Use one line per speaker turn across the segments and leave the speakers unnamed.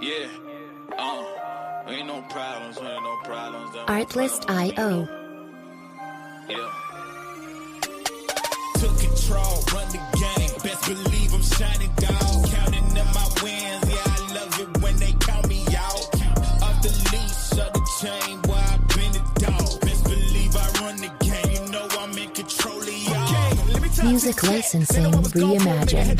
Yeah, ain't no problems, ain't no problems.
Artlist.io.
Yeah. Took control, run the game. Best believe I'm shining, dog. Counting up my wins, yeah, I love it when they count me out. Off the leash, of the chain, where I been the dog. Best believe I run the game, you know I'm in control of y'all. Okay, let me tell
Music licensing reimagined.
Had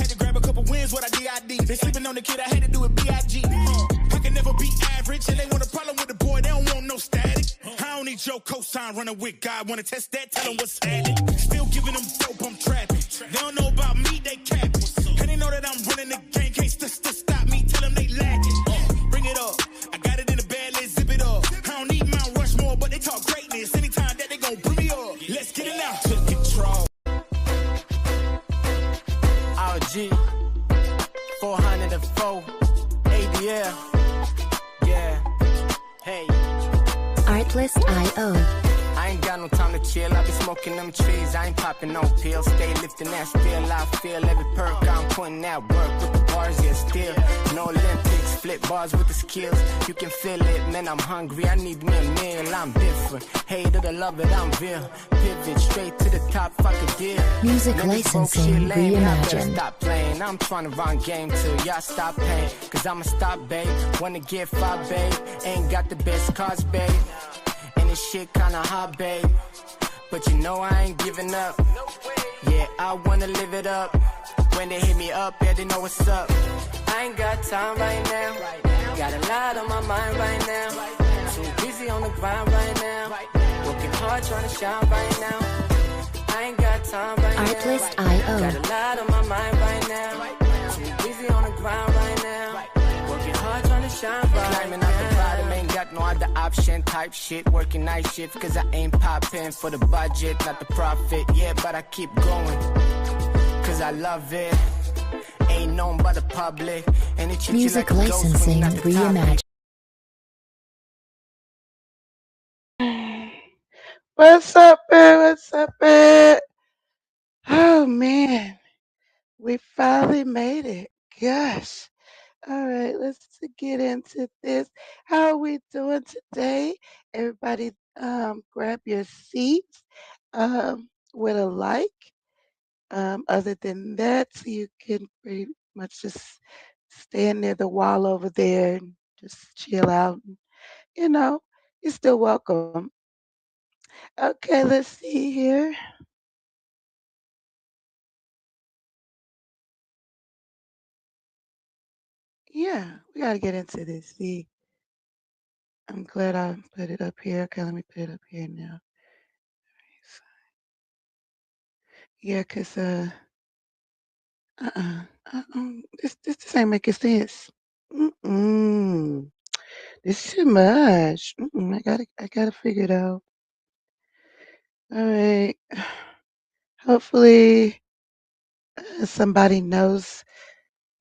to grab a couple wins, what I did. They sleeping on the kid, I had to do it B.I.G. I can never be average, and they want a problem with the boy, they don't want no static. I don't need your cosign running with God. Wanna test that, tell them what's happening. Still giving them dope, I'm trapping. They don't know about me, they capping. And they know that I'm running the game, can't stop me, tell them they lacking. Bring it up, I got it in the bag, let's zip it up. I don't need Mount Rushmore, but they talk greatness. Anytime that they gon' bring me up, let's get it now. Took control.
RG 404 ADL. Yeah, hey.
Artlist.io.
I ain't got no time to chill, I be smoking them trees, I ain't popping no pills, stay lifting that still, I feel every perk, I'm putting that work with the bars, yeah still, no Olympics, flip bars with the skills, you can feel it, man I'm hungry, I need me a meal, I'm different, hate it or love it, I'm real, pivot straight to the top, fuck a deal.
Music
Man,
licensing reimagined.
Stop playing, I'm trying to run game till y'all stop paying, cause I'ma stop babe, wanna get five babe, ain't got the best cars babe. This shit kinda hot, babe, but you know I ain't giving up. Yeah, I wanna live it up. When they hit me up, yeah, they know what's up. I ain't got time right now. Got a lot on my mind right now. Too busy on the grind right now. Working hard trying to shine right now. I ain't got time right now.
Artlist.io.
Got a lot on my mind right now. Too busy on the grind right now. Working hard trying to shine right now. Climbing up the bottom, ain't got no other option. Type shit, working night shift, cause I ain't popping for the budget, not the profit. Yeah, but I keep going, cause I love it. Ain't known by the public. And it
Music
like
licensing reimagined.
What's up, man? What's up, man? Oh, man. We finally made it. Gosh. All right, let's get into this. How are we doing today? Everybody, grab your seats with a like. Other than that, you can pretty much just stand near the wall over there and just chill out. You know, you're still welcome. Okay, let's see here. Yeah, we got to get into this. See, I'm glad I put it up here. Okay, let me put it up here now. Yeah, cause uh-uh, this ain't making sense. Mm-mm. This is too much. Mm-mm, I gotta figure it out. All right. Hopefully, somebody knows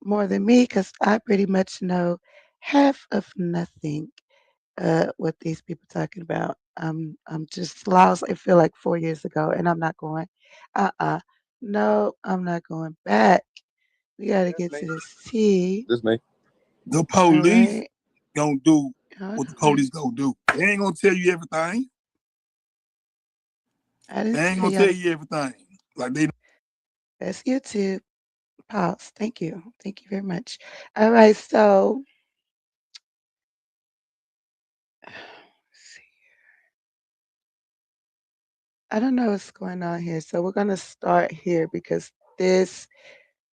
more than me, cause I pretty much know half of nothing. What these people talking about. I'm just lost. I feel like 4 years ago, and I'm not going. Uh-uh. No, I'm not going back. We got to get to this tea.
This me.
The
All
police
right.
gonna do
Hold
what the
on.
police gonna do. They ain't gonna tell you everything.
I
They
didn't
ain't
tell
gonna
y'all
tell
to.
you everything. Like they
That's YouTube. Pause. Thank you. Thank you very much. All right. So, let's see. I don't know what's going on here. So we're gonna start here because this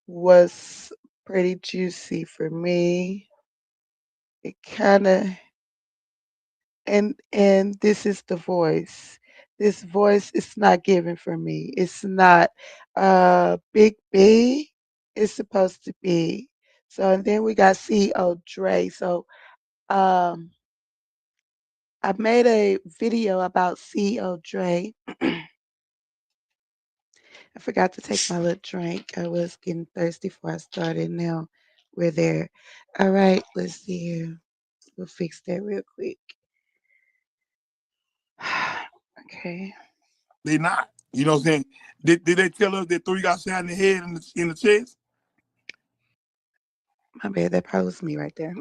was pretty juicy for me. It kind of and this is the voice. This voice is not given for me. It's not Big B. It's supposed to be. So and then we got CEO Dre. So um I made a video about CEO Dre. I forgot to take my little drink. I was getting thirsty before I started. Now we're there. All right, let's see here. We'll fix that real quick. Okay.
they not. You know what I'm saying? Did they tell us that 3 got shot in the head and in the chest?
My bad. That probably was me right there.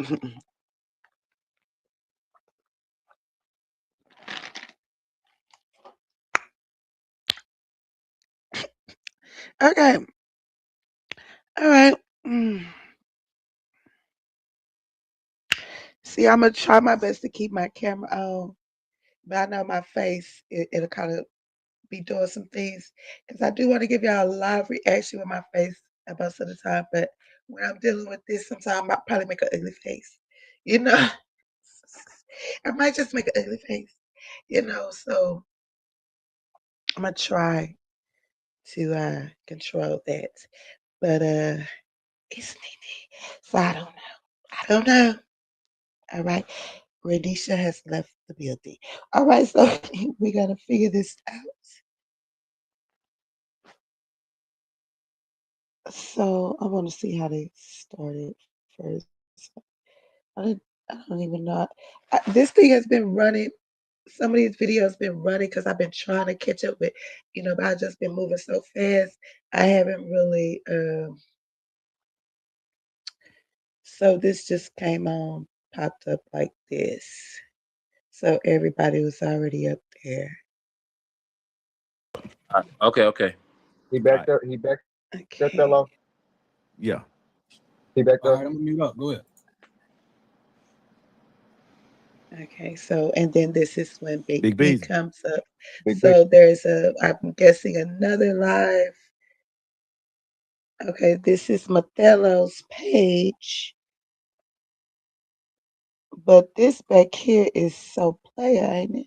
Okay. All right. See, I'm gonna try my best to keep my camera on, but I know my face it'll kind of be doing some things because I do want to give y'all a live reaction with my face most of the time. But when I'm dealing with this, sometimes I probably make an ugly face. You know, I might just make an ugly face. You know, so I'm gonna try to control that. But it's Nene, so I don't know. I don't know. All right. Renisha has left the building. All right, so we gotta figure this out. So I want to see how they started first. I don't even know. This thing has been running. Some of these videos been running because I've been trying to catch up with, but I've just been moving so fast. I haven't really. So this just came on, popped up like this. So everybody was already up there.
Okay.
He back there. He back
Okay.
there, fellow.
Yeah.
He back
All
there.
right, I'm gonna mute up. Go ahead.
Okay, so and then this is when Big
Big
B
Beezy.
comes up.
Big
So there's I'm guessing another live. Okay, this is Mattelo's page. But this back here is so player, ain't it?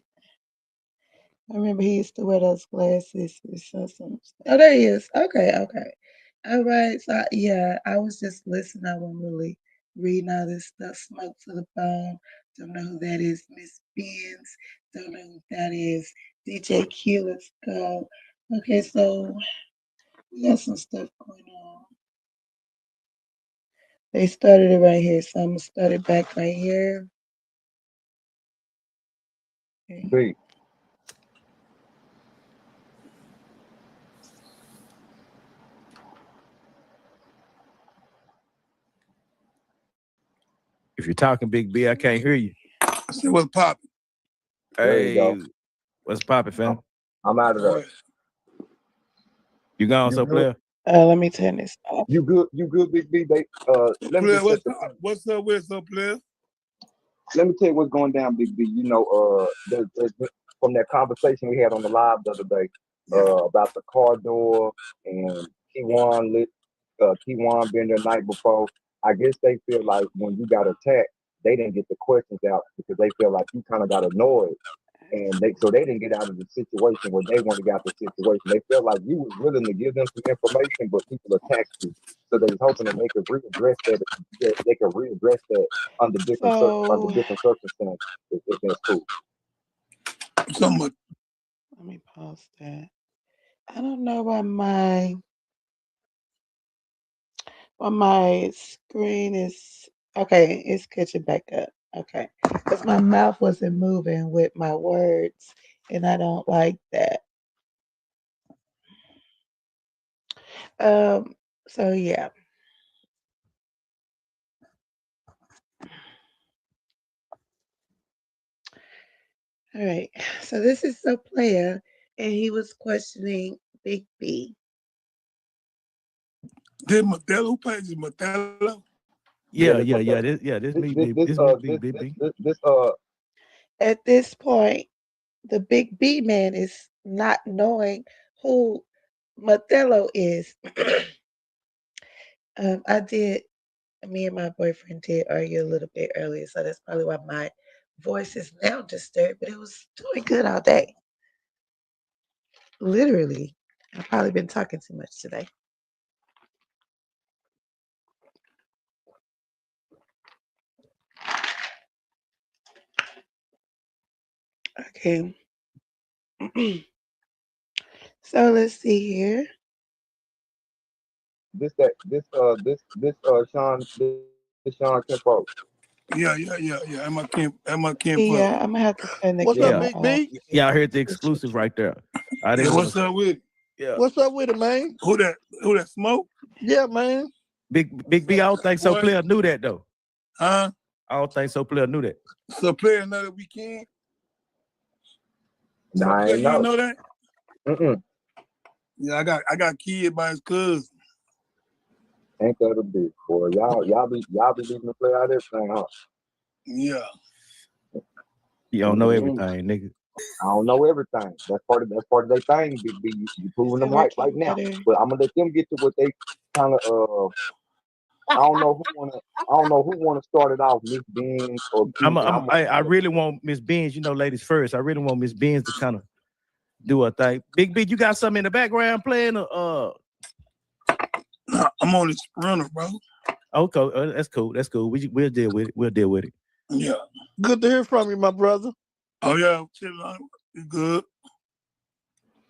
I remember he used to wear those glasses. Oh, there he is. Okay. All right. So yeah, I was just listening. I wasn't really reading all this stuff. Smoke to the bone. Don't know who that is. Miss Benz. Don't know who that is. DJ Q. Let's go. Okay, so we got some stuff going on. They started it right here, so I'm gonna start it back right here. Okay.
B.
If you're talking Big B, I can't hear you.
I said, what's popping?
There you go.
Hey, what's popping, fam?
I'm out of there.
You gone,
You
so
good?
player?
Let me turn this off.
You good? You good, Big B? Let me
Player,
just set
what's up with some player?
let me tell you what's going down, Big B. From that conversation we had on the live the other day about the car door and Keywan being there the night before. I guess they feel like when you got attacked, they didn't get the questions out because they feel like you kind of got annoyed. And they didn't get out of the situation where they wanted to get out of the situation. They felt like you was willing to give them some information, but people attacked you. So they was hoping that they could readdress that under different circumstances. If that's cool.
Somewhat.
Let me pause that. I don't know why my screen is okay. It's catching back up. Okay, because my mouth wasn't moving with my words, and I don't like that. So yeah. All right. So this is the player, and he was questioning Big B.
Did Mattello, who plays Mattello?
Yeah. This me, Big B.
At this point, the Big B man is not knowing who Mattello is. Me and my boyfriend did argue a little bit earlier, so that's probably why my voice is now disturbed, but it was doing good all day. Literally. I've probably been talking too much today. Okay. So let's see here.
This Sean Kempo.
Yeah. Emma Kim.
Yeah, I'm gonna have to turn the
What's
camera
up, Big
off.
B?
Yeah, I heard the exclusive right there.
What's up with it?
Yeah.
What's up with it, man?
Who that smoke?
Yeah, man.
Big B, I don't think so. Player knew that though.
Huh?
I don't think so. Player knew that.
So player know that we can.
Nah, I ain't
You
know.
know that?
Mm-mm.
Yeah, I got kid by his cousin.
Ain't that a bitch, boy? Y'all be leaving the play out everything, huh?
Yeah.
You don't know everything, nigga.
I don't know everything. That's part of their thing. You proving them right now. But I'm gonna let them get to what they kind of. I don't know who wanna start it off, Miss Beans or.
I really want Miss Beans. You know, ladies first. I really want Miss Beans to kind of do a thing. Big B, you got something in the background playing?
I'm on the sprinter, bro.
Okay, that's cool. That's cool. We'll deal with it.
Yeah.
Good to hear from you, my brother.
Oh yeah, you good.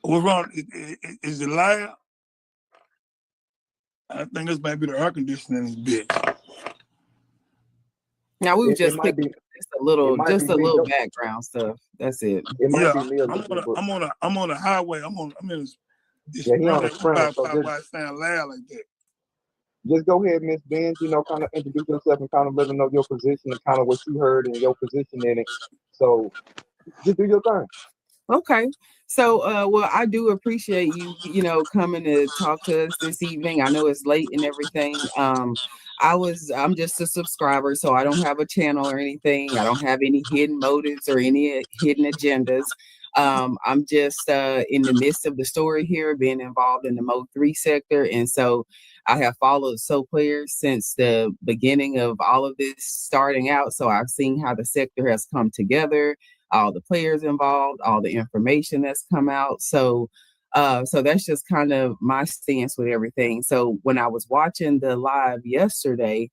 What's wrong? Is it loud? I think this might be the air conditioning in this bitch.
Now we've just picked just a little background stuff. That's it.
It might be me.
I'm on the highway. I'm in this
he on the sprinter. So
why it sound loud like that.
Just go ahead, Miss Benz, kind of introduce yourself and kind of let them know your position and kind of what you heard and your position in it. So just do your thing.
Okay. So, well, I do appreciate you, coming to talk to us this evening. I know it's late and everything. I'm just a subscriber, so I don't have a channel or anything. I don't have any hidden motives or any hidden agendas. I'm just in the midst of the story here, being involved in the Mode 3 sector. And so I have followed So Players since the beginning of all of this starting out. So I've seen how the sector has come together, all the players involved, all the information that's come out. So that's just kind of my stance with everything. So when I was watching the live yesterday,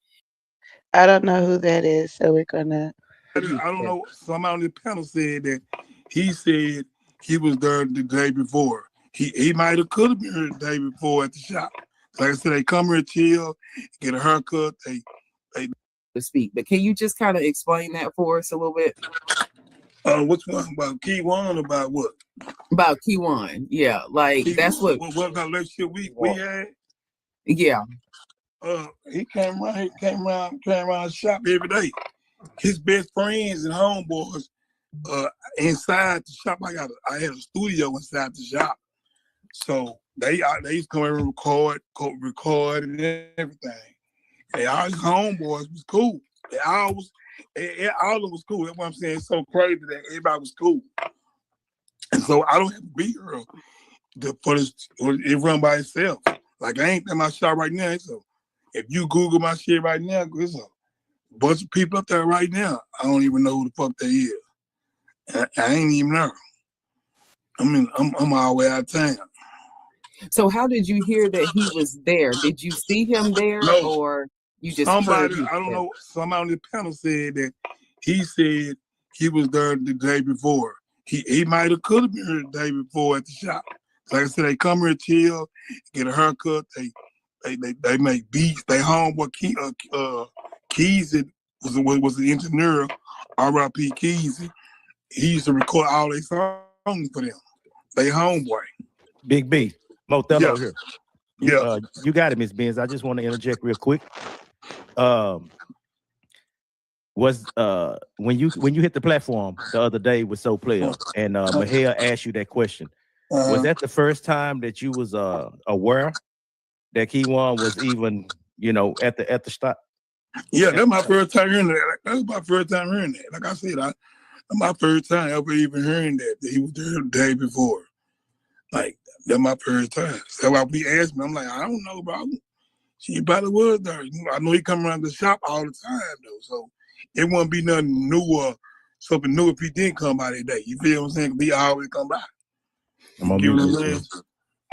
I don't know who that is, so we're gonna.
I don't know. Somebody on the panel said that he said he was there the day before. He might have could have been here the day before at the shop. Like I said, they come here, chill, get a haircut. They
to speak, but can you just kind of explain that for us a little bit?
Which one? About Key One? About what?
About Key One, yeah. Like that's what
kind of relationship we had?
Yeah.
He came around the shop every day. His best friends and homeboys inside the shop. I had a studio inside the shop. So they used to come and record and everything. And all his homeboys was cool. All of them was cool. That's what I'm saying. It's so crazy that everybody was cool. And so I don't have to be here for this. It run by itself. Like I ain't in my shop right now. So if you Google my shit right now, there's a bunch of people up there right now. I don't even know who the fuck they is. I ain't even there. I'm all the way out of town.
So how did you hear that he was there? Did you see him there, or you just
somebody? I don't know. Somebody on the panel said that he said he was there the day before. He might have could have been here the day before at the shop. Like I said, they come here, chill, get a haircut. They make beats. They homeboy Keezy was the engineer. R.I.P. Keezy. He used to record all their songs for them. They homeboy.
Big B, Mothello here.
Yeah.
You got it, Miss Benz. I just want to interject real quick. Was when you hit the platform the other day with So Player and Mahel asked you that question, was that the first time that you was aware that Key-One was even, at the stop?
Yeah, that's my first time hearing that. That's my first time hearing that. Like I said, that's my first time ever even hearing that he was there the day before. Like, that's my first time. So when he asked me, I'm like, I don't know, bro. She probably was there. I know he come around the shop all the time, though. So it wouldn't be nothing new or something new if he didn't come by that day. You feel what I'm saying? He always come by.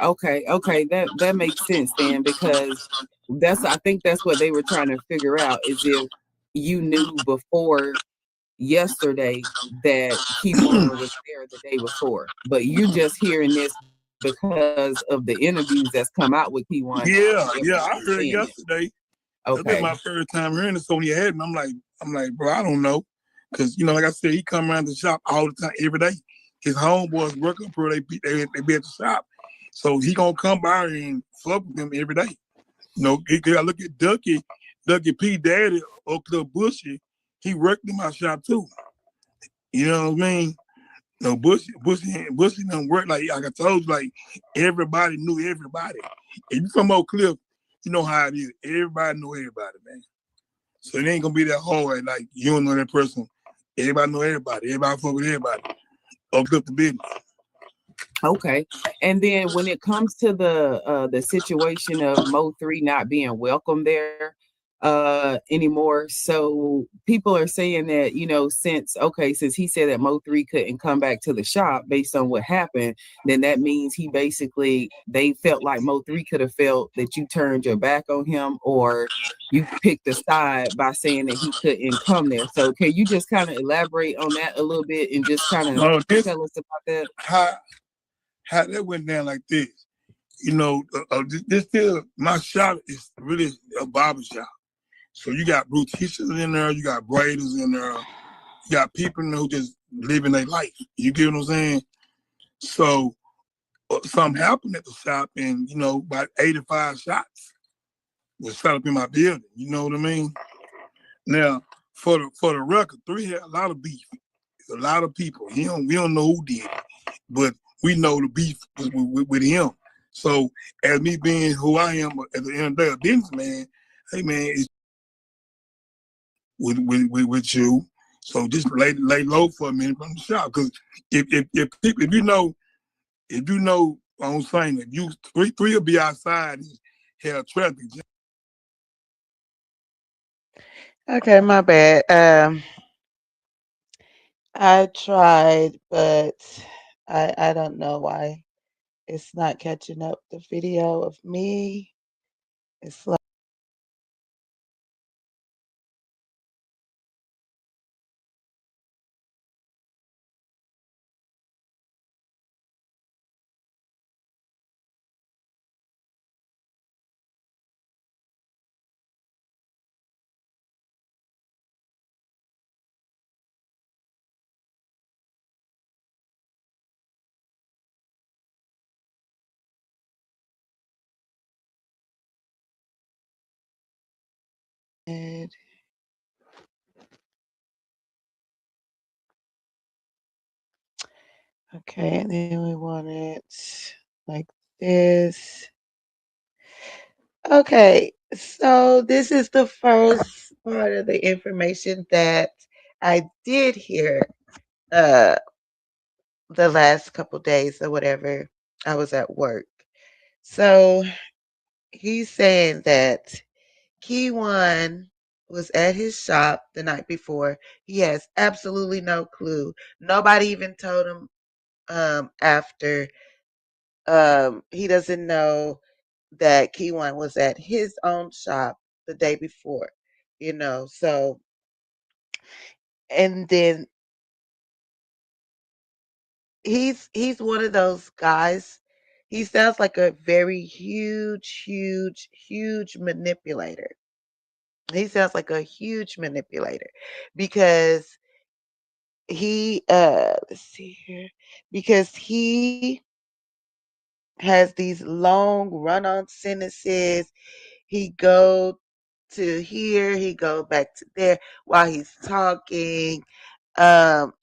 Okay, that makes sense then, because I think that's what they were trying to figure out, is if you knew before yesterday that Key-One was there the day before, but you just hearing this because of the interviews that's come out with Key-One.
Yeah, I heard it yesterday.
Okay,
that's my first time hearing it. So when he had me, I'm like, bro, I don't know, because like I said, he come around the shop all the time, every day. His homeboys work up here, they be at the shop, so he gonna come by and fuck with them every day. You gotta look at Ducky P. Daddy, Oak Cliff Bushy. He worked in my shop too. You know what I mean? No, Bushy don't work like I told you. Like everybody knew everybody. If you from Oak Cliff, you know how it is. Everybody know everybody, man. So it ain't gonna be that hard. Like you don't know that person. Everybody know everybody. Everybody fuck with everybody. Oak Cliff the business.
Okay. And then when it comes to the situation of Mo3 not being welcome there anymore, so people are saying that, since he said that Mo3 couldn't come back to the shop based on what happened, then that means they felt like Mo3 could have felt that you turned your back on him, or you picked a side by saying that he couldn't come there. So can you just kind of elaborate on that a little bit and just kind of tell us about that?
How that went down like this. This still, my shop is really a barber shop. So you got beauticians in there, you got braiders in there, you got people who just living their life. You get what I'm saying? So something happened at the shop, and about 85 shots was shot up in my building. You know what I mean? Now, for the record, 3 had a lot of beef. A lot of people. We don't know who did it, but we know the beef was with him. So as me being who I am at the end of the day, a businessman, hey man, it's with you. So just lay low for a minute from the shop. Because if you know I'm saying, if you three will be outside and have traffic.
Okay, my bad. I tried, but I don't know why it's not catching up. The video of me, it's like. Okay, and then we want it like this. Okay, so this is the first part of the information that I did hear the last couple days or whatever. I was at work. So he's saying that Keyone was at his shop the night before. He has absolutely no clue. Nobody even told him after. He doesn't know that Keyone was at his own shop the day before, so, and then he's one of those guys. He sounds like a very huge manipulator. He sounds like a huge manipulator because let's see here, because he has these long run-on sentences. He go to here, he go back to there while he's talking.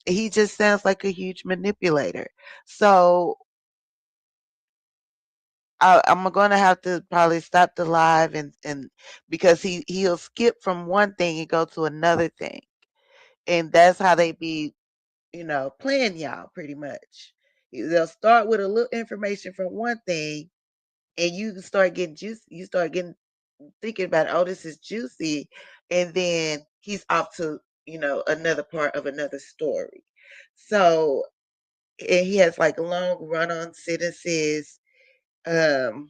He just sounds like a huge manipulator. So I'm gonna have to probably stop the live and because he'll skip from one thing and go to another thing, and that's how they be, playing y'all pretty much. They'll start with a little information from one thing, and you start getting juicy. You start getting thinking about, oh, this is juicy, and then he's off to another part of another story. So, and he has like long run-on sentences, and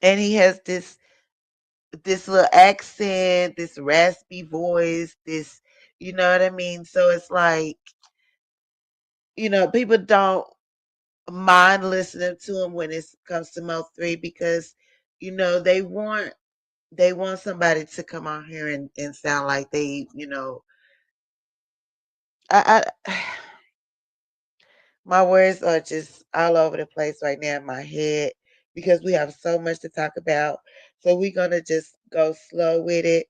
he has this little accent, this raspy voice, this, you know what I mean? So it's like, people don't mind listening to him when it comes to Mo3 because, they want somebody to come on here and sound like they, I my words are just all over the place right now in my head because we have so much to talk about. So we're gonna just go slow with it.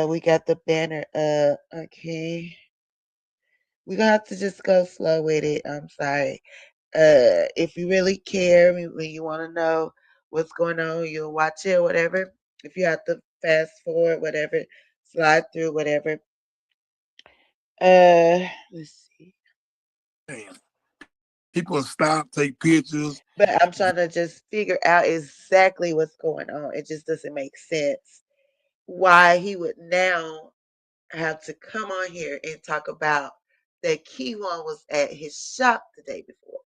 We got the banner up. Okay. We're gonna have to just go slow with it. I'm sorry. If you really care, when you want to know what's going on, you'll watch it or whatever. If you have to fast forward, whatever, slide through, whatever. Let's see.
Damn. People stop, take pictures.
But I'm trying to just figure out exactly what's going on. It just doesn't make sense why he would now have to come on here and talk about that Keyone was at his shop the day before.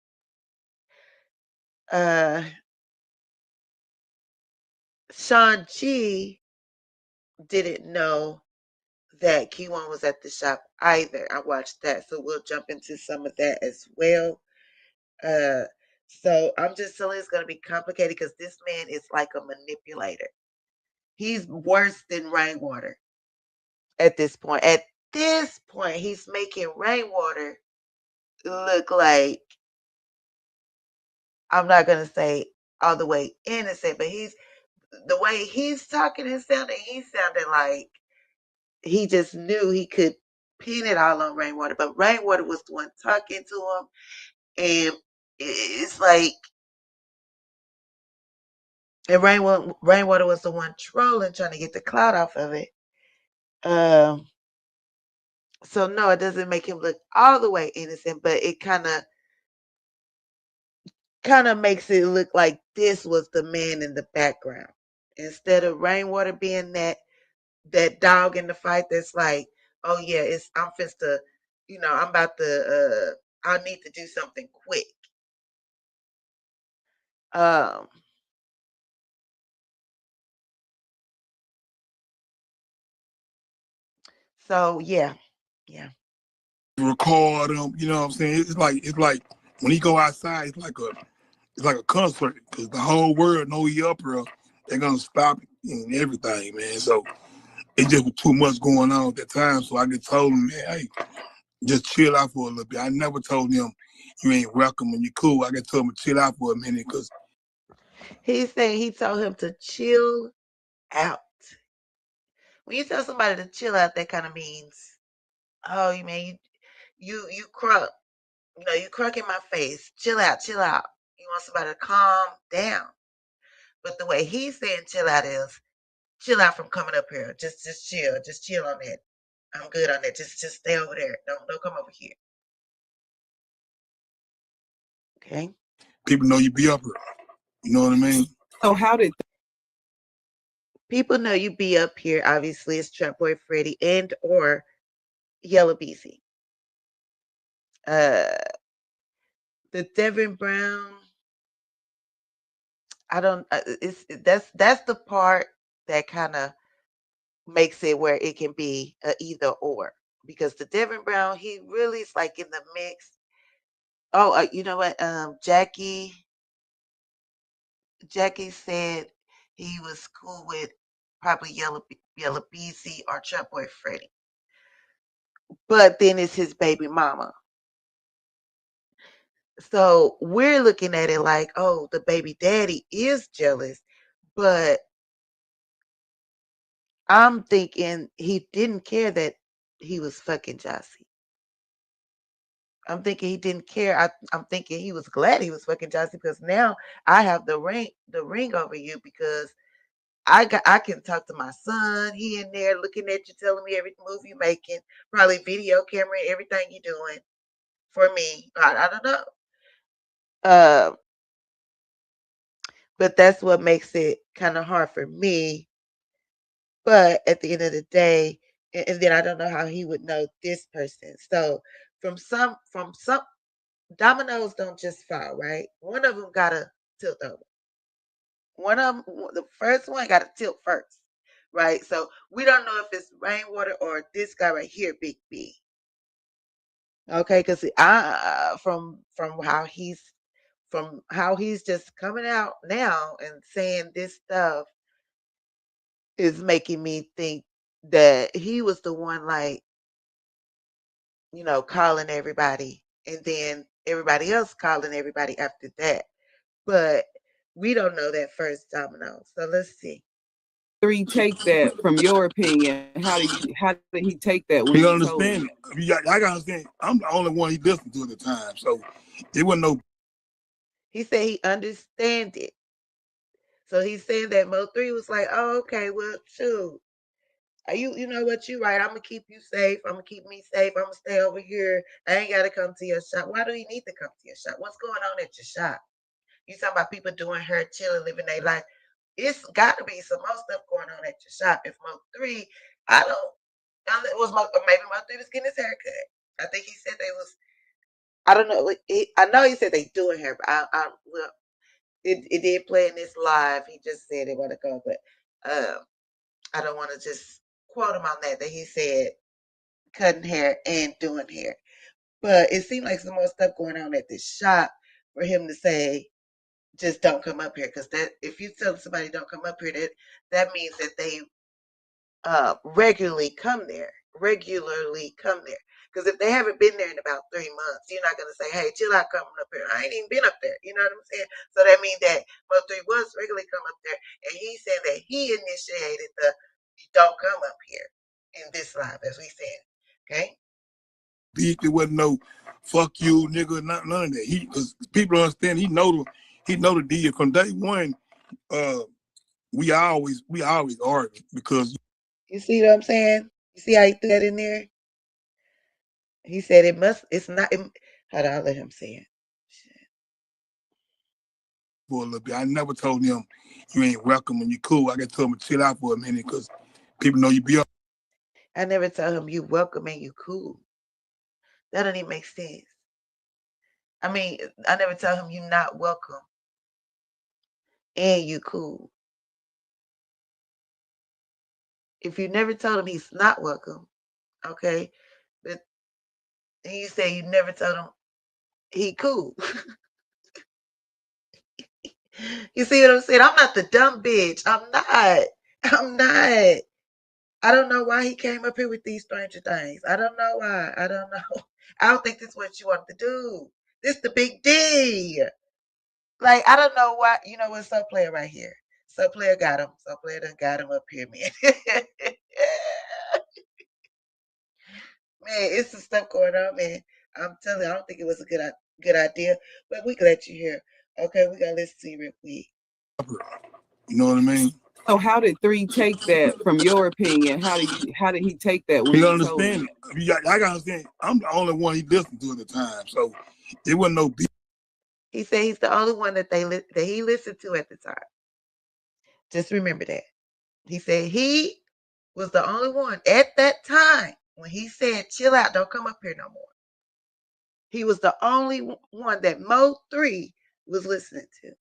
Sean G didn't know that Keyone was at the shop either. I watched that, so we'll jump into some of that as well. So I'm just telling you, it's going to be complicated because this man is like a manipulator. He's worse than Rainwater at this point. At this point, he's making Rainwater look like, I'm not going to say all the way innocent, but the way he's talking and sounding, he's sounding like he just knew he could pin it all on Rainwater. But Rainwater was the one talking to him, and it's like, and Rainwater was the one trolling, trying to get the clout off of it. So no, it doesn't make him look all the way innocent, but it kind of makes it look like this was the man in the background instead of Rainwater being that dog in the fight. That's like, oh yeah, I'm finna to, I'm about to, I need to do something quick. So yeah.
Record him, you know what I'm saying? It's like when he go outside, it's like a concert because the whole world know he up here. They're gonna stop it and everything, man. So it just was too much going on at that time. So I just told him, man, hey, just chill out for a little bit. I never told him you ain't welcome and you cool. I just told him to chill out for a minute because
he's saying he told him to chill out. When you tell somebody to chill out, that kind of means, oh, you mean you crunk, you crunk in my face. Chill out, chill out. You want somebody to calm down. But the way he's saying chill out is chill out from coming up here. Just chill on that. I'm good on that. Just stay over there. Don't come over here. Okay.
people know you be up here. You know what I mean?
So how did
people know you be up here? Obviously, it's Trap Boy Freddy and or Yellow Beezy. The Devin Brown. I don't. That's the part that kind of makes it where it can be a either or, because the Devin Brown, he really is like in the mix. Oh, you know what? Jackie said he was cool with probably Yellow Beezy or Trap Boy Freddy, but then it's his baby mama. So we're looking at it like, oh, the baby daddy is jealous, but I'm thinking he didn't care that he was fucking Jossie. I'm thinking he didn't care. I'm thinking he was glad he was fucking Jossie because now I have the ring over you because I can talk to my son. He in there looking at you, telling me every move you making, probably video camera, everything you doing for me. I don't know. But that's what makes it kind of hard for me. But at the end of the day, and then I don't know how he would know this person. So from some dominoes don't just fall, right? One of them gotta tilt over. One of them, the first one got to tilt first, right? So we don't know if it's Rainwater or this guy right here, Big B. Okay, because from how he's just coming out now and saying this stuff is making me think that he was the one, like, calling everybody, and then everybody else calling everybody after that. But We don't know that first domino. So let's see.
3 take that from your opinion? How did he take that when
You
you
understand? I gotta understand. I'm the only one he listened to at the time, so it wasn't no.
He said he understand it. So he's saying that Mo3 was like, oh, okay, well, shoot. You know what, you right. I'm gonna keep you safe. I'm gonna keep me safe. I'm gonna stay over here. I ain't gotta come to your shop. Why do he need to come to your shop? What's going on at your shop? You talking about people doing hair, chilling, living their life. It's got to be some more stuff going on at your shop. If Mo3, it was maybe Mo3 was getting his haircut. I think he said they was. I don't know. I know he said they doing hair, but well, it did play in this live. He just said it want to go, but I don't want to just quote him on that he said cutting hair and doing hair. But it seemed like some more stuff going on at this shop for him to say, just don't come up here. Because that if you tell somebody don't come up here, that means that they regularly come there. Because if they haven't been there in about 3 months, you're not going to say, hey, chill out coming up here. I ain't even been up there. You know what I'm saying? So that means that Mo3 was regularly come up there. And he said that he initiated the don't come up here in this live, as we said. Okay?
There wasn't no fuck you, nigga, none of that. Because people understand he know the deal from day one. We always argue because
you see what I'm saying? You see how he threw that in there? He said it's not. Hold on, I'll let him say it.
For a little bit. I never told him you ain't welcome and you cool. I got to tell him to chill out for a minute because people know you be up.
I never tell him you welcome and you cool. That doesn't even make sense. I mean, I never tell him you not welcome and you cool. If you never told him he's not welcome, okay, but you say you never told him he cool. You see what I'm saying? I'm not the dumb bitch. I'm not. I don't know why he came up here with these stranger things. I don't know why. I don't know. I don't think this is what you want to do. This the big D. Like, I don't know why. You know what? Soul Player right here. Soul Player got him. Soul Player done got him up here, man. Man, it's some stuff going on, man. I'm telling you, I don't think it was a good idea, but we glad you're here. Okay, we gotta listen to you real quick.
You know what I mean?
So how did 3 take that from your opinion? How did he take that when
you
you
understand? I gotta understand. I'm the only one he listened to at the time, so it wasn't no big.
He said he's the only one that he listened to at the time. Just remember that. He said he was the only one at that time when he said, chill out, don't come up here no more. He was the only one that Mo3 was listening to.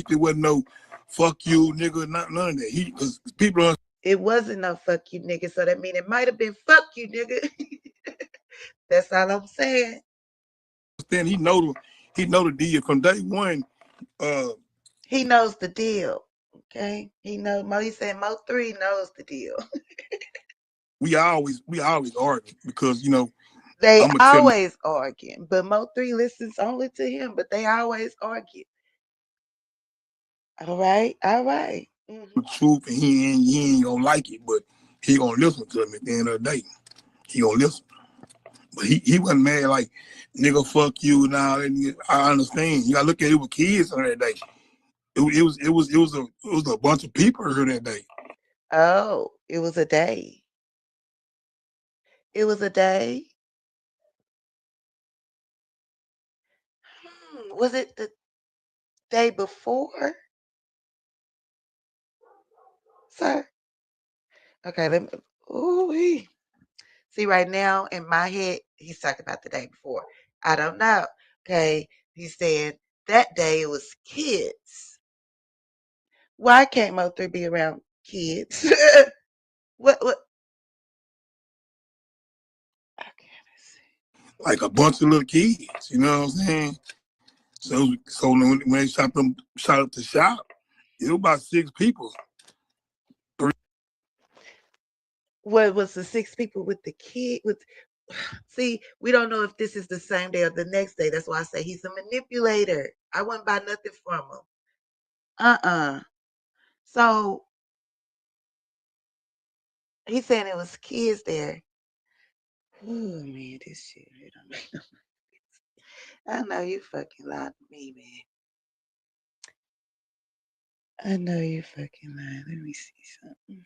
There wasn't no fuck you, nigga, none of that. Because people
it wasn't no fuck you, nigga. So that means it might have been fuck you, nigga. That's all I'm saying.
Then he know the deal from day one.
He knows the deal. Okay, he knows. He said Mo3 knows the deal.
we always argue because
they always argue, but Mo3 listens only to him. But they always argue. All right.
Mm-hmm. The truth, and he ain't gonna like it, but he gonna listen to him at the end of the day. He gonna listen. But he wasn't mad like, nigga, fuck you now. I understand. You gotta look at it with kids on that day. It was a bunch of people here that day.
Oh, it was a day. It was a day. Was it the day before? Sir? Okay, let me. Ooh, see, right now in my head, he's talking about the day before. I don't know. Okay, he said that day it was kids. Why can't Mo3 be around kids? What? Okay, let's see.
Like a bunch of little kids, you know what I'm saying? So when they shot up the shop, it was about 6 people.
What was the 6 people with the kid? See, we don't know if this is the same day or the next day. That's why I say he's a manipulator. I wouldn't buy nothing from him. So he's saying it was kids there. Oh man, this shit. I know you fucking lied to me, man. I know you fucking lied. Let me see something.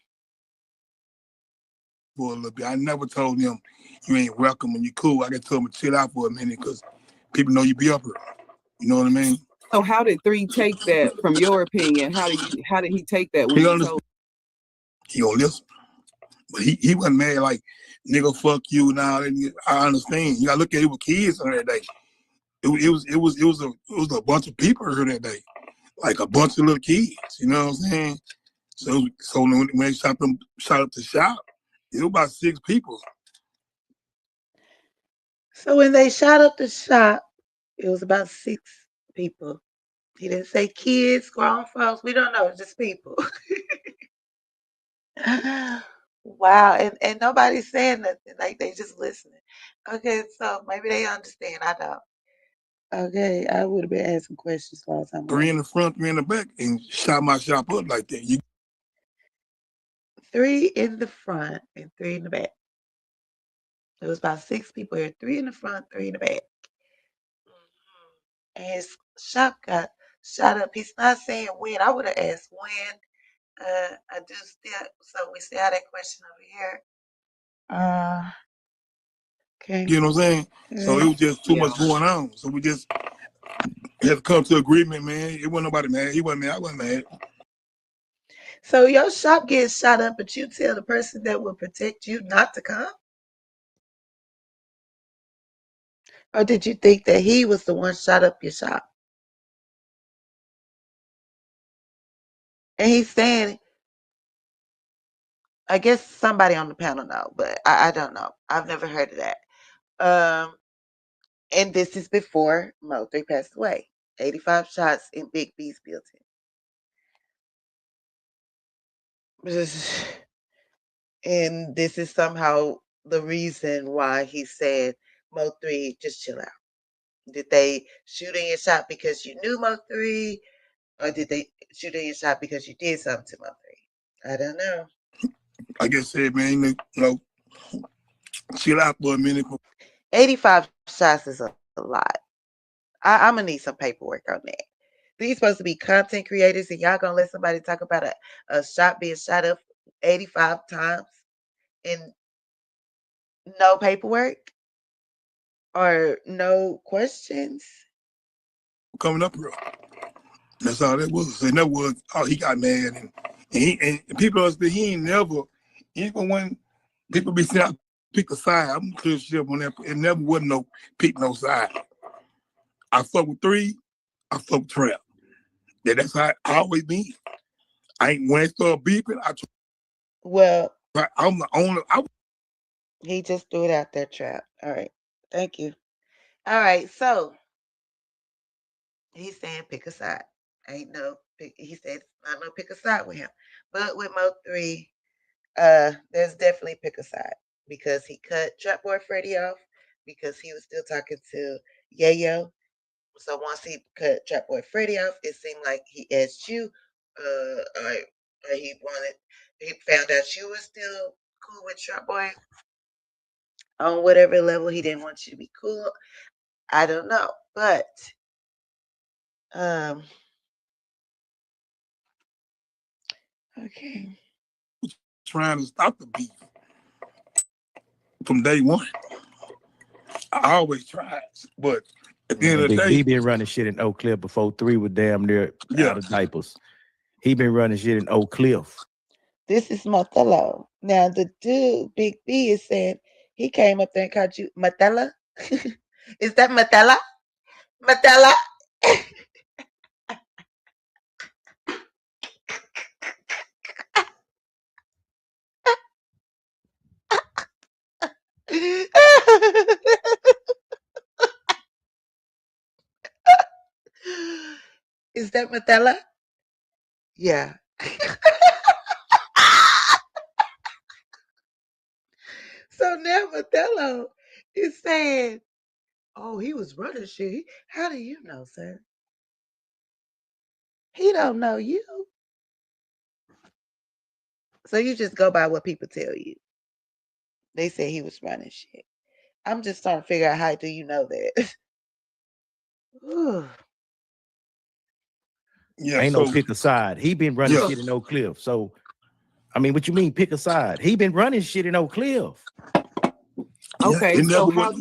For a little bit. I never told him you ain't welcome when you cool. I just told him to chill out for a minute because people know you be up here. You know what I mean?
So how did 3 take that from your opinion? How did he take that when
He
you
understand.
told?
He gonna listen. But he wasn't mad like nigga fuck you now. I understand. You gotta look at it with kids on that day. It was a bunch of people here that day. Like a bunch of little kids, you know what I'm saying? So when they shot up the shop, it was about 6 people.
So when they shot up the shop, it was about 6 people. He didn't say kids, grown folks. We don't know. It's just people. Wow. And nobody's saying nothing. Like they just listening. Okay, so maybe they understand. I don't. Okay, I would have been asking questions last time.
3 in the front, 3 in the back, and shot my shop up like that.
3 in the front and 3 in the back. It was about 6 people here. 3 in the front, 3 in the back. And his shop got shot up. He's not saying when. I would have asked when. I do still. So we still have that question over here. Okay.
You know what I'm saying? So it was just too much going on. So we just had to come to agreement, man. It wasn't nobody mad. He wasn't mad. I wasn't mad.
So your shop gets shot up, but you tell the person that will protect you not to come? Or did you think that he was the one shot up your shop? And he's saying, I guess somebody on the panel know, but I don't know. I've never heard of that. And this is before Mo 3 passed away. 85 shots in Big B's building. And this is somehow the reason why he said, Mo 3, just chill out. Did they shoot in your shop because you knew Mo 3? Or did they shoot in your shop because you did something to Mo 3? I don't know.
Like I said, man, you know, chill out for a minute.
85 shots is a lot. I'm going to need some paperwork on that. These supposed to be content creators, and y'all going to let somebody talk about a shop being shot up 85 times and no paperwork or no questions?
Coming up here. That's all that was. And that was, he got mad. And people understand, he ain't never, even when people be saying, I pick a side, I'm clear shit on that. It never wasn't no pick no side. I fuck with 3, I fuck with Trap. That's how I always been. When they start beeping,
Well,
I'm the owner.
He just threw it out there, Trap. All right. Thank you. All right. So he's saying pick a side. He said I know pick a side with him. But with Mo 3, there's definitely pick a side because he cut Trap Boy Freddy off because he was still talking to Yayo. So once he cut Trap Boy Freddy off, it seemed like he asked you, or he found out you were still cool with Trap Boy on whatever level he didn't want you to be cool. I don't know, but okay.
Trying to stop the beef from day one. I always tried, but at the end of the day,
he been running shit in Oak Cliff before 3 was damn near out of diapers. He been running shit in Oak Cliff.
This is Matella. Now the dude, Big B, is saying he came up there and called you Matella. Is that Matella? Matella? Is that Matella? Yeah. So now Matella He's saying, oh, he was running shit. How do you know, sir? He don't know you. So you just go by what people tell you. They say he was running shit. I'm just trying to figure out how do you know that? Ooh.
Yeah,
Ain't
so
no pick a side. He been running
yeah,
shit in Oak Cliff. So, I mean, what you mean pick a side? He been running shit in Oak Cliff.
yeah,
Okay,
it
so
never
how
was.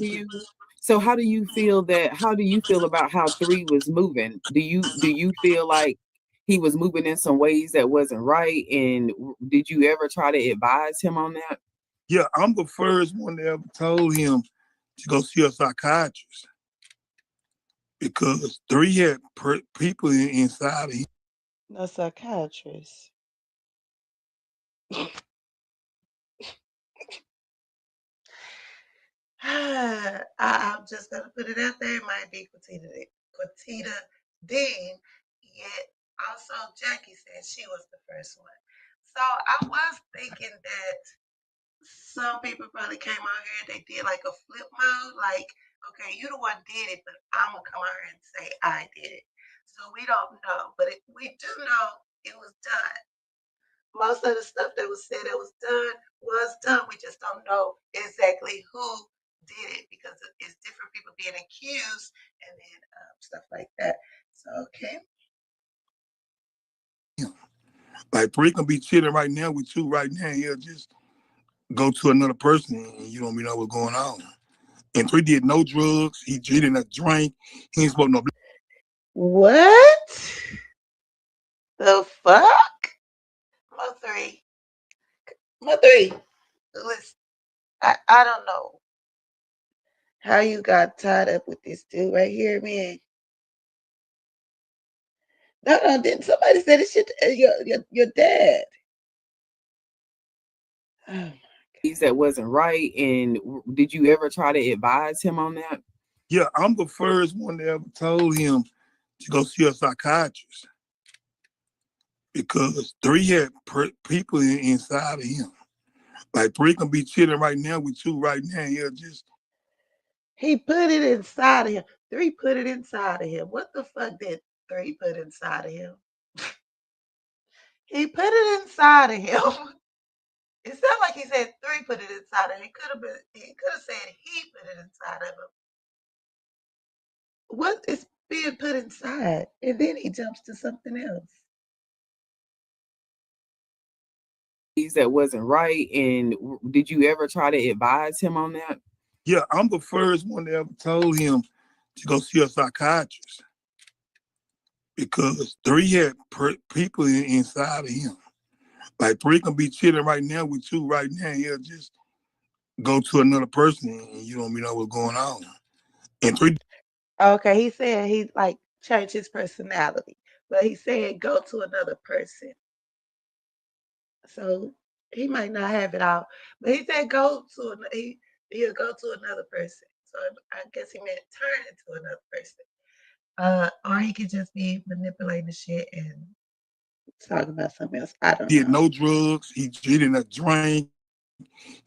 do you feel about how 3 was moving? Do you feel like he was moving in some ways that wasn't right? And did you ever try to advise him on that?
Yeah, I'm the first one that ever told him to go see a psychiatrist because 3 had people inside of him.
No psychiatrist. I'm just gonna put it out there. It might be Quatita Dean. Yet also Jackie said she was the first one. So I was thinking that some people probably came out here and they did like a flip mode, like, okay, you the one did it, but I'm gonna come out here and say I did it. So we don't know, but we do know it was done. Most of the stuff that was said that was done. We just don't know exactly who did it because it's different people being accused and then stuff like that. So okay.
Like 3 can be chilling right now with you right now. He'll just go to another person and you don't even know what's going on. And 3 did no drugs. He didn't drink. He ain't smoked no.
What the fuck? Mo3. Listen, I don't know how you got tied up with this dude right here, man. No, didn't somebody say this shit to your dad? Oh.
That wasn't right. And did you ever try to advise him on that?
Yeah, I'm the first one that ever told him to go see a psychiatrist because 3 had people inside of him. Like 3 can be chilling right now with you right now.
He put it inside of him. 3 put it inside of him. What the fuck did 3 put inside of him? He put it inside of him. It sounded like he said 3 put it inside of him. He could have said he put it inside of him. What is being put inside? And then he jumps to something else.
That wasn't right. And did you ever try to advise him on that?
Yeah, I'm the first one that ever told him to go see a psychiatrist because 3 had people inside of him. Like 3 can be chilling right now with you right now. He'll just go to another person and you don't even know what's going on. And 3.
Okay, he said he like changed his personality, but he said go to another person. So he might not have it all, but he said he'll go to another person. So I guess he meant turn into another person. Or he could just be manipulating the shit and talking about something else. I don't know.
He had no drugs. He didn't drink.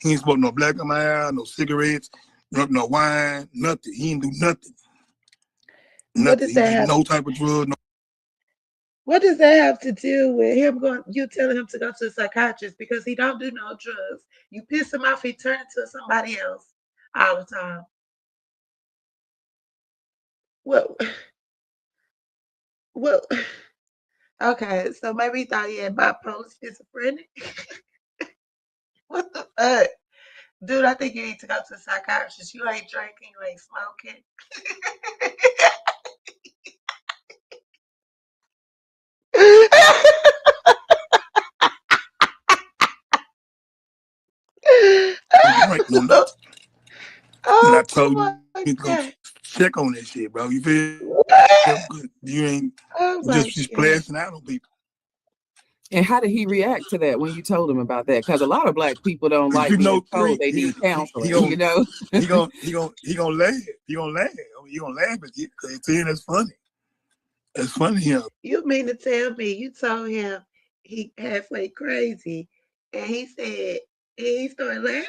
He ain't smoked no black in my eye, no cigarettes, no wine, nothing. He didn't do nothing.
What does that have?
No type of drug.
What does that have to do with you telling him to go to a psychiatrist because he don't do no drugs? You piss him off, he turns into somebody else all the time. Well, okay, so maybe he thought he had bipolar schizophrenic. What the fuck? Dude, I think you need to go to a psychiatrist. You ain't drinking, you ain't smoking.
Drink, no nothing.
Oh,
and I told you to go check on that shit, bro. You feel?
What?
You ain't
Oh
just splashing out on people.
And how did he react to that when you told him about that? Because a lot of black people don't like being told they need counseling. You know,
he gonna laugh. He gonna laugh. You gonna laugh at you because he's saying that's funny. That's funny, him.
You mean to tell me you told him he halfway crazy, and he said he started laughing?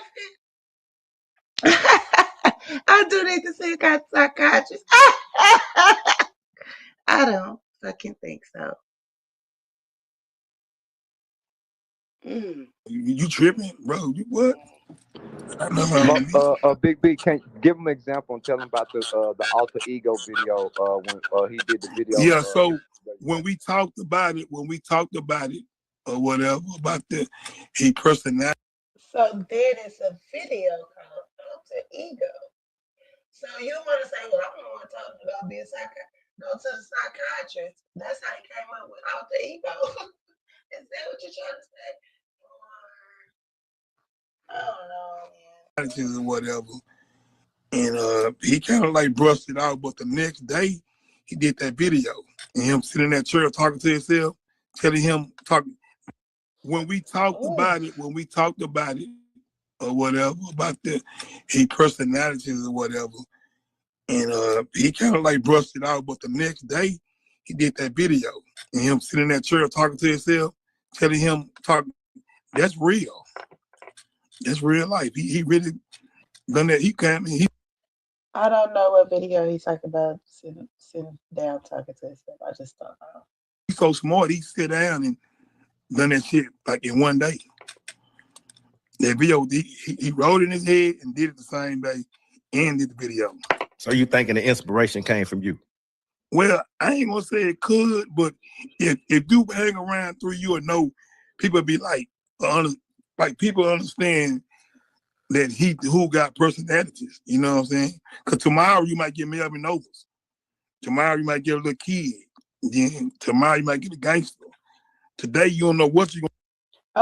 I do need to see a psychiatrist. I don't fucking think so.
You tripping, bro? You what?
Big B, can't give him an example and tell him about the alter ego video when he did the video.
Yeah, so when we talked about it, or whatever about his personality.
So then it's a video called Alter Ego. So you want to say, well, I don't want to talk about being go to the psychiatrist. That's how he came up with Alter Ego. Is that what you're trying to say? I don't know, man.
Or whatever. And he kind of like brushed it out, but the next day he did that video and him sitting in that chair talking to himself, telling him when we talked about it, or whatever, about his personalities or whatever. And he kind of like brushed it out, but the next day he did that video and him sitting in that chair talking to himself, telling him that's real. That's real life. He really done that.
I don't know what video he's talking about sitting down talking to himself. I just don't know.
He's so smart, he sit down and done that shit like in one day. That video, he wrote it in his head and did it the same day and did the video.
So you thinking the inspiration came from you?
Well, I ain't gonna say it could, but if you hang around through, you would know people be like people understand that who got personalities. You know what I'm saying? Because tomorrow you might get Melvin Novas. Tomorrow you might get a little kid. Then tomorrow you might get a gangster. Today you don't know what you're gonna.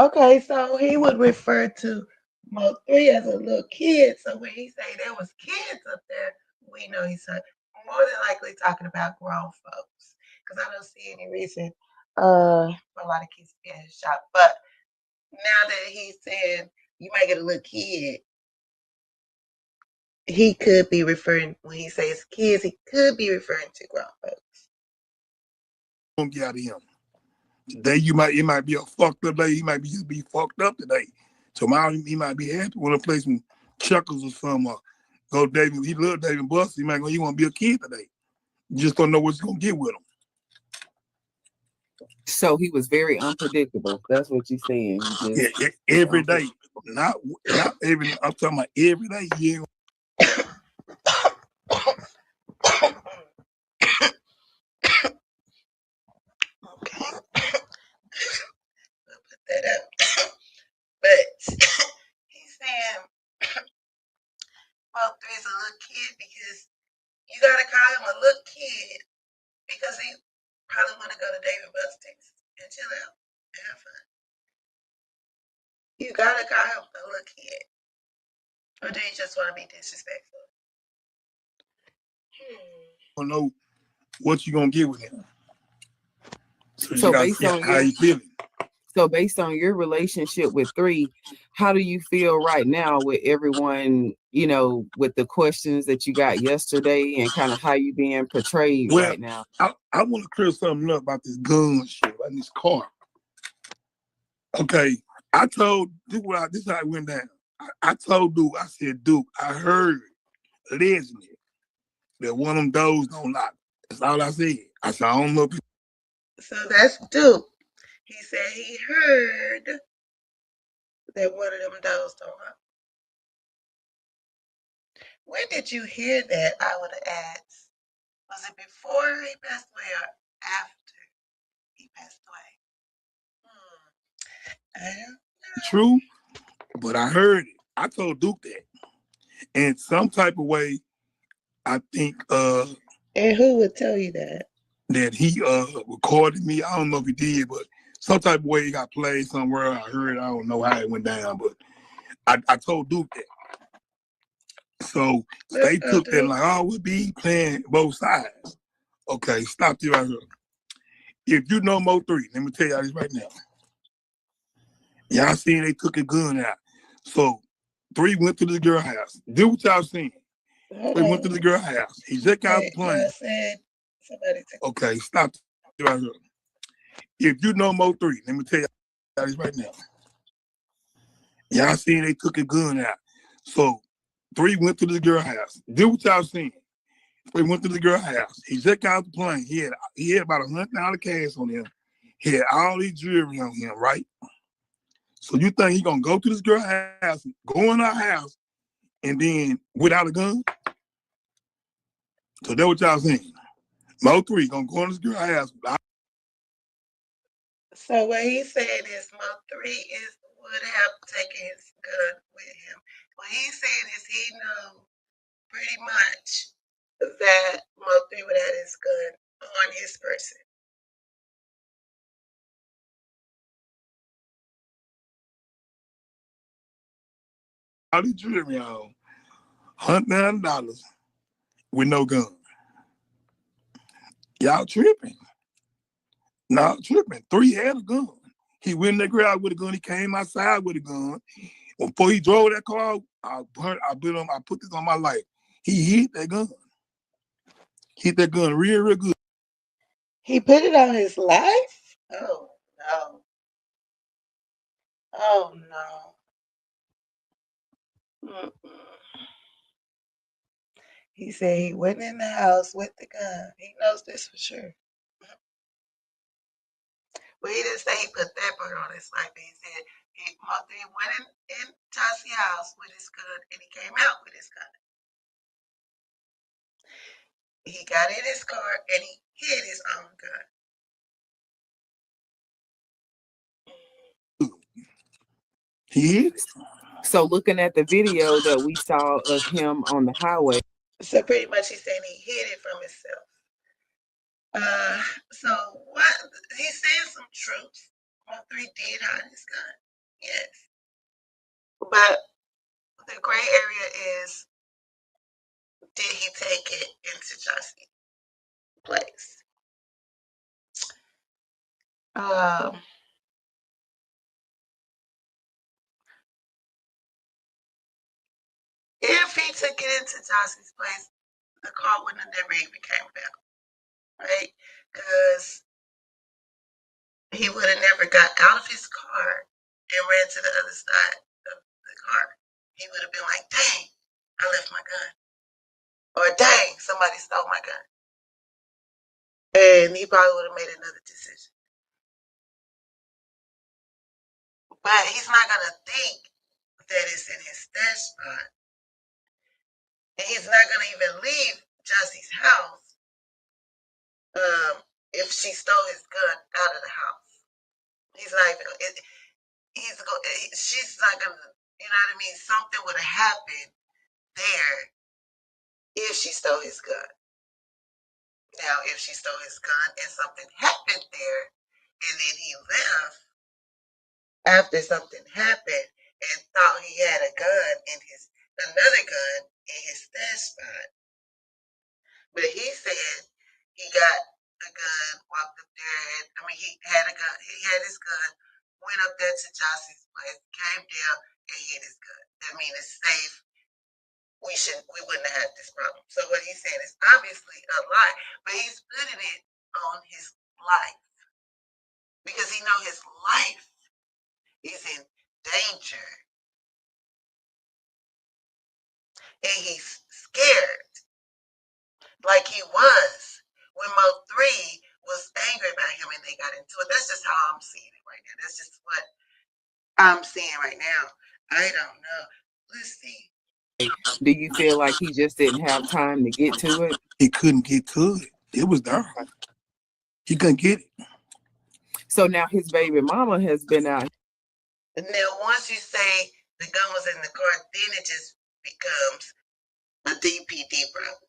Okay, so he would refer to Mo 3 as a little kid. So when he say there was kids up there, we know he's more than likely talking about grown folks. Because I don't see any reason for a lot of kids being shot. But now that he's saying you might get a little kid, he could be referring, when he says kids, he could be referring to grown folks.
Don't get out of him. Today it might be a fucked up day. He might just be fucked up today. Tomorrow he might be happy. Want to play some chuckles or something. Go David. He love David Buster. He want to be a kid today. You just don't know what you're gonna get with him.
So he was very unpredictable. That's what you're saying.
Yeah, every day. Not every. I'm talking about every day. Yeah.
That up. But he's saying Mo 3 is a little kid because you gotta call him a little kid because he probably want to go to David Buster's and chill out and have fun. You gotta call him a little kid. Or do you just want to be disrespectful?
Don't know what you gonna get with him.
So based on
how you feeling.
So based on your relationship with 3, how do you feel right now with everyone, with the questions that you got yesterday and kind of how you being portrayed right now?
I want to clear something up about this gun shit, about this car. Okay, I told Duke, this is how it went down. I told Duke, I said, Duke, I heard allegedly that one of them doors don't lock. That's all I said. I said, I don't know.
So that's Duke. He said he heard that one of them doors don't lock. When did you hear that? I would have asked. Was it before he passed away or after he passed away? I don't know.
True, but I heard it. I told Duke that. In some type of way, I think
and who would tell you that?
That he recorded me. I don't know if he did, but some type of way he got played somewhere. I heard. I don't know how it went down, but I told Duke that. So they took that like, oh, we'll be playing both sides. Okay, stop you right here. If you know Mo 3, let me tell y'all this right now. Y'all seen they took a gun out. So 3 went to the girl house. Do what y'all seen. 3 went to the girl house. He just got the plane. Okay, stop you right here. If you know Mo 3, let me tell y'all this right now. Y'all seen they took a gun out. So 3 went to the girl house. Do what y'all seen. 3 went to the girl house. He just got out the plane. He had about $100 cash on him. He had all these jewelry on him, right? So you think he gonna go to this girl house, go in her house, and then without a gun? So that's what y'all saying. Mo 3 gonna go in this girl house.
So what he's saying is Mo 3 would have taken his gun with him. What he's saying is he knew pretty much that Mo 3 would have his gun on his person.
All these jewelry on, $100 with no gun. Y'all tripping. Not tripping. 3 had a gun. He went in the crowd with a gun. He came outside with a gun. Before he drove that car, I put this on my life. He hit that gun. Hit that gun real, real good.
He put it on his life? Oh, no. Oh, no. Mm-mm. He said he went in the house with the gun. He knows this for sure. But he didn't say he put that part on his life. He said he went in Jossie's house with his gun and he came out with his gun. He got in his car and he hid his own gun.
He hid it.
So looking at the video that we saw of him on the highway.
So pretty much he's saying he hid it from himself. So what he's saying some truth. Mo 3 did hide his gun. Yes. But the gray area is, did he take it into Jossie's place? If he took it into Jossie's place, the car wouldn't have never even came back, right? Because he would have never got out of his car and ran to the other side of the car. He would have been like, dang, I left my gun. Or dang, somebody stole my gun. And he probably would have made another decision. But he's not going to think that it's in his stash spot. And he's not going to even leave Jossie's house if she stole his gun out of the house. He's not even, she's not going to, you know what I mean? Something would have happened there if she stole his gun. Now, if she stole his gun and something happened there, and then he left after something happened and thought he had a gun in another gun in his stash spot. But he said he got a gun, walked up there, he had a gun, he had his gun, went up there to Jossie's place, came down and hid his gun. That means it's safe. We wouldn't have had this problem. So what he's saying is obviously a lie, but he's putting it on his life because he knows his life is in danger. And he's scared like he was when Mo 3 was angry about him and they got into it. That's just how I'm seeing it right now. That's just what I'm seeing right now. I don't know. Let's see.
Do you feel like he just didn't have time to get to it?
He couldn't get to it. It was there. He couldn't get it.
So now his baby mama has been out.
Now, once you say the gun was in the car, then it just becomes a DPD problem,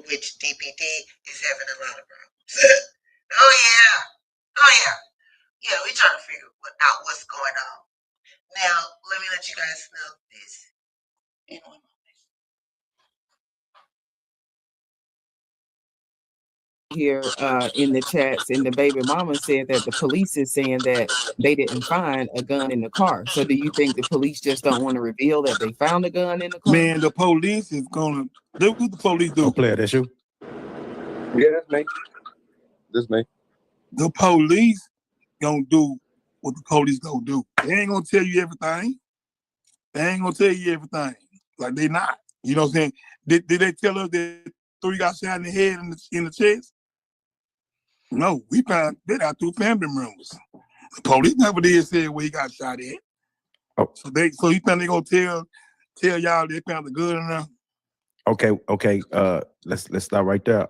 which DPD is having a lot of problems. Oh, yeah. Yeah, we're trying to figure out what's going on. Now, let me let you guys know this in one moment.
Here in the chats, and the baby mama said that the police is saying that they didn't find a gun in the car. So do you think the police just don't want to reveal that they found a gun in the car?
Man, the police is gonna do what the police do.
Player, that's you.
Yeah, that's me. That's me.
The police gonna do what the police gonna do. They ain't gonna tell you everything. Like they not. You know what I'm saying? Did they tell us that 3 got shot in the head and in the chest? No, we found that out through family members. The police never did say where he got shot at.
Oh.
So you think they gonna tell y'all they found the gun in there?
Okay. Let's start right there,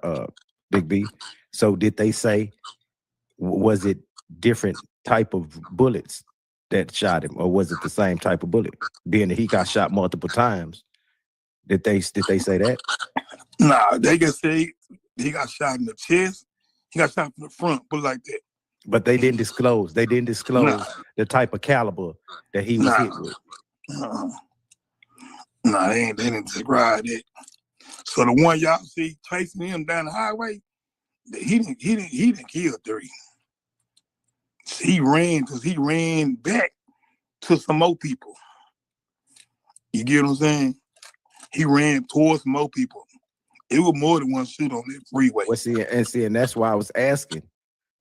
Big B. So did they say, was it different type of bullets that shot him, or was it the same type of bullet? Being that he got shot multiple times, did they say that?
Nah, they can say he got shot in the chest. He got shot from the front, put it like that.
But they didn't disclose. They didn't disclose the type of caliber that he was hit with.
Nah, they didn't describe it. So the one y'all see chasing him down the highway, he didn't kill 3. He ran back to some more people. You get what I'm saying? He ran towards more people. It was more than one shoot on that freeway.
Well, and that's why I was asking,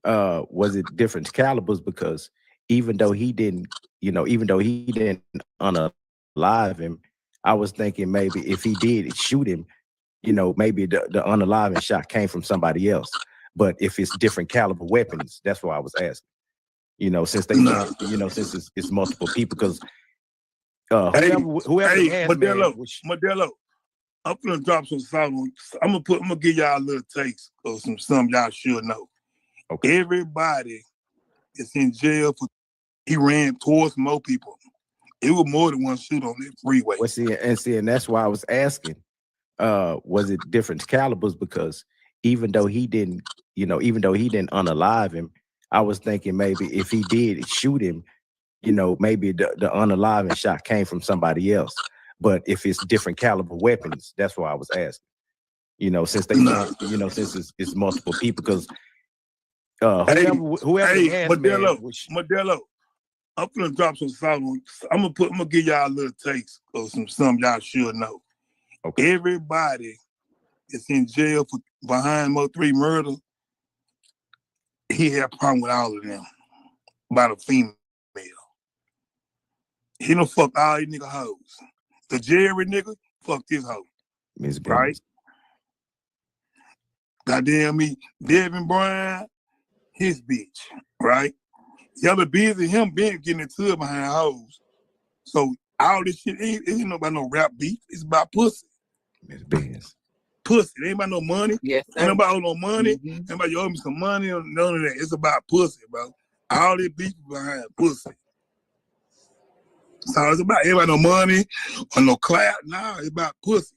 was it different calibers? Because even though he didn't unalive him, I was thinking maybe if he did shoot him, maybe the unalive shot came from somebody else. But if it's different caliber weapons, that's why I was asking. Since they, since it's multiple people, because whoever
hey, Modelo, I'm gonna drop some salt on. I'm gonna give y'all a little taste of some y'all should know. Okay. Everybody is in jail for he ran towards more people. It was more than one shoot on that freeway.
Well, and that's why I was asking, was it different calibers? Because even though he didn't unalive him, I was thinking maybe if he did shoot him, maybe the unalive shot came from somebody else. But if it's different caliber weapons, that's why I was asking. Since they, since it's multiple people, because whoever
Modelo, I'm gonna drop some salt on. I'm gonna give y'all a little taste of some y'all should know. Okay. Everybody is in jail for behind Mo3 murder. He had a problem with all of them about a female. He done fucked all these nigga hoes. The Jerry nigga fucked his hoe. Right? Goddamn me, Devin Bryan, his bitch, right? Y'all be busy him being getting into it behind hoes. So all this shit ain't about no rap beef. It's about pussy.
It's business.
Pussy. It ain't about no money.
Yes,
ain't about no money. Ain't about you owe me some money or none of that. It's about pussy, bro. All this beef behind pussy. So it's about ain't about no money or no clout. Nah, it's about pussy.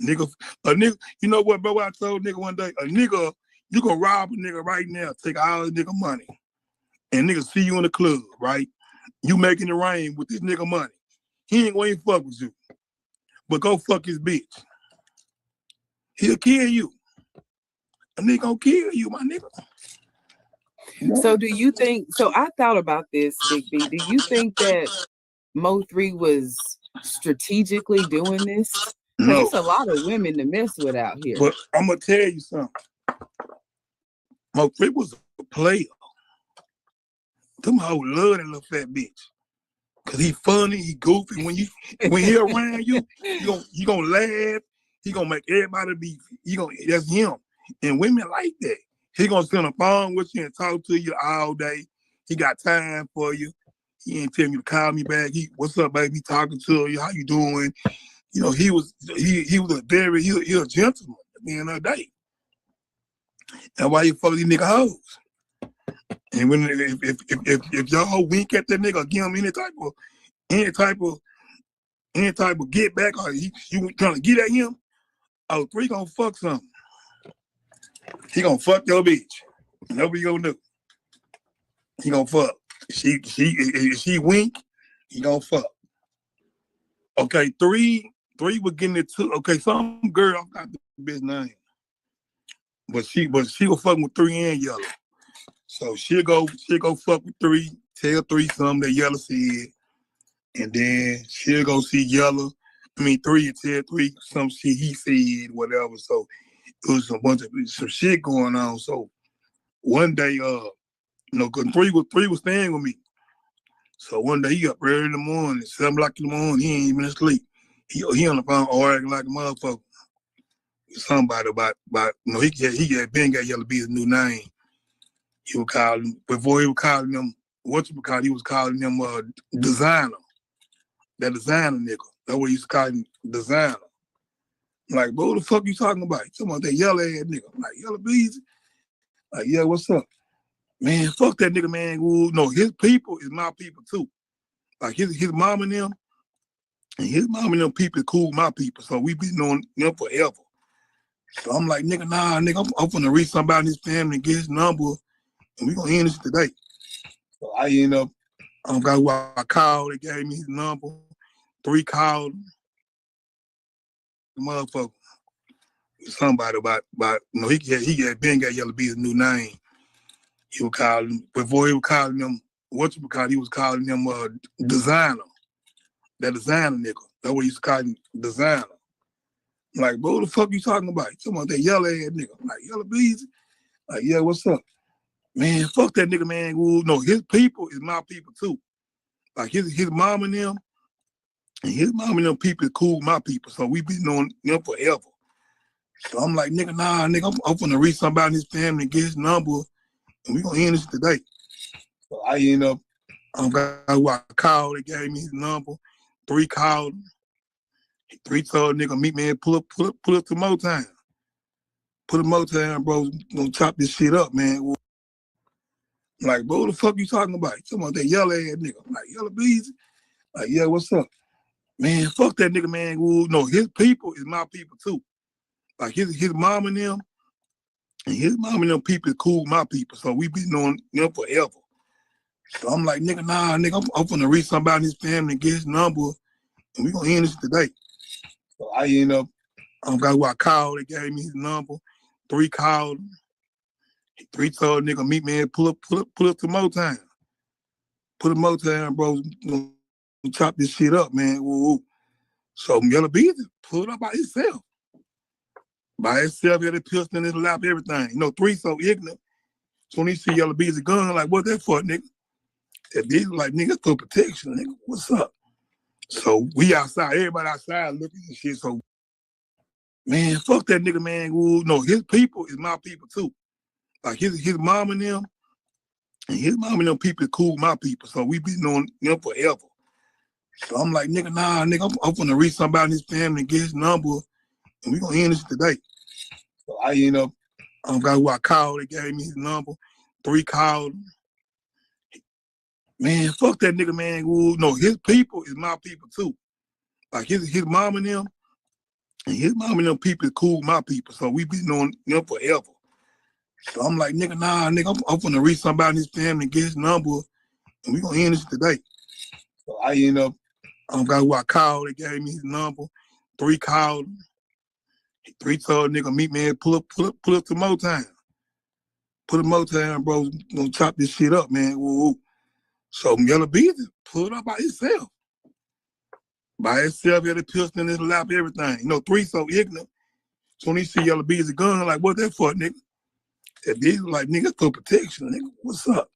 A nigga, you know what, bro? I told nigga one day, a nigga, you gonna rob a nigga right now, take all the nigga money, and nigga see you in the club, right? You making it rain with this nigga money. He ain't gonna even fuck with you. But go fuck his bitch. He'll kill you. A nigga gonna kill you, my nigga.
So do you think, I thought about this, Big B. Do you think that Mo3 was strategically doing this?
No.
There's a lot of women to mess with out here.
But I'm gonna tell you something. Mo3 was a player. Them hoes love that little fat bitch. Cause he funny, he goofy. When he around you, he gonna laugh. He gonna make everybody that's him. And women like that. He gonna sit on the phone with you and talk to you all day. He got time for you. He ain't telling you to call me back. What's up, baby? Talking to you. How you doing? He was a gentleman at the end of the day. And why you fuck these nigga hoes? And when if your hoe wink at that nigga, give him any type of get back, or you trying to get at him, 3 gonna fuck something. He gonna fuck your bitch. That's what he gonna do. He gonna fuck. If she wink, he gonna fuck. Okay, 3 was getting it too. Okay, some girl, I got the bitch name, but she was fucking with 3 and Yellow. So she'll go fuck with 3, tell 3 something that Yellow said, and then she'll go see 3 and tell 3 some shit he said, whatever. So it was a bunch of some shit going on. So one day, cause 3 was staying with me. So one day he up early in the morning, 7 o'clock in the morning, he ain't even asleep. He on the phone arguing like a motherfucker. Somebody about he had been got Yellow Beezy a new name. He was calling before he was calling them he was calling them designer. That designer nigga. That's what he used to call him, designer. I'm like, bro, what the fuck you talking about? You talking about that yellow ass nigga. I'm like, Yellow Beezy? Like, yeah, what's up? Man, fuck that nigga, man. Ooh, no, his people is my people too. Like his mom and them, and his mom and them people is cool with my people. So we been knowing them forever. So I'm like, nigga, nah, nigga, I'm gonna reach somebody in his family and get his number, and we gonna end this today. So I end up, I got who I called, they gave me his number, 3 called, the motherfucker. Somebody about he had been got Yellow Beezy a new name. He was calling before he was calling them he was calling them designer. That designer nigga. That's what he used to call him, designer. I'm like, bro, what the fuck you talking about? You talking about that yellow ass nigga. I'm like, Yellow Beezy? Like, yeah, what's up? Man, fuck that nigga, man. Ooh, no, his people is my people too. Like his mom and them, and his mom and them people is cool with my people. So we been knowing them forever. So I'm like, nigga, nah, nigga, I'm gonna reach somebody in his family and get his number, and we gonna end this today. So I end up, I got who I called, they gave me his number, 3 called, 3 told nigga, meet me and pull up to Motown. Put a Motown, bro, gonna chop this shit up, man. I'm like, bro, what the fuck you talking about? You talking about that yellow ass nigga. I'm like, Yellow Beezy? Like, yeah, what's up? Man, fuck that nigga, man. Ooh, no, his people is my people too. Like his mom and them, and his mom and them people is cool with my people. So we been knowing them forever. So I'm like, nigga, nah, nigga, I'm gonna reach somebody in his family and get his number, and we gonna end this today. So I end up, I got who I called, they gave me his number, 3 called, 3 told nigga, meet me and pull up to Motown. Put a Motown, bro, gonna chop this shit up, man. Woo. So Yellow Beezy pulled up by himself. By himself, he had a pistol in his lap, everything. 3 so ignorant. So when he see Yellow Beezy gun, like, what that for, nigga? That bitch was like, nigga, for protection, nigga. What's up? So we outside, everybody outside looking and shit. So, man, fuck that nigga, man. Ooh, no, his people is my people too. Like his mom and them, and his mom and them people is cool with my people. So we been knowing them forever. So I'm like, nigga, nah, nigga, I'm gonna reach somebody in his family and get his number, and we gonna end this today. So I end up, I got who I called, they gave me his number, 3 called. Man, fuck that nigga, man. Ooh, no, his people is my people too. Like his mom and them, and his mom and them people is cool with my people. So we been knowing them forever. So I'm like, nigga, nah, nigga, I'm gonna reach somebody in his family and get his number, and we gonna end this today. So I end up, I got who I called, they gave me his number, 3 called, 3 told nigga, meet me and pull up to Motown. Put a Motown, bro, gonna chop this shit up, man. Woo. So Yellow Beezy pulled up by himself. By himself, he had a pistol in his lap, everything. 3 so ignorant. So when he see Yellow Beezy gun, like, what that for, nigga? That bitch was like, nigga, for protection, nigga. What's up?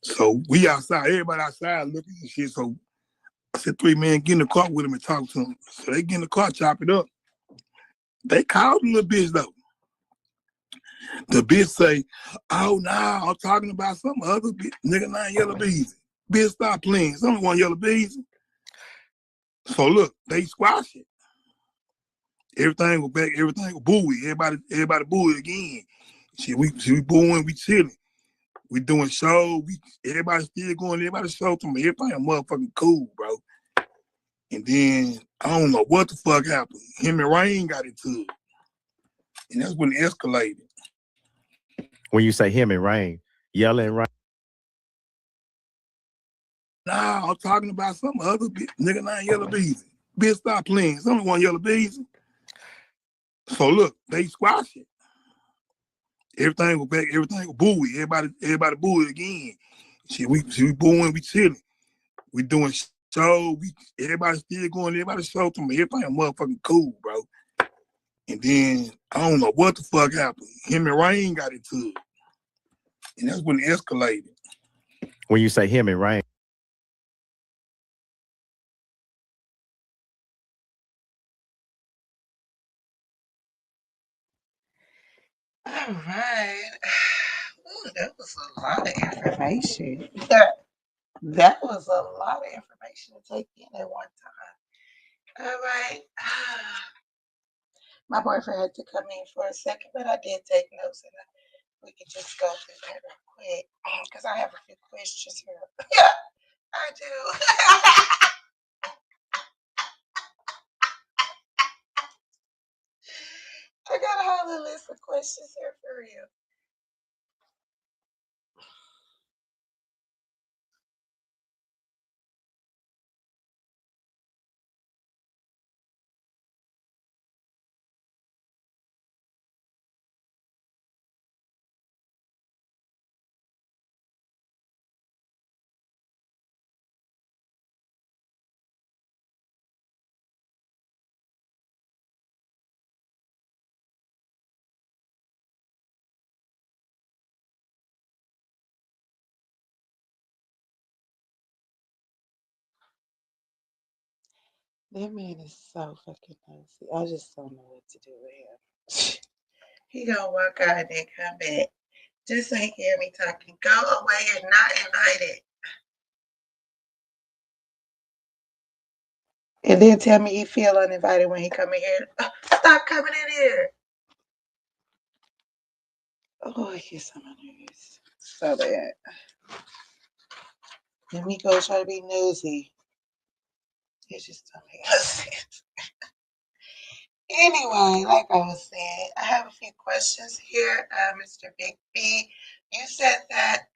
So we outside, everybody outside looking and shit. So I said, 3 men, get in the car with him and talk to him. So they get in the car, chop it up. They called the little bitch though. The bitch say, oh, nah, I'm talking about some other bitch. Nigga, not Yellow Beezy. Bitch, stop playing. It's only one Yellow Beezy. So look, they squash it. Everything go back, everything go buoy. Everybody buoy again. Shit, we booing, we chilling. We doing shows. Everybody still going, everybody show to me. Everything motherfucking cool, bro. And then, I don't know what the fuck happened. Him and Rain got into it. And that's when it escalated.
When you say him and Rain, yelling Rain.
Nah, I'm talking about some other bitch. Nigga, not Yellow Beezy. Bitch, stop playing. It's only one Yellow Beezy. So look, they squash it. Everything go back, everything go buoy. Everybody buoy again. Shit, we booing, we chilling. We doing shows. Everybody still going, everybody show to me. Everything motherfucking cool, bro. And then, I don't know what the fuck happened. Him and Rain got into it. And that's when it escalated.
When you say him and Rain.
All right. Ooh, that was a lot of information. That was a lot of information to take in at one time. All right. My boyfriend had to come in for a second, but I did take notes, and we can just go through that real quick because I have a few questions here. Yeah, I do. I got a whole list of questions here for you. That man is so fucking nosy. I just don't know what to do with him. He gonna walk out and then come back. Just ain't hear me talking. Go away and not invited. And then tell me he feel uninvited when he come in here. Stop coming in here. Oh, I get some of nerves. So bad. Let me go try to be nosy. It just don't make no sense. Anyway, like I was saying, I have a few questions here. Mr. Big B, you said that,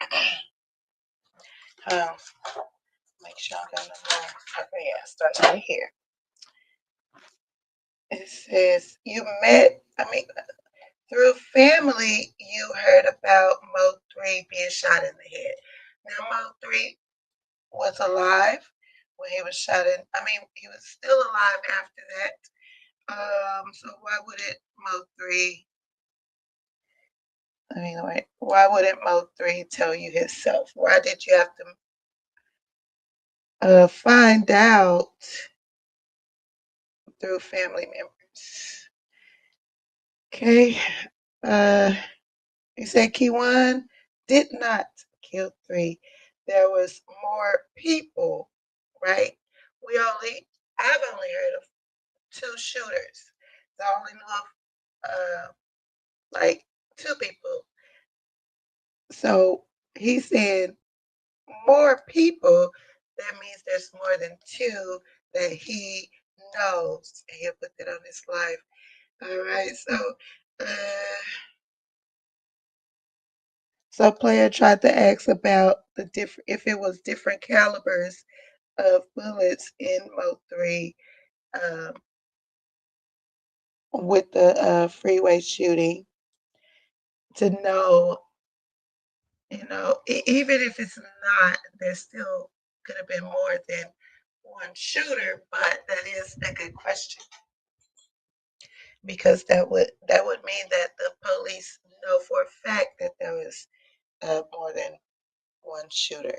make sure I got no more. Okay, yeah, start right here. It says, through family, you heard about Mo 3 being shot in the head. Now, Mo 3 was alive when he was shot in, he was still alive after that. So why wouldn't Mo 3 why wouldn't Mo 3 tell you himself? Why did you have to find out through family members? Okay. You said Keywan did not kill 3. There was more people, right? I've only heard of 2 shooters. So I only know of like 2 people. So he said more people, that means there's more than 2 that he knows. And he'll put that on his life. All right. So player tried to ask about if it was different calibers of bullets in Mo 3 um, with the freeway shooting to know, even if it's not, there still could have been more than one shooter, but that is a good question because that would mean that the police know for a fact that there was more than one shooter.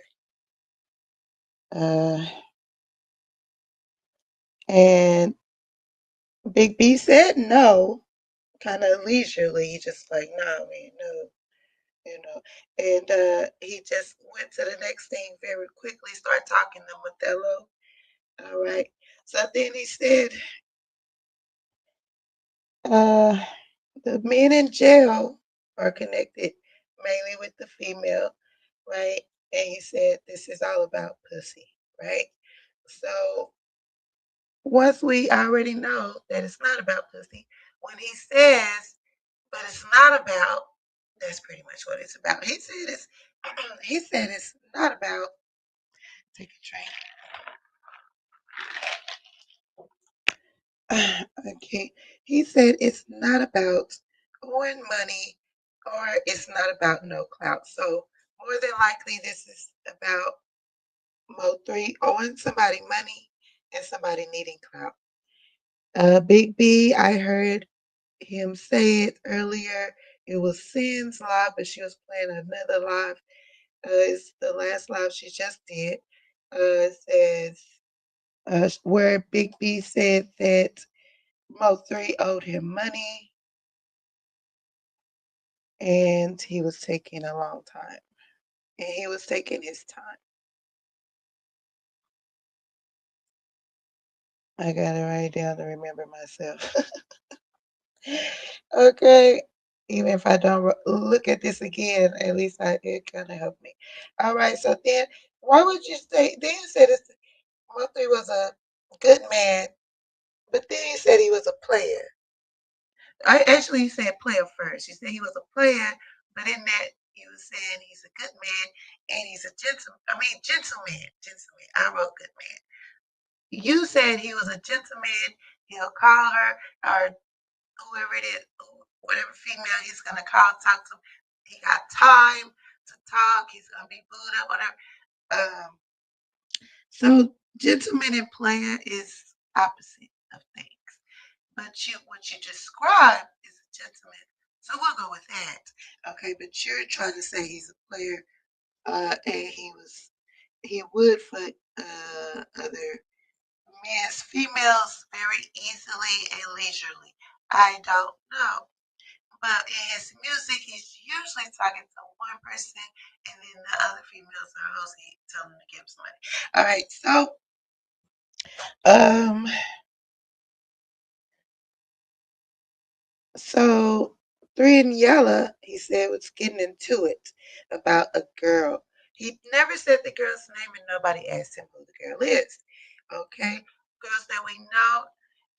And Big B said no, kind of leisurely, just like, nah, man, no, And he just went to the next thing very quickly, started talking to Othello. All right. So then he said, the men in jail are connected mainly with the female, right? And he said, this is all about pussy, right? So once we already know that it's not about pussy, when he says, but it's not about, that's pretty much what it's about. He said it's not about, take a drink. Okay. He said it's not about owing money or it's not about no clout. So more than likely this is about Mo 3 owing somebody money and somebody needing clout. Big B, I heard him say it earlier. It was Sin's live, but she was playing another live. It's the last live she just did. It says where Big B said that Mo 3 owed him money. and he was taking a long time. And he was taking his time. I gotta write it down to remember myself. Okay. Even if I don't look at this again, at least it kind of helped me. All right. So then, why would you say? Then you said Murphy was a good man, but then you said he was a player. I actually you said player first. You said he was a player, but in that you were saying he's a good man and he's a gentleman. I mean gentleman. Gentleman. I wrote good man. You said he was a gentleman. He'll call her or whoever it is, whatever female he's gonna call, talk to. He got time to talk. He's gonna be booed up, whatever. So gentleman and player is opposite of things. But what you describe is a gentleman. So we'll go with that. Okay, but you're trying to say he's a player, and he would fuck other men's females very easily and leisurely. I don't know. But in his music, he's usually talking to one person, and then the other females are hoes. He tell them to give him some money. All right, so Three and Yella, he said, was getting into it about a girl. He never said the girl's name, and nobody asked him who the girl is. Okay, girls that we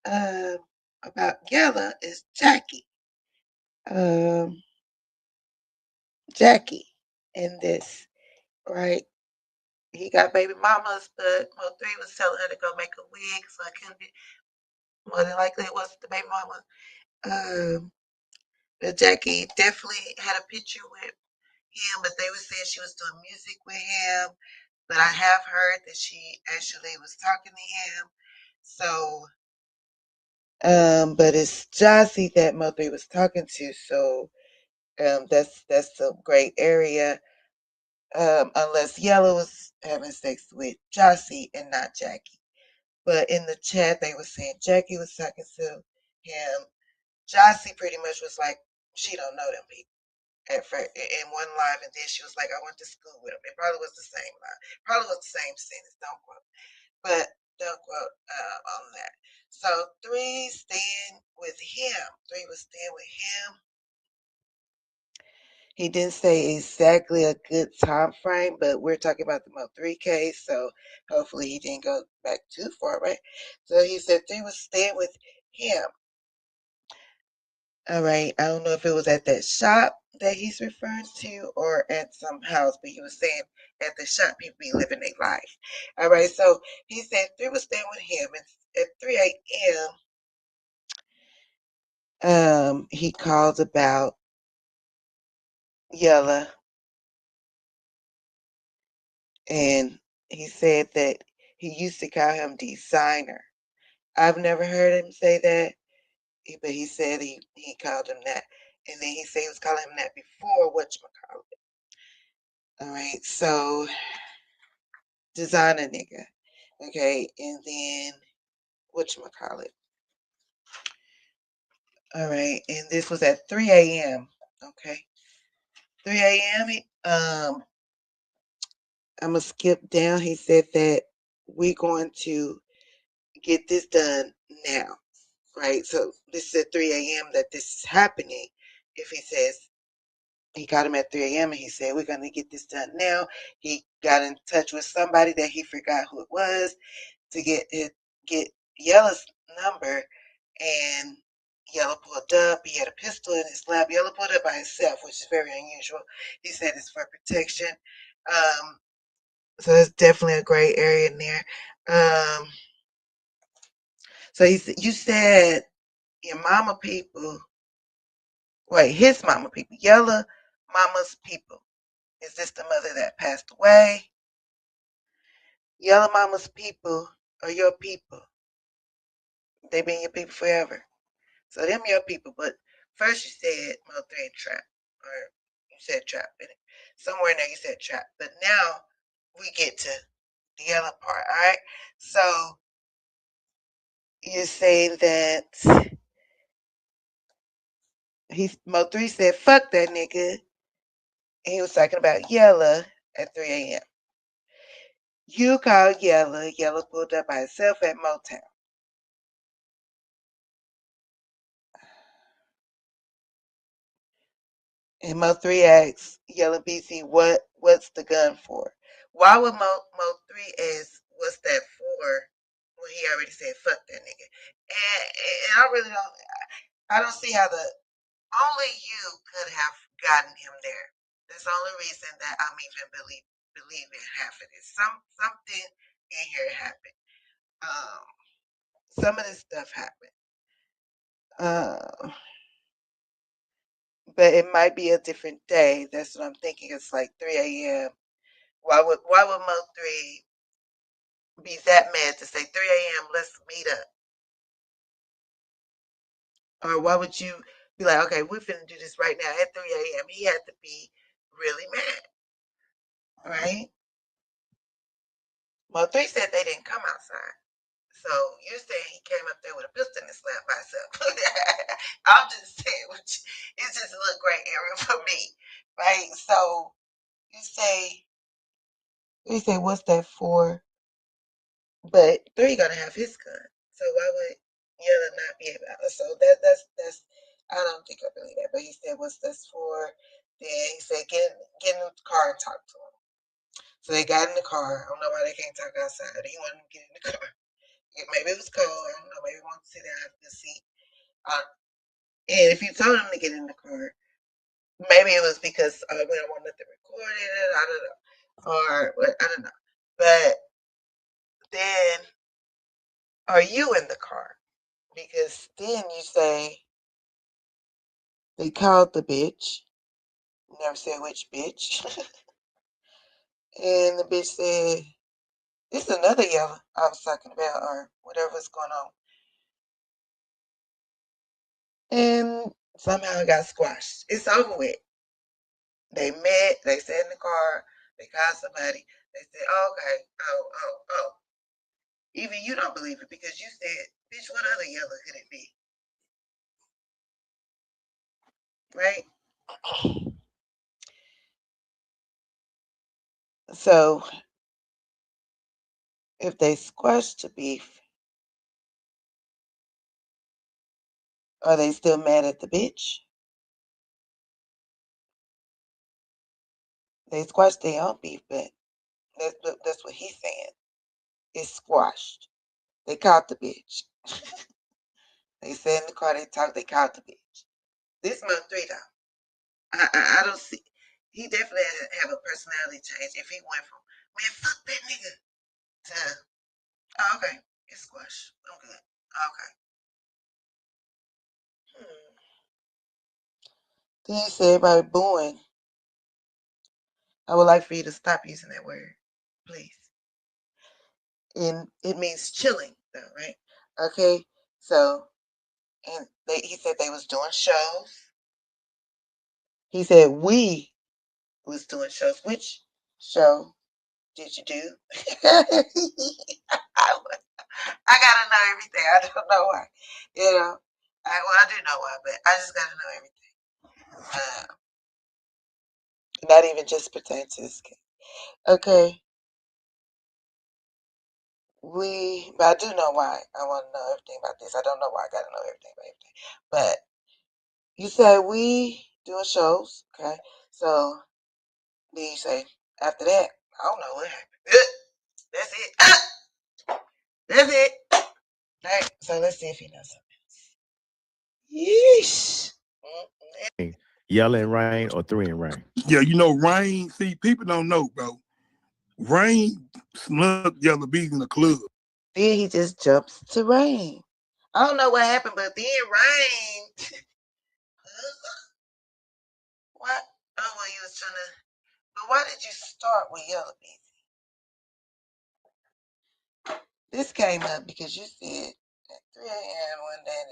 know about Yella is Jackie. Jackie in this, right? He got baby mamas, but Mo3 was telling her to go make a wig, so it couldn't be. More than likely, it wasn't the baby mama. But Jackie definitely had a picture with him, but they were saying she was doing music with him. But I have heard that she actually was talking to him. So, but it's Jossie that Mo3 was talking to. So, that's a great area. Unless Yellow was having sex with Jossie and not Jackie. But in the chat, they were saying Jackie was talking to him. Jossie pretty much was like, she don't know them people at first in one live, and then she was like, I went to school with them. It probably was the same live. Probably was the same sentence. Don't quote. But don't quote on that. So Three staying with him. Three was staying with him. He didn't say exactly a good time frame, but we're talking about the Mo3 case, so hopefully he didn't go back too far, right? So he said Three was staying with him. All right, I don't know if it was at that shop that he's referring to or at some house, but he was saying at the shop people be living their life. All right, so he said Three was staying with him, and at 3 a.m. He called about Yella, and he said that he used to call him designer. I've never heard him say that, but he said he called him that. And then he said he was calling him that before whatchamacallit. All right, so designer nigga. Okay, and then whatchamacallit. All right, and this was at 3 a.m. Okay. 3 a.m. I'm gonna skip down. He said that we're going to get this done now. Right? So this is at 3 a.m. that this is happening. If he says he got him at 3 a.m. and he said, we're going to get this done now. He got in touch with somebody that he forgot who it was to get Yella's number, and Yella pulled up. He had a pistol in his lap. Yella pulled up by himself, which is very unusual. He said it's for protection. So it's definitely a gray area in there. So you said your mama people, wait, his mama people, Yella mama's people. Is this the mother that passed away? Yella mama's people are your people. They been your people forever. So them your people. But first you said Mo3 and Trap. Or you said Trap. Somewhere in there you said Trap. But now we get to the Yella part, alright? So you're saying that Mo3 said, fuck that nigga. And he was talking about Yella at 3 a.m. You called Yella. Yella pulled up by herself at Motown. And Mo3 asks Yella BC, what's the gun for? Why would Mo3 ask, what's that for? When he already said, fuck that nigga. And I really don't see how only you could have gotten him there. That's the only reason that I'm even believing half of this. Something in here happened. Some of this stuff happened. But it might be a different day. That's what I'm thinking. It's like 3 a.m. Why would Mo3 be that mad to say 3 a.m. let's meet up? Or why would you be like, okay, we're finna do this right now at 3 a.m. He had to be really mad, right? Mo3 said they didn't come outside. So you're saying he came up there with a pistol and slapped by himself. I'm just saying, it's just a little gray area for me, right? So you say, what's that for? But 3 gonna have his gun. So why would Yella not be able to? So that's I don't think I believe that. But he said, what's this for? Then he said, get in the car and talk to him. So they got in the car. I don't know why they can't talk outside. He wanted to get in the car. Maybe it was cold. I don't know. Maybe he wanted to sit down in the seat. And if you told him to get in the car, maybe it was because we don't want nothing recorded. I don't know. Or I don't know. But then, are you in the car? Because then you say they called the bitch. Never said which bitch. And the bitch said, "It's another Yella I was talking about, or whatever's going on." And somehow it got squashed. It's over with. They met, they sat in the car, they called somebody, they said, oh, okay, oh. Even you don't believe it because you said, bitch, what other Yella could it be? Right? So if they squashed the beef, are they still mad at the bitch? They squashed their own beef, but that's what he's saying. It's squashed. They caught the bitch. They sat in the car, they talked, they caught the bitch. This Mo3 though. I don't see. He definitely have a personality change if he went from, man, fuck that nigga to, oh, okay, it's squash. I'm good. Okay. Then you say everybody booing. I would like for you to stop using that word, please. And it means chilling, though, right? Okay. So, and he said they was doing shows. He said we was doing shows. Which show did you do? I gotta know everything. I don't know why. You know, I do know why, but I just gotta know everything. Not even just pertain to this case. Okay. But I do know why. I want to know everything about this. I don't know why I gotta know everything about everything. But you said we doing shows, okay? So then you say after that, I don't know what happened. That's it. That's it. All right. So let's see if he knows something else. Yeesh.
Yella and Rain or 3 and Rain?
Yeah, Rain. See, people don't know, bro. Rain snuck Yella Bees in the club.
Then he just jumps to Rain. I don't know what happened, but then Rain. What? Oh, well, you was trying to. But why did you start with Yella Bees? This came up because you said at 3 a.m. one day.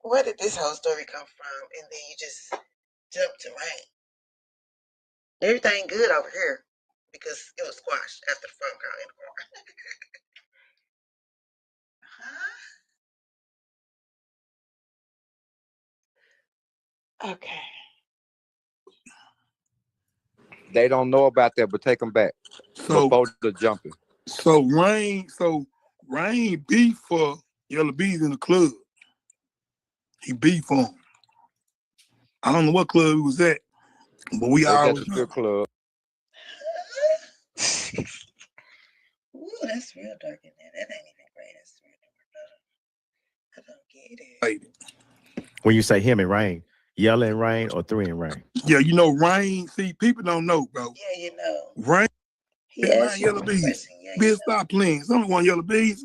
Where did this whole story come from? And then you just jumped to Rain. Everything good over here because it was squashed after the phone call in the car. Huh? Okay.
They don't know about that, but take them back
So
before the jumping.
so Rain beef for Yellow Bees in the club. He beef for him. I don't know what club he was at, but we
They was at
always
the strip club.
Ooh, that's real dark in there. That ain't even great. That's real dark. I don't get it.
like,
When you say him and Rain, Yella and Rain or Three and Rain?
yeah, you know, Rain. See, people don't know, bro.
Yeah, you know.
Rain
He
and
asked you
Yellow
a
Bees.
question. Yeah, you
Bitch,
know.
stop playing. Someone want Yellow Bees.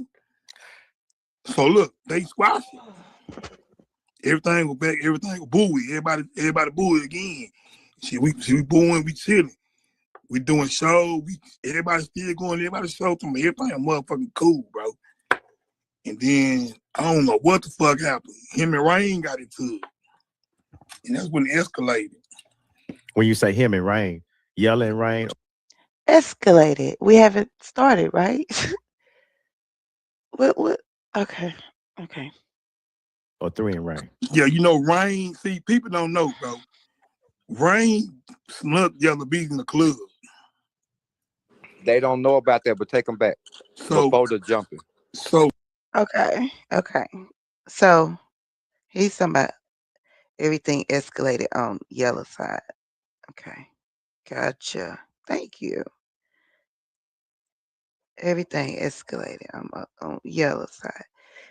So look, they squash it. Everything go back. Everything go booey. Everybody booey again. We booing. We chilling. We doing shows. Everybody still going. Everybody show to me. Everything motherfucking cool, bro. And then I don't know what the fuck happened. Him and Rain got into it, and that's when it escalated.
When you say him and Rain, Yella and Rain
Escalated. We haven't started, right? What? Okay. Okay.
or Three and Rain?
Yeah, you know, Rain. See, people don't know, bro. Rain snuck Yellow Bees in the club.
They don't know about that, but take them back before the jumping.
So
Okay. Okay. So he's talking about everything escalated on Yellow side. Okay. Gotcha. Thank you. Everything escalated on Yellow side.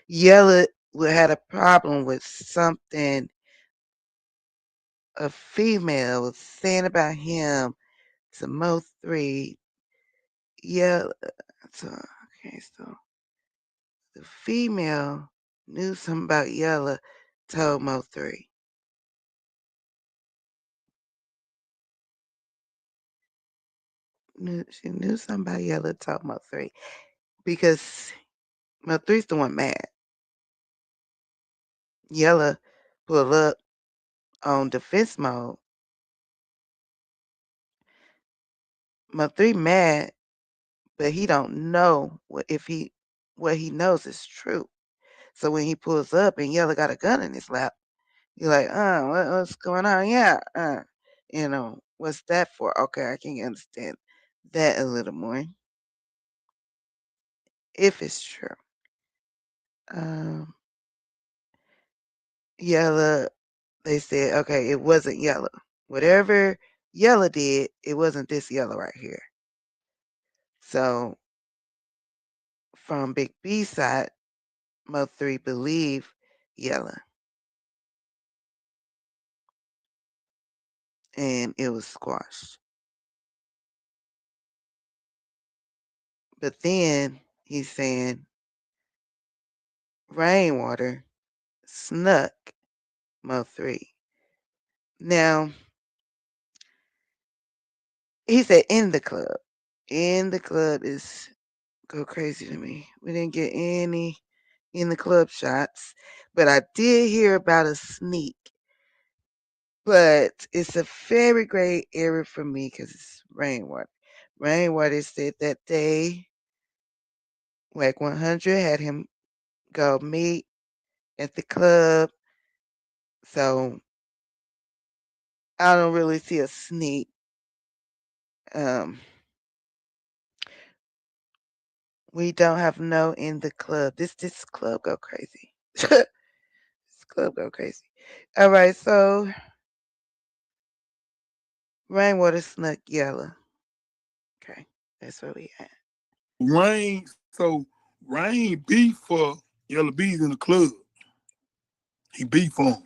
Yellow had a problem with something a female was saying about him to Mo3. Yellow. So, okay, so the female knew something about Yellow, told Mo3. She knew something about Yellow, told Mo3. Because Mo3's the one mad. Yellow pulled up on defense mode. Mo3 mad, but he don't know what he knows is true. So when he pulls up and Yellow got a gun in his lap, you're like, what's going on? Yeah, what's that for? Okay, I can understand that a little more. If it's true. Yellow, they said, okay, it wasn't Yellow. Whatever Yellow did, it wasn't this Yellow right here. So from Big B side, Mo3 believe Yellow. And it was squashed. But then he's saying Rainwater snuck Mo3. Now, he said in the club. In the club is go crazy to me. We didn't get any in the club shots, but I did hear about a sneak. But it's a very gray area for me because it's Rainwater. Rainwater said that day, Wack 100 had him go meet at the club. So I don't really see a sneak. We don't have no in the club. This club go crazy. This club go crazy. All right, so Rainwater snuck Yellow. Okay, that's where we at.
Rain beef for Yellow Bees in the club. He beef for him.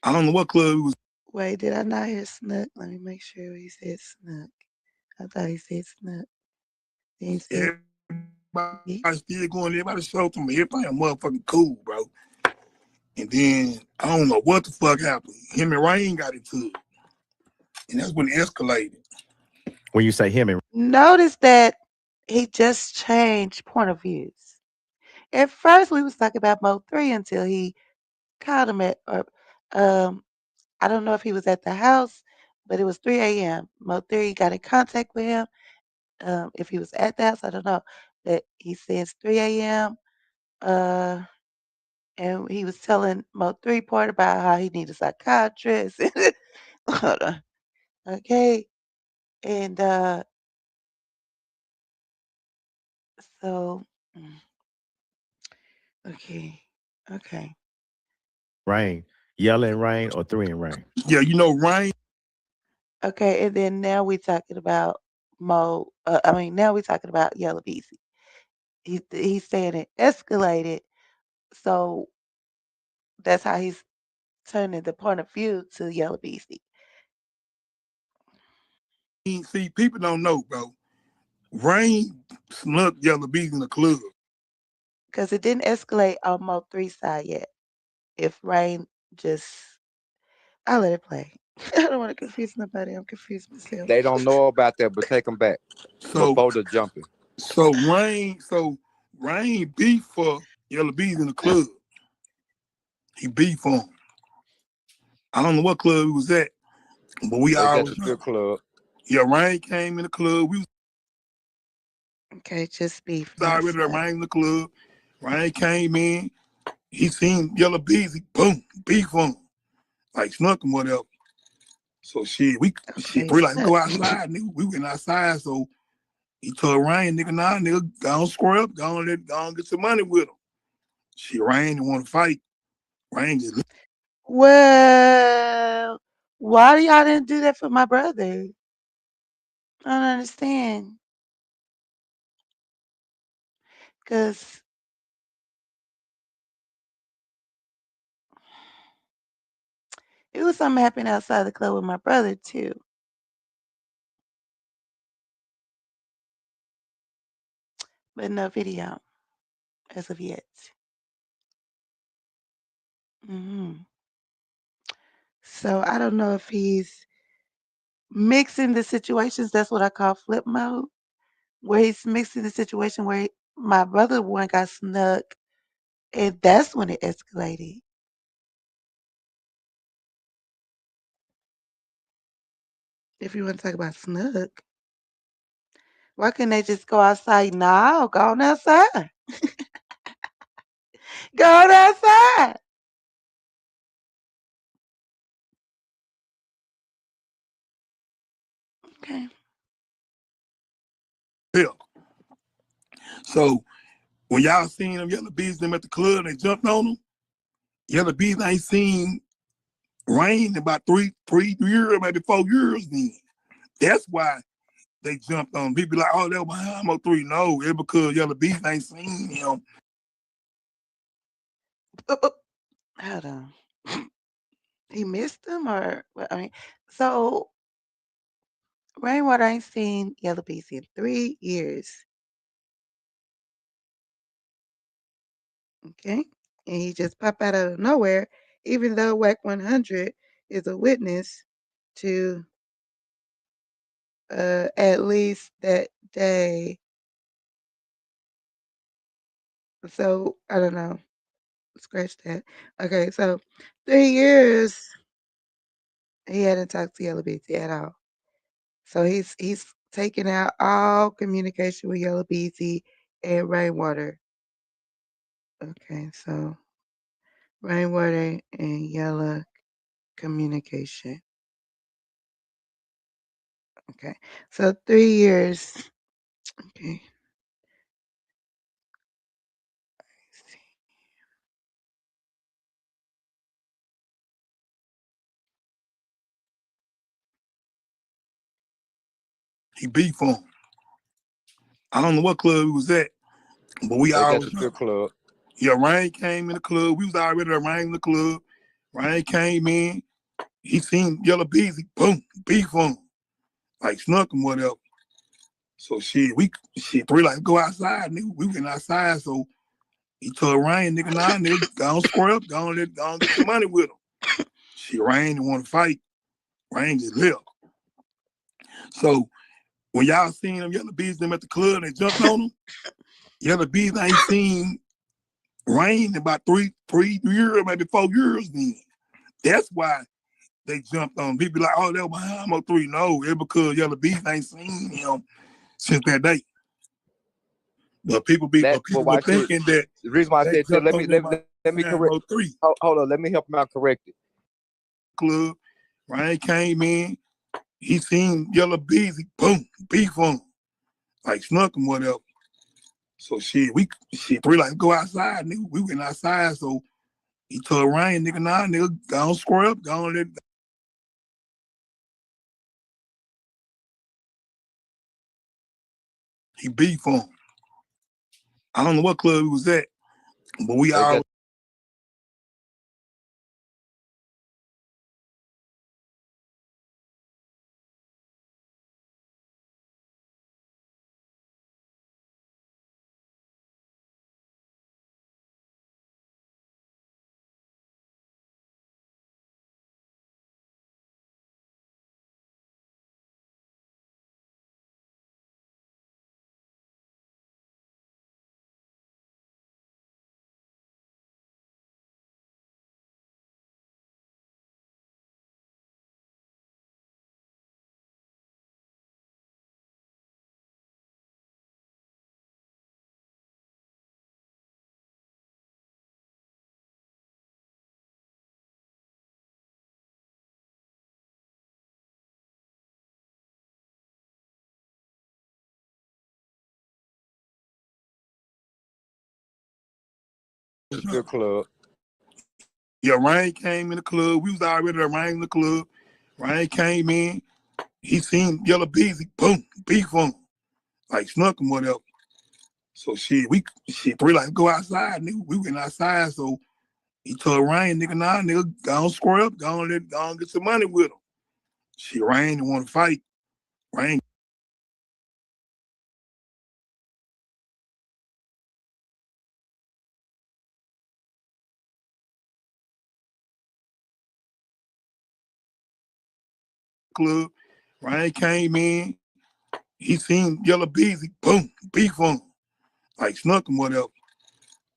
I don't know what club he was.
Wait, did I not hear snuck? Let me make sure he said snuck. I thought he said snuck. Then he said
Everybody still going. Everybody show to me. Everybody motherfucking cool, bro. And then I don't know what the fuck happened. Him and Rain got into it, and that's when it escalated.
When you say him and
notice that he just changed point of views. At first, we was talking about Mo3 until he called him at, I don't know if he was at the house, but it was 3 a.m. Mo3 got in contact with him. If he was at the house, I don't know. But he says 3 a.m. and he was telling Mo3 part about how he needed a psychiatrist. Hold on. Okay. And so okay.
Rain. Yellow and Rain or 3 and Rain?
Yeah, you know, Rain.
Okay, and then now we're talking about now we're talking about Yella Beezy. He's saying it escalated, so that's how he's turning the point of view to Yella Beezy.
See, people don't know, bro. Rain snuck Yella Beezy in the club.
Because it didn't escalate on Mo3's side yet. If Rain just, I'll let it play. I don't want to confuse nobody. I'm confused myself.
They don't know about that, but take them back before the jumping.
So Rain beef for Yella Beezy in the club. He beef for him. I don't know what club he was at, but we all
at the strip club.
Yeah, Rain came in the club. We was
okay, just beef.
already there. Rain in the club. Rain came in. He seen Yella Beezy. Boom, beef for him. Like snuck him, whatever. So we like go outside, nigga. We went outside, so he told Rain, nigga, nah, nigga, go on square up, go on get some money with him. Rain didn't want to fight. Rain just
well, why y'all didn't do that for my brother? I don't understand. Cause it was something happening outside the club with my brother too. But no video as of yet. So I don't know if he's mixing the situations. That's what I call flip mode, where he's mixing the situation where my brother one got snuck, and that's when it escalated. If you want to talk about snuck, why couldn't they just go outside now? Go on outside. Go on outside. Okay.
Yeah. So when y'all seen them Yella Beezy them at the club, they jumped on them. Yella Beezy ain't seen Rain in about 3 years, maybe 4 years then. That's why they jumped on. People like, oh, they were behind Mo3. No, it's because Yella Beezy ain't seen him.
Hold on. He missed them, or so Rainwater ain't seen Yella Beezy in 3 years. Okay, and he just popped out of nowhere, even though WAC 100 is a witness to at least that day. So I don't know. Scratch that. Okay, so 3 years he hadn't talked to Yella Beezy at all. So he's taken out all communication with Yella Beezy and Rainwater. Okay, so Rainwater and Yella communication. Okay, so 3 years. Okay.
He beef for him. I don't know what club he was at, but we all
at the strip club.
Yeah, Rain came in the club. We was already there. Rain in the club. Rain came in. He seen Yella Beezy. Boom, beef for him. Like snuck him, whatever. So we like go outside, nigga. We went outside, so he told Rain, nigga, nah, nigga, go on square up, go on get some money with him. Rain didn't want to fight. Rain just left. So when y'all seen them Yella Beezy them at the club, they jumped on them. Yella Beezy ain't seen Rain in about 3 years, maybe 4 years then. That's why they jumped on. People like, oh, they were behind Mo3. No, it's because Yella Beezy ain't seen him since that day. But people were thinking that
the reason why I said, let me
Let me correct.
3.
Hold on. Let me help him out. Correct it.
Club. Ryan came in. He seen Yellow Beezy. Boom. Beef on him. Like snuck him, whatever. So shit, 3 like go outside, nigga. We went outside, so he told Ryan, nigga, nah, nigga, go on square up, go on let. He beef on him. I don't know what club he was at, but we all.
Good club.
Yeah, Ryan came in the club. We was already there. Ryan in the club. Ryan came in. He seen Yellow Beezy. Boom. Beef on him. Like snuck him, whatever. So shit, 3 like go outside, nigga. We went outside, so he told Ryan, nigga, nah, nigga, go on square up, go on get some money with him. Shit, Ryan didn't want to fight. Ryan. Club. Ryan came in. He seen Yellow Beezy. Boom. Beef on him. Like snuck him, whatever.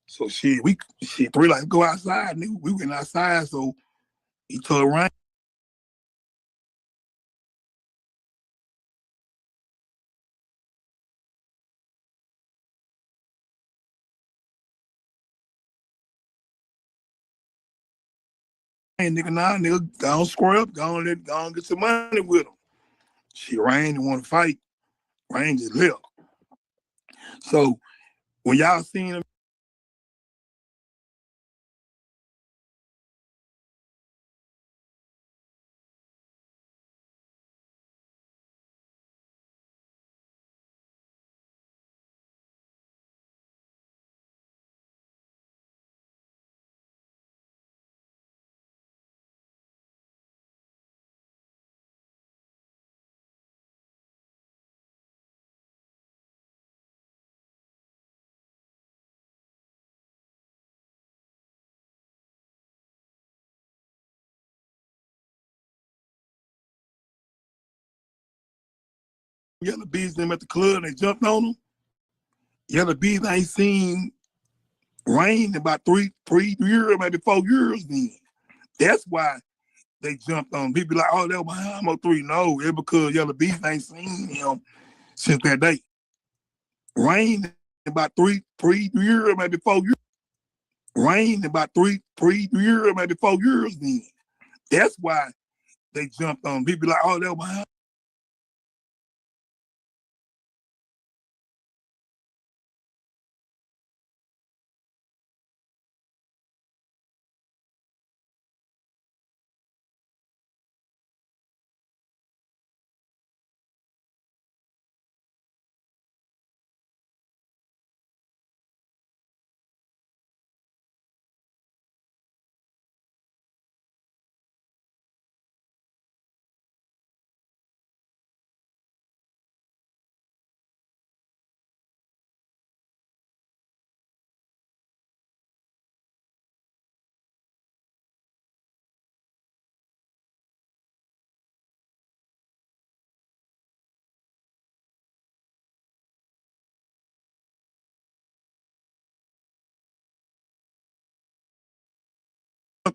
So shit, 3 like go outside, nigga. We went outside, so he told Ryan. Nigga, nah, nigga, go on square up, go on get some money with him. Shit, Ryan didn't want to fight. Ryan just left. So when y'all seen him, Yellow Bees them at the club, they jumped on him. Yellow Bees ain't seen Rain in about 3 years, maybe 4 years then. That's why they jumped on him. People be like, oh, that was behind 3. No, it's because Yellow Bees ain't seen him since that day. Rain in about 3 years, maybe 4 years. Rain in about 3 years, maybe 4 years then. That's why they jumped on him. People be like, oh, that was behind.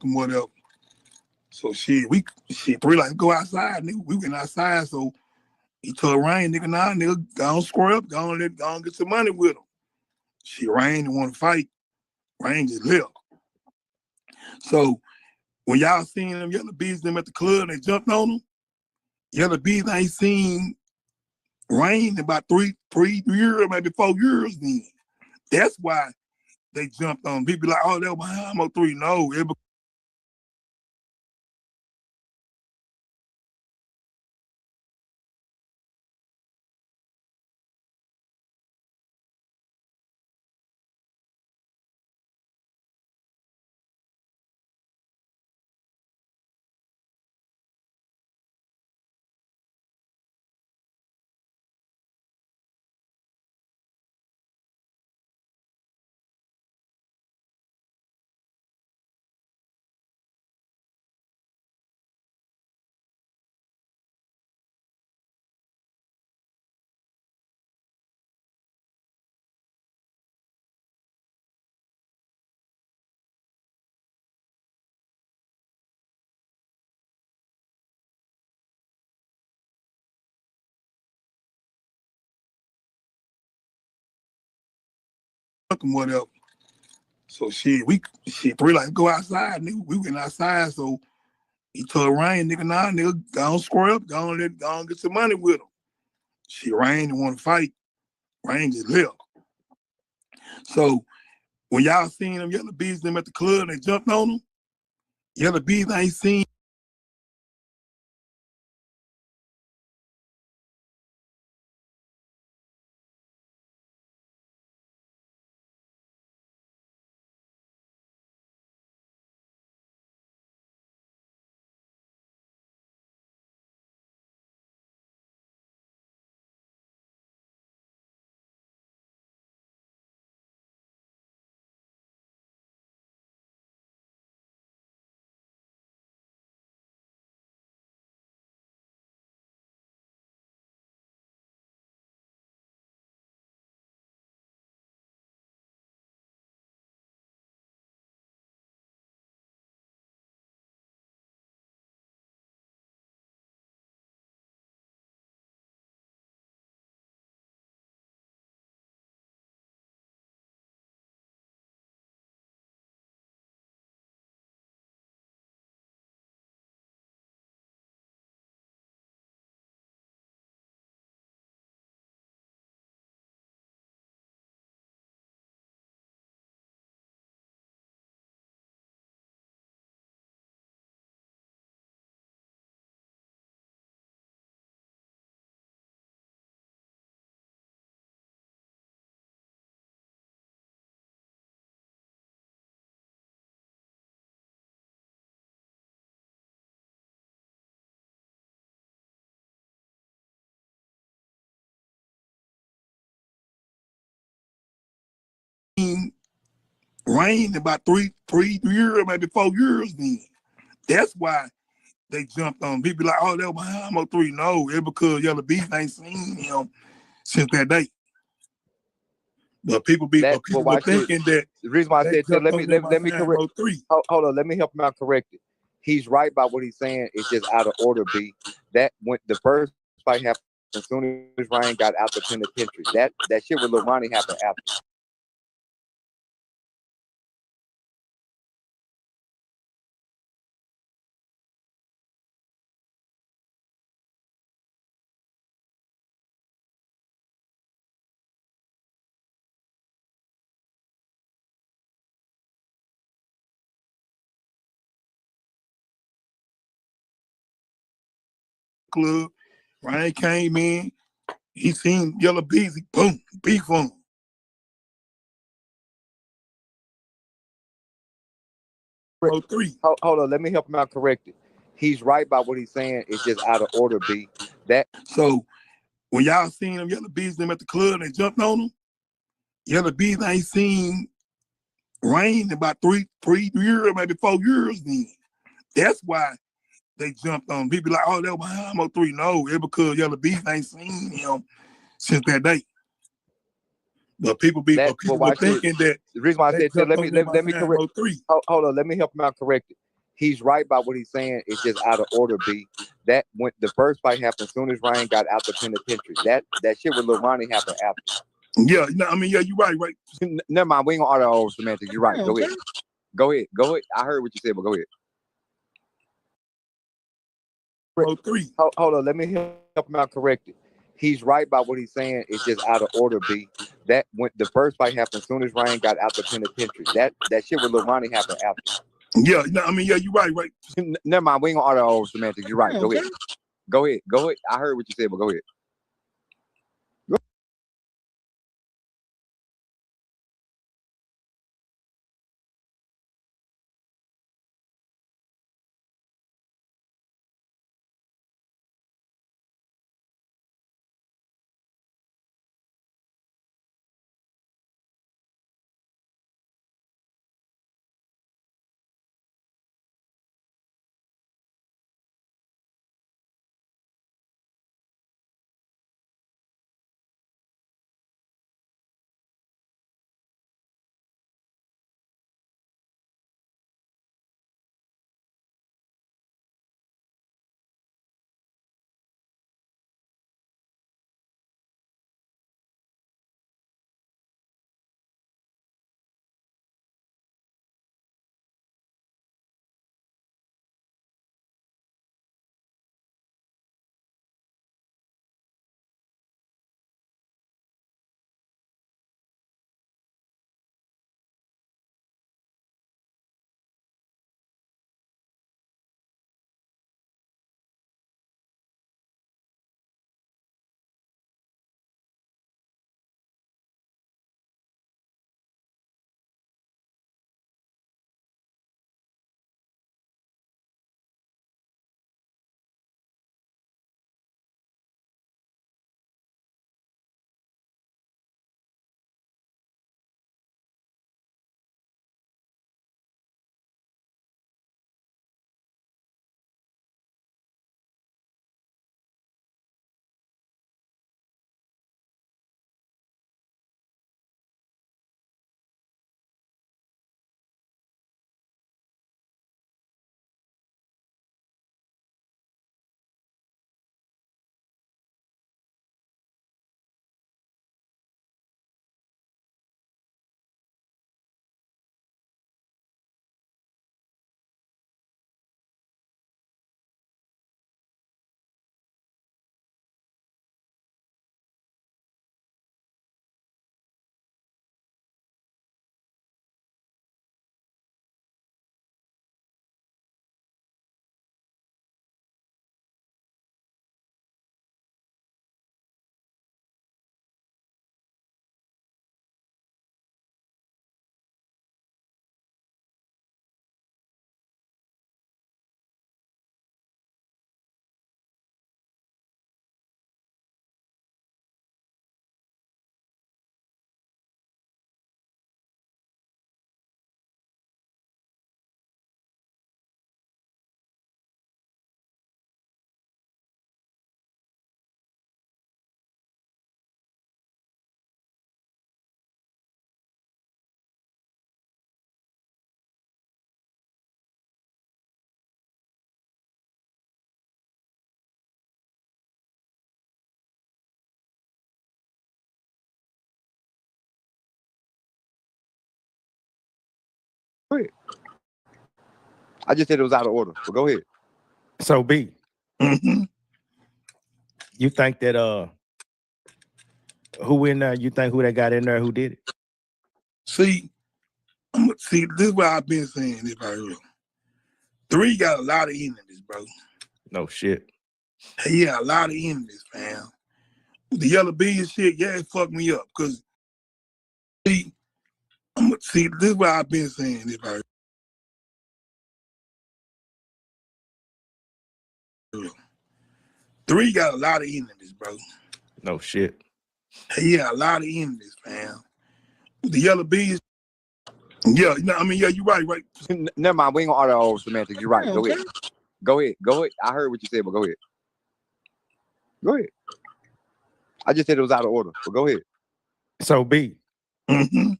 Whatever. So shit, 3 like go outside, nigga. We went outside, so he told Ryan, nigga, nah, nigga, go on square up, go on get some money with him. Shit, Ryan didn't want to fight. Ryan just left. So when y'all seen them Yellow Bees them at the club, they jumped on them. Yellow Bees ain't seen rain in about three years, maybe 4 years then. That's why they jumped on. People be like, oh, that was behind Mo 3. No, it whatever. So we three like go outside, nigga. We went outside, so he told Ryan, nigga, nah, nigga, go on square up, go on get some money with him. Ryan didn't want to fight. Ryan just left. So when y'all seen them Yellow Bees them at the club, they jumped on them. Yellow Bees ain't seen. Rain in about three years, maybe 4 years then. That's why they jumped on. People be like, oh, that was behind Mo 3. No, it's because Yellow Bees ain't seen him since that day. But people be thinking that
the reason why I said let me correct. Hold on, let me help him out correct it. He's right about what he's saying. It's just out of order, B. That when the first fight happened, as soon as Ryan got out the penitentiary, that shit with Lil Ronnie happened after.
Club, Ryan came in, he seen Yellow Bees, he boom, beef on him.
Hold on, let me help him out correct it. He's right about what he's saying. It's just out of order, B.
So when y'all seen them Yellow Bees them at the club, they jumped on them. Yellow Bees ain't seen rain in about three years, maybe 4 years then. That's why they jumped on. People be like, oh, that was behind Mo 3. No, it's because Yellow Bees ain't seen him since that day. But people be thinking that
the reason why I said let me correct. Hold on, let me help him out correct it. He's right about what he's saying. It's just out of order, B. That when the first fight happened, as soon as Ryan got out the penitentiary, that shit with Lil Ronnie happened after.
Yeah, I mean, yeah, you're right.
Never mind, we ain't gonna argue over semantics. You're right. Go ahead. Go ahead. Go ahead. I heard what you said, but go ahead.
03.
Hold on. Let me help him out correct it. He's right by what he's saying. It's just out of order, B. That when the first fight happened, as soon as Ryan got out the penitentiary, that shit with Lil Ronnie happened after.
Yeah, no, I mean, yeah, you're right.
Never mind. We ain't gonna order all semantics. You're right. Go ahead. Go ahead. Go ahead. I heard what you said, but go ahead. Go ahead. I just said it was out of order, but go ahead.
So B, you think that who in there? You think who that got in there? Who did it?
See, this is what I've been saying. If I real, 3 got a lot of enemies, bro.
No shit.
Yeah, a lot of enemies, fam. The yellow bean shit, yeah, it fucked me up. Cause see, this is what I've been saying. If I real, 3 got a lot of enemies, bro.
No shit.
Yeah, a lot of enemies, fam. The yellow bean. Yeah, no, I mean, yeah, you're right.
Never mind. We ain't gonna order all semantics. You're right. Go ahead. Go ahead. Go ahead. I heard what you said, but go ahead. Go ahead. I just said it was out of order, but go ahead.
So B, you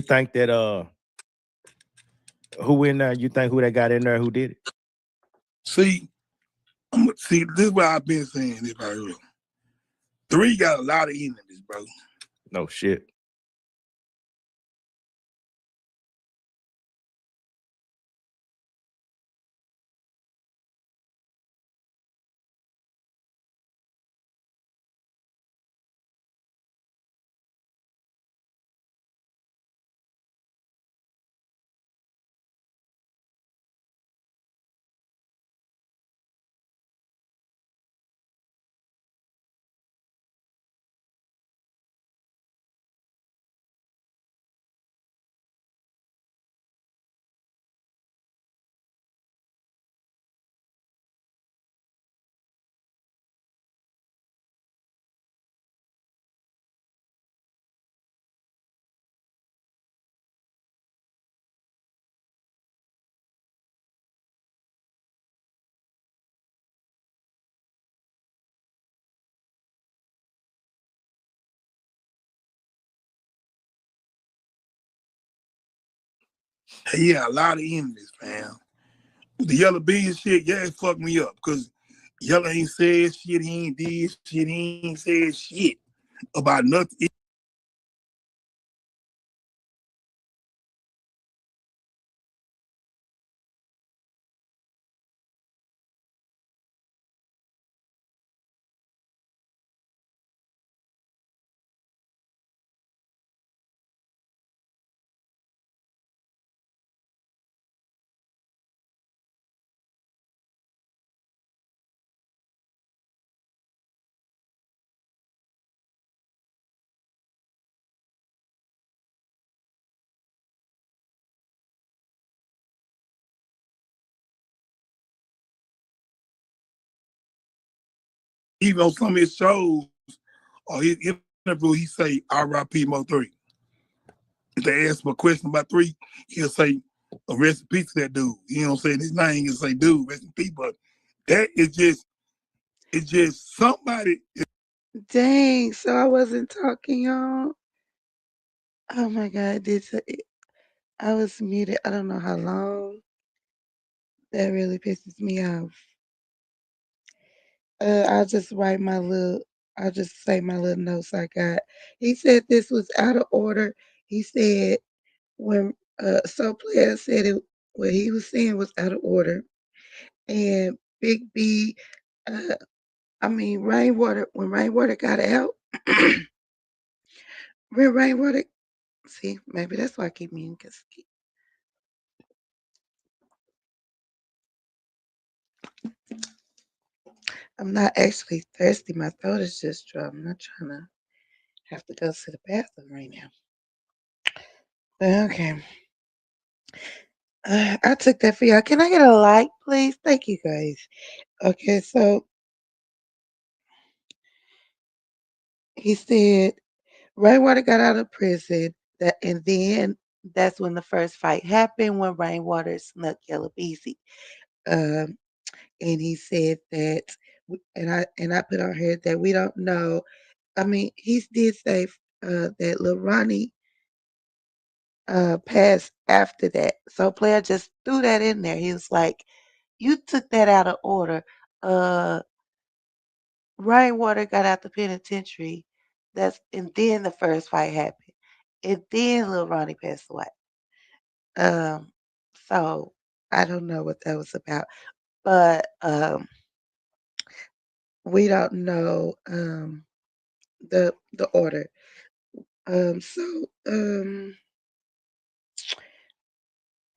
think that who in there? You think who that got in there? Who did it?
See, this is what I've been saying. If I real, 3 got a lot of enemies, bro.
No shit.
Yeah, a lot of enemies, fam. The Yella Bean shit, yeah, it fucked me up because Yella ain't said shit, he ain't did shit, he ain't said shit about nothing. Even on some of his shows or his interview, he say R.I.P. Mo 3. If they ask him a question about 3, he'll say, rest in peace to that dude. You know what I'm saying? His name, he'll say, dude, rest in peace. But that is just, it's just somebody.
Dang, so I wasn't talking, y'all. Oh my God, I was muted. I don't know how long. That really pisses me off. I'll just say my little notes I got. He said this was out of order. He said when Soul Player said what he was saying was out of order. And Big B, Rainwater, when Rainwater got out, when Rainwater, see, maybe that's why I keep muting, because I'm not actually thirsty. My throat is just dry. I'm not trying to have to go to the bathroom right now. But okay. I took that for y'all. Can I get a like, please? Thank you, guys. Okay, so he said Rainwater got out of prison, and then that's when the first fight happened when Rainwater snuck Yella Beezy. And he said that, and I put on here that we don't know. I mean, he did say that Lil Ronnie passed after that. So Player just threw that in there. He was like, "You took that out of order." Rainwater got out the penitentiary. And then the first fight happened. And then Lil Ronnie passed away. So I don't know what that was about. But we don't know the order.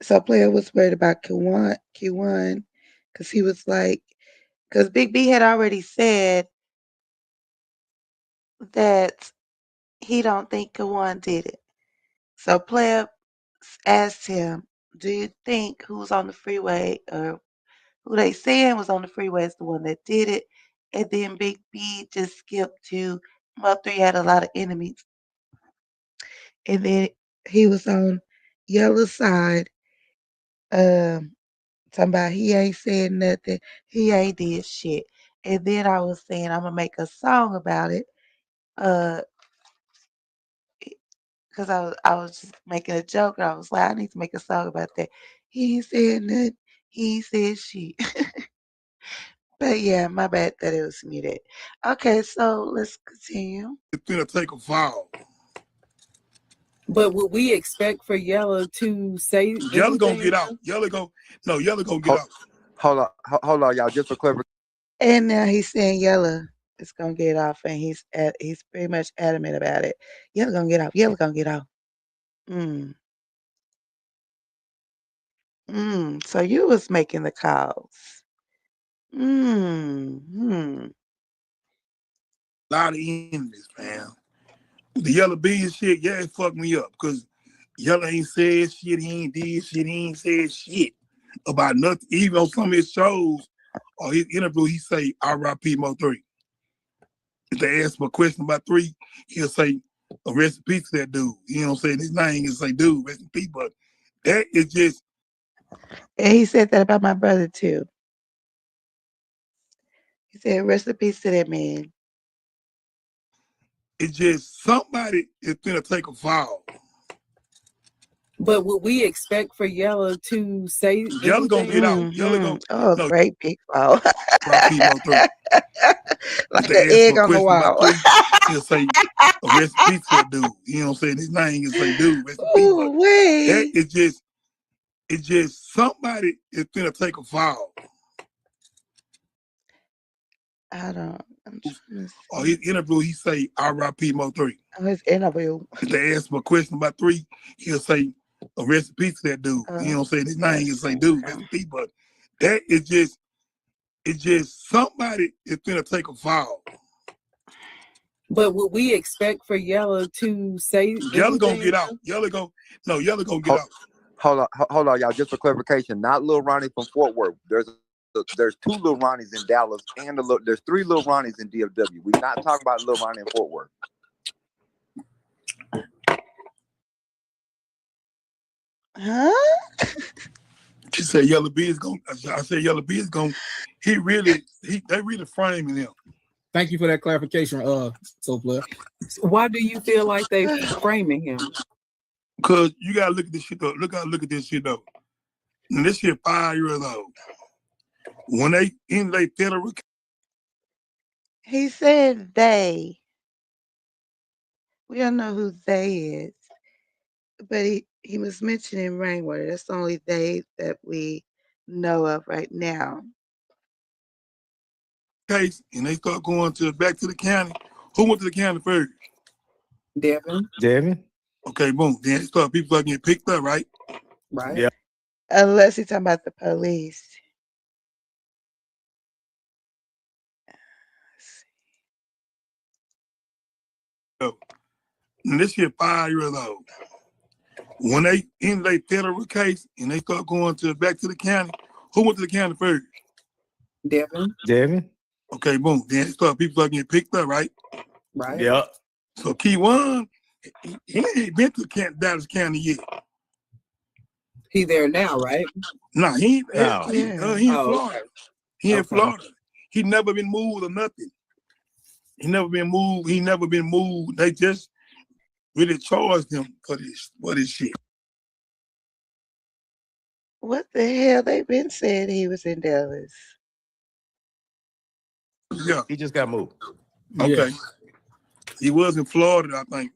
So Player was worried about Q1, because he was like, because Big B had already said that he don't think Q1 did it. So Player asked him, do you think who's on the freeway or who they saying was on the freeway is the one that did it? And then Big B just skipped to Mo3 had a lot of enemies. And then he was on Yella's side, talking about he ain't said nothing, he ain't did shit. And then I was saying I'm gonna make a song about it. Because I was just making a joke, and I was like, I need to make a song about that. He ain't said nothing. He ain't said shit. But yeah, my bad that it was muted. Okay, so let's continue.
It's gonna take a fall.
But would we expect for Yella to say
Yella gonna get out. Yella gonna get out.
Hold on, y'all. Just for clarity.
And now he's saying Yella is gonna get off, and he's pretty much adamant about it. Yella gonna get off. Yella gonna get off. So you was making the calls.
A lot of enemies, fam. The Yella Bean shit, yeah, it fucked me up because Yella ain't said shit, he ain't did shit, he ain't said shit about nothing. Even on some of his shows or his interview, he say R.I.P. Mo 3. If they ask him a question about 3, he'll say, rest in peace to that dude. You know what I'm saying? His name, he'll say, dude, rest in peace. But that is just.
And he said that about my brother too. He said, rest in peace to that man.
It's just somebody is gonna take a fall.
But would we expect for Yella to say
Yella gonna get out. Yella gonna
Oh, great big wall.
Like
the egg on the wall.
He'll say rest in peace to that dude. You know what I'm saying? His name, he'll say dude, rest in peace.
Ooh, wait.
That is just somebody is gonna take a fall.
I'm trying to see.
Or his interview, he say R.I.P. Mo 3.
Oh, his interview.
If they ask him a question about 3, he'll say rest in peace to that dude. You know what I'm saying? His name, he'll say dude, rest in peace. But that is just, it's just somebody is gonna take a fall.
But would we expect for Yella to say
Yella gonna get out. Yella gonna get out.
Hold on, y'all. Just for clarification, not Lil Ronnie from Fort Worth. There's 2 Lil Ronnies in Dallas, and there's 3 Lil Ronnies in DFW. We're not talking about Lil Ronnie in Fort Worth.
Huh?
She said Yella B is gonna. I said Yella B is gonna. They really framing him.
Thank you for that clarification, Soul Player.
Why do you feel like they framing him?
Because you gotta look at this shit though. Look at this shit though. And this shit 5 years old. When they in their federal,
He said they. We don't know who they is, but he was mentioning Rainwater. That's the only they that we know of right now.
case, and they start going back to the county. Who went to the county first?
Devin.
Okay, boom. Then people start getting picked up, right?
Right.
Yeah.
Unless he's talking about the police.
So, and this shit 5 years old. When they in their federal case and they start going back to the county, who went to the county first?
Devin.
Okay, boom. Then people start getting picked up, right?
Right.
Yeah.
So Keywan, he ain't been to Dallas County yet.
He there now, right?
Nah, he ain't.
No.
He in Florida.
Okay.
He in Florida. He never been moved or nothing. He never been moved. They just really charged him for this shit.
What the hell? They've been saying he was in Dallas.
Yeah.
He just got moved.
Okay.
Yeah.
He was in Florida, I think.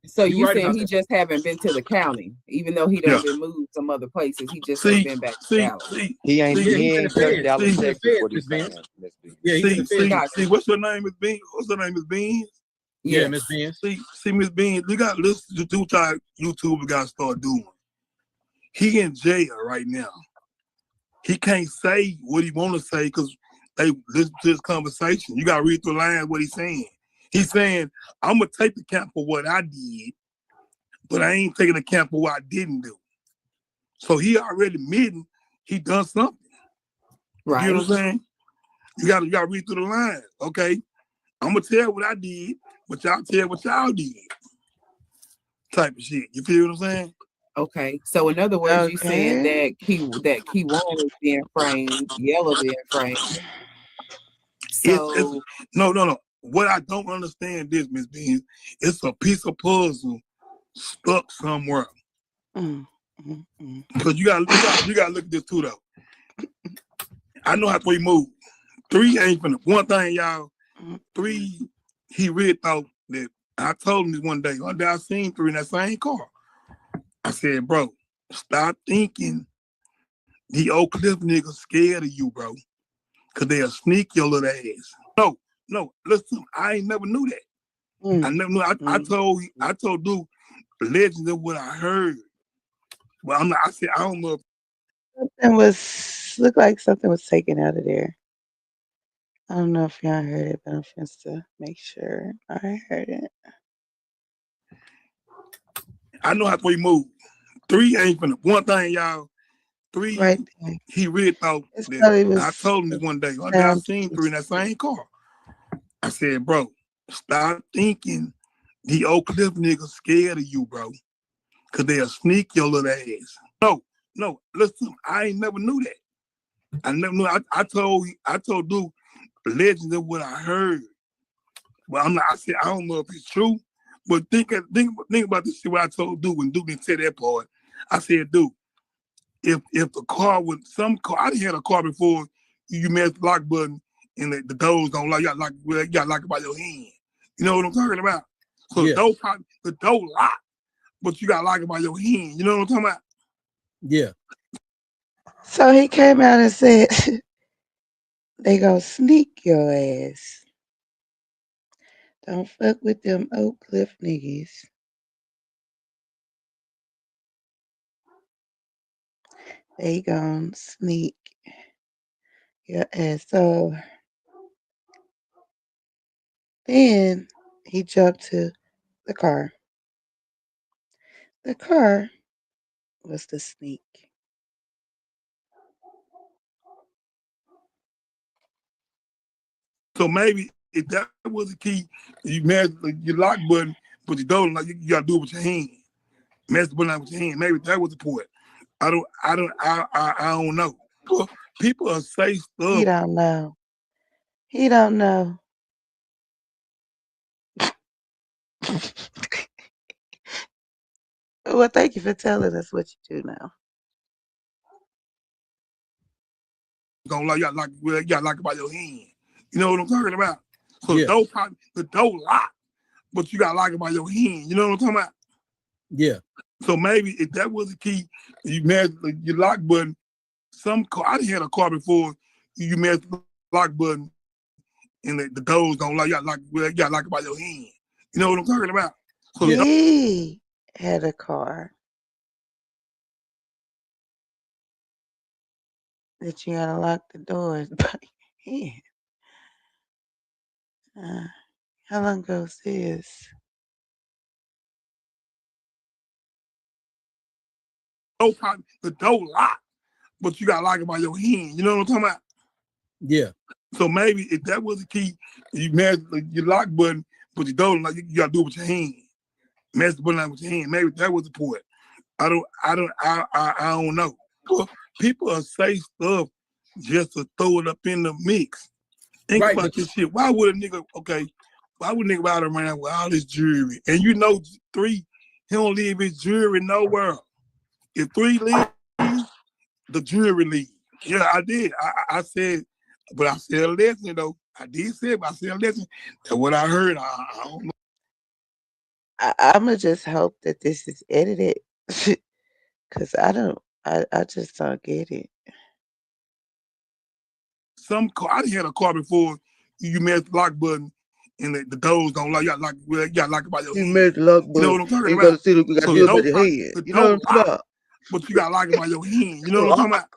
So you saying he just haven't been to the county, even though he done been moved some other places. He just ain't been back to Dallas.
He ain't touched Dallas, Texas. What he's saying, Miss B.
See, what's your name, Miss Bean? What's her name, Miss Bean?
Yeah, Miss Bean.
See, Miss Bean, you got to listen to do what YouTube got to start doing. He in jail right now. He can't say what he want to say because they listen to his conversation. You got to read through the lines what he's saying. He's saying, I'm going to take account for what I did, but I ain't taking account for what I didn't do. So he already admitting he done something.
Right.
You know what I'm saying? You got to read through the lines. Okay, I'm going to tell what I did, but y'all tell what y'all did. Type of shit. You feel what I'm saying?
Okay. So in other words, you saying that Keywan is being framed, Yella being framed. So
No. What I don't understand this, Miss Bean, it's a piece of puzzle stuck somewhere. Because you gotta look at this too, though. I know how 3 move. 3 ain't finna. One thing, y'all. 3, he really thought that. I told him this one day. One day I seen 3 in that same car. I said, bro, stop thinking the Oak Cliff niggas scared of you, bro. Because they'll sneak your little ass. No, listen, I ain't never knew that. I never knew. I told dude, legends of what I heard. But I said, I don't know if
Looked like something was taken out of there. I don't know if y'all heard it, but I'm just to make sure I heard it.
I know how 3 move. 3 ain't finna. One thing, y'all. 3,
right.
He really thought that. I told him this one day. One day I seen 3 in that same car. I said, bro, stop thinking the Oak Cliff niggas scared of you, bro. Because they'll sneak your little ass. No, listen, I ain't never knew that. I never knew. I told dude, legends of what I heard. But I said, I don't know if it's true, But think about this shit. What I told Duke when Duke didn't say that part. I said, Duke, if the car with some car, I done had a car before. You mess the lock button and the doors don't lock. You got lock it by your hand. You know what I'm talking about? So
Yeah.
the door lock, but you got lock it by your hand. You know what I'm talking about?
Yeah.
So he came out and said, they gonna sneak your ass. Don't fuck with them Oak Cliff niggas. They gonna sneak your ass. So then he jumped to the car. The car was the sneak.
So maybe if that was the key, you mess your lock button, but the door like you gotta do it with your hand. Mess the button out with your hand. Maybe that was the point. I don't know. People are say stuff.
He don't know. He don't know. Well, thank you for telling us what you do now.
Don't like you got lock it by your hand. You know what I'm talking about? So
Yeah.
the door lock, but you got lock it by your hand. You know what I'm talking about?
Yeah.
So maybe if that was the key, you mess your lock button. Some car, I done had a car before. You mess the lock button and the doors don't lock. You got lock it by your hand. You know what I'm talking about? So
he had a car that you gotta lock the doors by your hand. How long ago was this?
the door lock, but you got lock it by your hand. You know what I'm talking about?
Yeah.
So maybe if that was the key, you mess your lock button, but the door like you gotta do it with your hand. Mess the button out with your hand. Maybe that was the point. I don't know. People are say stuff just to throw it up in the mix. Think about this shit. Why would a nigga ride around with all this jewelry? And you know, 3, he don't leave his jewelry nowhere. If 3 leave, the jewelry leave. Yeah, I did. I said, but I said a lesson though. I did say it, but I said a lesson. That's what I heard. I don't know.
I'ma just hope that this is edited. Cause I just don't get it.
Some car, I done had a car before. You mess the lock button and the doors don't lock. You got lock it by your hand.
You made the lock
You know what
button.
I'm talking
You
about?
gotta see you got
So
to do it by your hand.
the
You know what I'm talking
lock,
about?
but you got lock it by your hand. You know what I'm talking about?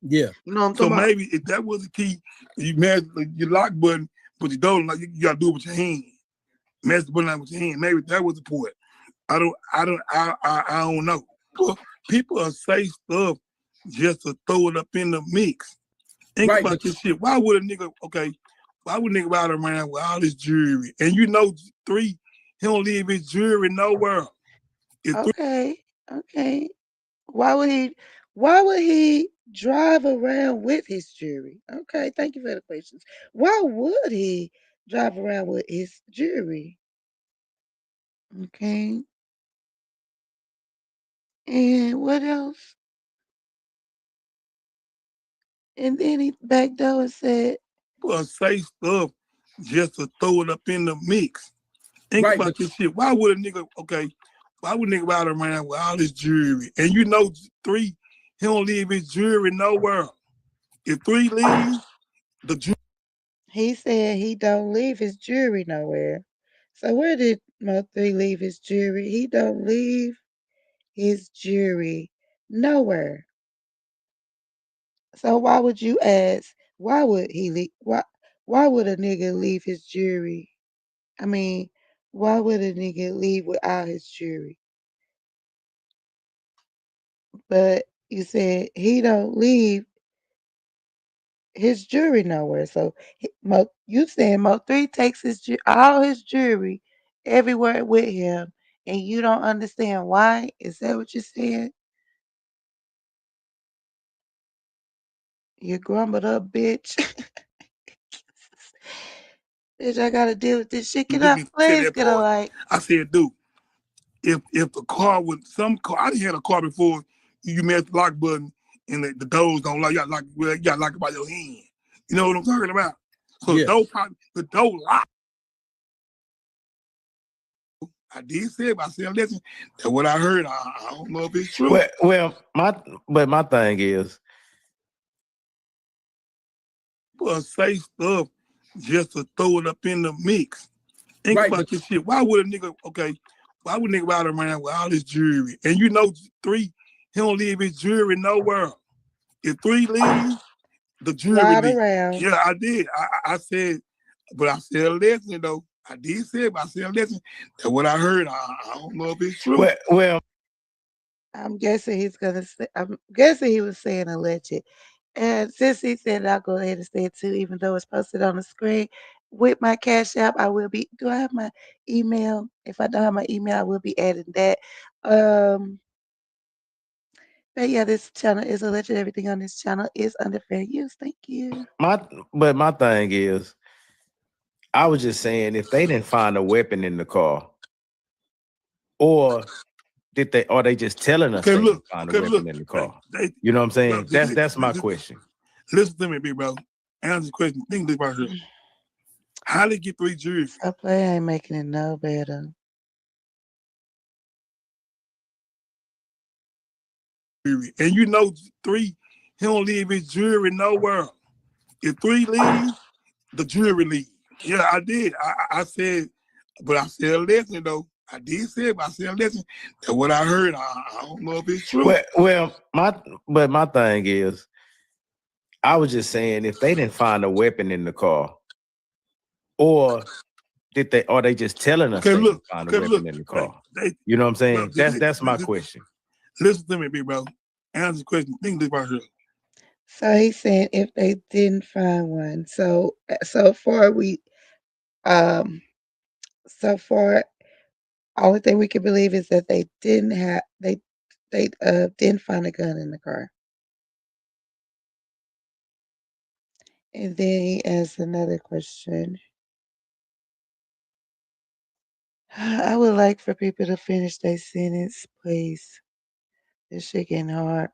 Yeah.
You know what I'm
So
talking about?
maybe if that was the key, you mess your lock button, but the door like you gotta do it with your hand. Mess the button out with your hand. Maybe that was the point. I don't know. People are say stuff just to throw it up in the mix. Think about this shit. Why would a nigga ride around with all this jewelry? And you know, 3, he don't leave his jewelry nowhere.
Okay. Why would he drive around with his jewelry? Okay, thank you for the questions. Why would he drive around with his jewelry? Okay. And what else? And then he backed door and said,
people say stuff just to throw it up in the mix. Think about this shit. Why would a nigga ride around with all this jewelry? And you know, 3, he don't leave his jewelry nowhere. If 3 leave, the jewelry.
He said he don't leave his jewelry nowhere. So where did Mo 3 leave his jewelry? He don't leave his jewelry nowhere. So why would you ask? Why would he leave? Why would a nigga leave his jewelry? I mean, why would a nigga leave without his jewelry? But you said he don't leave his jewelry nowhere. So you saying Mo 3 takes all his jewelry everywhere with him, and you don't understand why? Is that what you're saying? You grumbled up, bitch. Bitch, I gotta deal with this shit. Can
Let
I
me tell
please
that
get a
part.
like?
I said, dude, if the car with some car, I didn't had a car before. You mess the lock button and the doors don't lock. You gotta lock it by your hand. You know what I'm talking about? So
Yeah.
the door lock. I did say it, but I said, listen, that's what I heard. I don't know if it's true.
Well, my thing is,
people say stuff just to throw it up in the mix. Think
Right,
about
but-
this shit. Why would a nigga, why would a nigga ride around with all this jewelry? And you know, 3, he don't leave his jewelry nowhere. If 3 leaves, the jewelry
Ride
leave.
around.
Yeah, I did. I said, but I said, listen, though. I did say it, but I said, listen, that's what I heard. I don't know if it's true.
well,
I'm guessing he's gonna say. I'm guessing he was saying alleged. And since he said it, I'll go ahead and say it too, even though it's posted on the screen. With my Cash App, I will be. Do I have my email? If I don't have my email, I will be adding that. But yeah, this channel is alleged. Everything on this channel is under fair use. Thank you.
my thing is, I was just saying, if they didn't find a weapon in the car, or are they just telling us they didn't find a weapon in the car? You know what I'm saying? That's my question.
Listen to me, big bro. Answer the question. Think about it. How they get 3 jewelry?
I play ain't making it no better.
And you know, 3, he don't leave his jewelry nowhere. If 3 leaves, the jewelry leave. Yeah, I did. I said, but I said, listen, though. I did say it, but I said, listen, that's what I heard. I don't know if it's true.
Well, my thing is, I was just saying, if they didn't find a weapon in the car, or are they just telling us they didn't find a weapon in the car? You know what I'm saying? That's my question.
Listen to me, big bro. Answer the question. Think about it.
So he's saying if they didn't find one. So far only thing we can believe is that they didn't find a gun in the car. And then he asked another question. I would like for people to finish their sentence, please. This shit getting hard.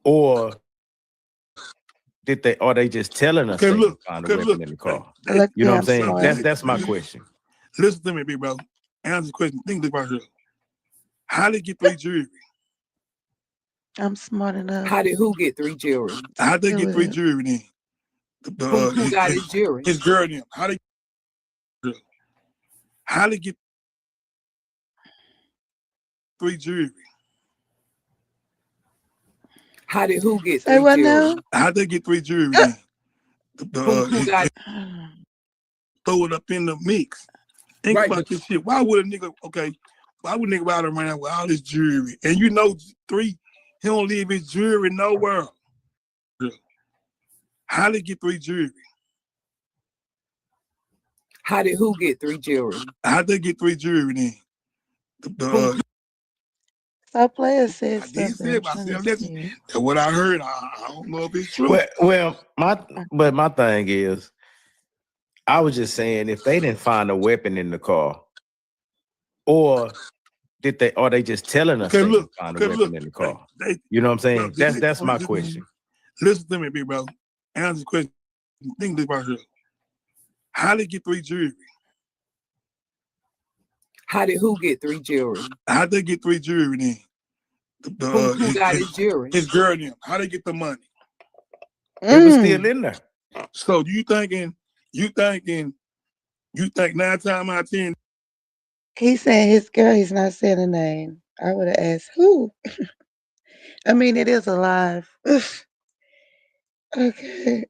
Or are they just telling us they didn't find a weapon in the car? You know what I'm saying? That's my question.
Listen to me, big bro. Answer the question. Think about it. How they get 3 jewelry?
I'm smart enough.
How did who get 3 jewelry?
How they get 3 jewelry then?
Who got his jewelry?
His girl then. How they get 3 jewelry?
How did who get
Say
3
what
jewelry?
now?
How they get 3 jewelry then?
Who got
throw it up in the mix. Think about this shit. Why would a nigga, why would a nigga ride around with all this jewelry? And you know, 3, he don't leave his jewelry nowhere. How they get 3 jewelry?
How did who get 3 jewelry?
How they get 3 jewelry then?
So player said
I did
something.
say it, but I said, listen, that's what I heard. I don't know if it's true.
Well, my thing is, I was just saying, if they didn't find a weapon in the car, or are they just telling us they didn't find a weapon in the car? You know what I'm saying? That's my question.
Listen to me, big bro. Answer the question. Think about it. How they get 3 jewelry?
How did who get 3 jewelry?
How they get 3 jewelry then?
Who got his jewelry?
His girl then. How they get the money?
It was still in there.
So you think 9 times out of 10?
He's saying his girl, he's not saying a name. I would have asked who. I mean, it is alive. Okay.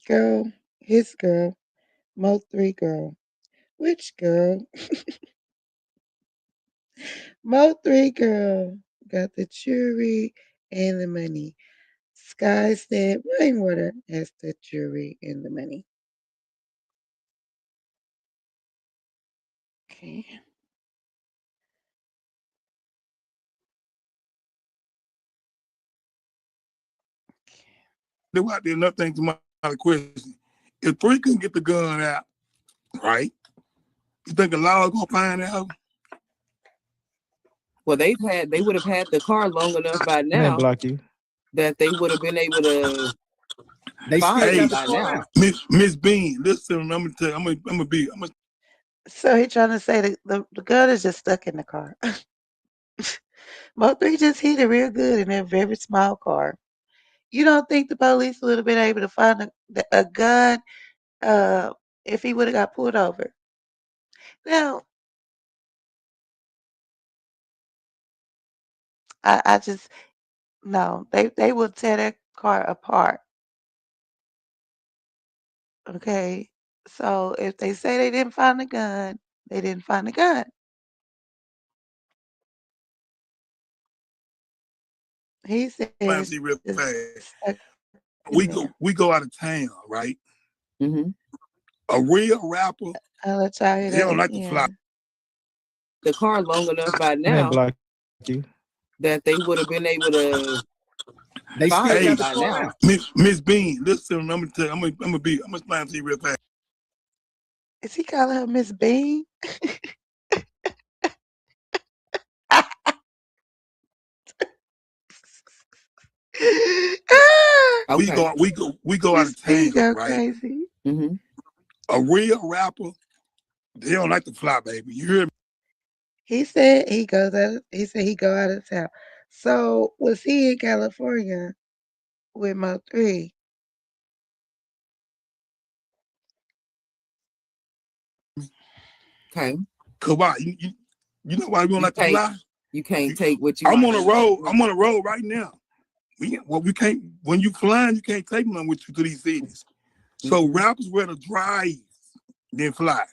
Girl, his girl, Mo3 girl. Which girl? Mo3 girl got the jewelry and the money. Sky said Rainwater has the jewelry and the money. Okay.
There's another thing to my question. If 3 couldn't get the gun out, right? You think the law is gonna find out?
Well, they would have had the car long enough by now
block you.
that they would have been able to
They
find
still
it
got the
by
car
now.
out.
Miss Bean, listen, I'm gonna tell you, I'm gonna
So he trying to say the gun is just stuck in the car. Mo3 just hit it real good in that very small car. You don't think the police would have been able to find a gun if he would have got pulled over? Now, I just no. They will tear that car apart. Okay, so if they say they didn't find the gun, they didn't find the gun. He said
find
it's
you real
just
fast.
stuck in there.
We go out of town, right?
Mm-hmm.
A real rapper,
I'll let y'all hear
they
that
don't like to fly.
again.
The car long enough by now
block you.
that they would have been able to
They still
find
got
it
the
by
car
now.
out.
Miss Bean, listen, I'm gonna tell you, I'm gonna explain to you real fast.
Is he calling her Miss Bean?
We
Okay.
go out
Miss
of
Bean
town,
go
right?
crazy.
Mm-hmm.
A real rapper, they don't like to fly, baby. You hear me?
He said he goes out. He said he go out of town. So was he in California with Mo3?
Okay.
Cause why? You know why we don't
You
like to
can't
fly?
you can't take what you
I'm
want.
on the road. I'm on the road right now. We can't. When you flying, you can't take none with you to these cities. So rappers rather drive than fly.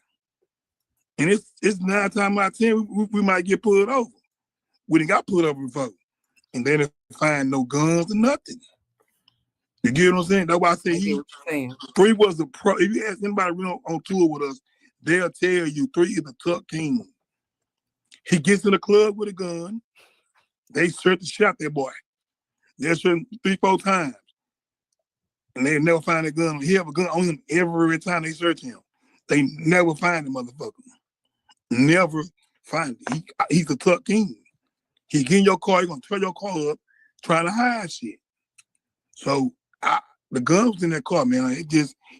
And it's 9 times out of 10 we might get pulled over. We done got pulled over before, and they didn't find no guns or nothing. You get what I'm saying? That's why I say
I get what you're saying.
3 was the pro. If you ask anybody on tour with us, they'll tell you 3 is the tuck king. He gets in the club with a gun. They search the shot that boy. They search him 3-4 times. And they never find a gun. He have a gun on him every time they search him. They never find the motherfucker. Never find it. He's the tuck king. He get in your car, he's gonna tear your car up, trying to hide shit. So the gun was in that car, man.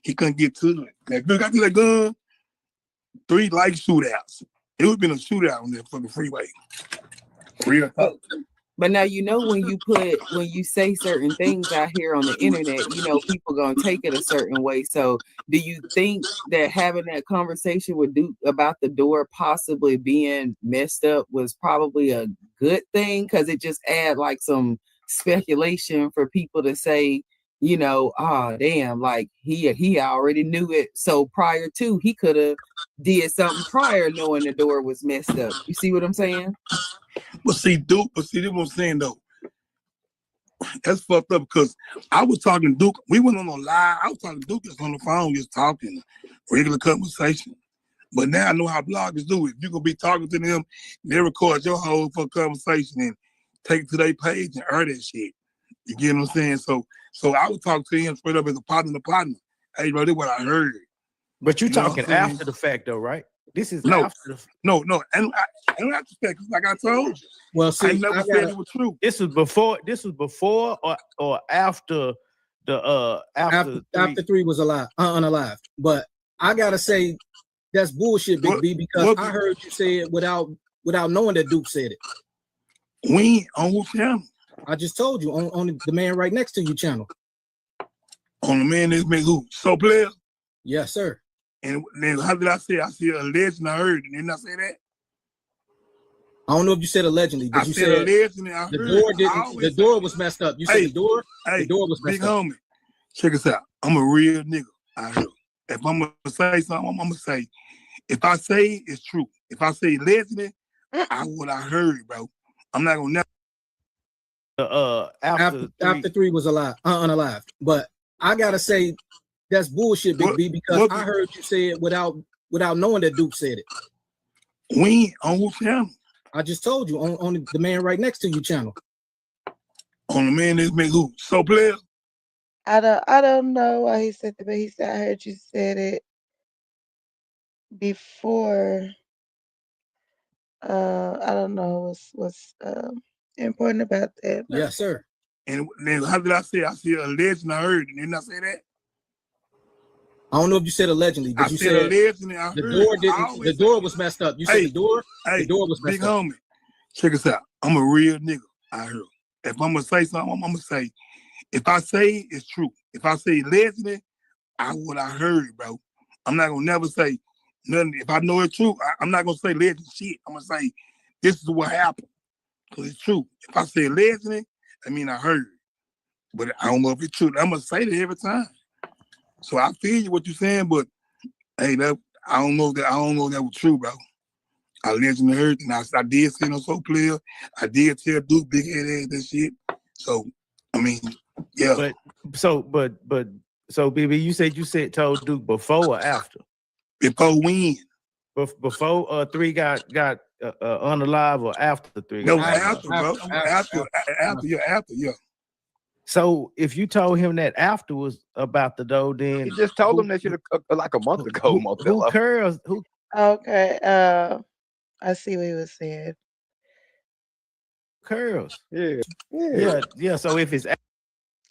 He couldn't get to it. Now, if you got to that gun, 3 like shootouts. It would have been a shootout on that fucking freeway. Real talk.
But now when you say certain things out here on the internet, people gonna take it a certain way. So do you think that having that conversation with Duke about the door possibly being messed up was probably a good thing? Because it just add like some speculation for people to say, damn, like he already knew it. So prior to, he could have did something prior knowing the door was messed up. You see what I'm saying?
But see, Duke, this is what I'm saying though. That's fucked up because I was talking to Duke. We went on a live. I was talking to Duke just on the phone, just talking, regular conversation. But now I know how bloggers do it. You're gonna be talking to them, they record your whole fucking conversation and take it to their page and air that shit. You get what I'm saying? So I was talking to him straight up as a partner to partner. Hey, bro, this is what I heard.
But you're talking after the fact, though, right? This is
no,
after the
no, and I don't have to say, like I told you.
Well, see,
I never said it was true.
This was before or after the
after 3 was unalive. But I gotta say that's bullshit, Big B, because I heard you say it without knowing that Duke said it.
When on what channel?
I just told you on the Man Right Next to You channel.
On the Man Next to who? So Player?
Yes, sir.
And then how did I say? I said allegedly. I heard. Didn't I say that?
I don't know if you said allegedly, but you said
allegedly. I
the
heard.
door didn't. The door was messed up. You said the door was messed
big
up.
Homie, check us out. I'm a real nigga out here. If I'm gonna say something, I'm gonna say. If I say it's true. If I say allegedly, what I heard, bro. I'm not gonna never.
After 3 was unalive. But I gotta say that's bullshit, Big B, because I heard you say it without knowing that Duke said it.
When on what channel?
I just told you on the Man Right Next to You channel.
On the Man Next to who? So Player?
I don't know why he said that, but he said I heard you said it before. I don't know what's important about that.
Yes, sir.
And then how did I say? I see a legend. I heard. Didn't I say that?
I don't know if you said allegedly, but
I
you
said
said
allegedly.
the door didn't. The door was messed up. You said the door.
Hey,
the door was messed
big
up.
homie, check us out. I'm a real nigga. I heard. If I'm gonna say something, I'm gonna say. If I say it's true. If I say allegedly, what I heard, bro. I'm not gonna never say nothing. If I know it's true, I'm not gonna say legend shit. I'm gonna say this is what happened because it's true. If I say allegedly, I mean I heard, but I don't know if it's true. I'm gonna say that every time. So I feel you what you're saying, but hey, I don't know that was true, bro. I allegedly heard, and I did say no Soul Player. I did tell Duke big head ass that shit. So I mean, yeah.
But so BB, you said told Duke before or after?
Before when?
Before 3 got unalive or after 3?
No, after, bro. After, yeah.
So if you told him that afterwards about the dough, then
you just told him that shit like a month ago.
Who cares? Who?
Okay. I see what he was saying.
Curls.
Yeah.
So if it's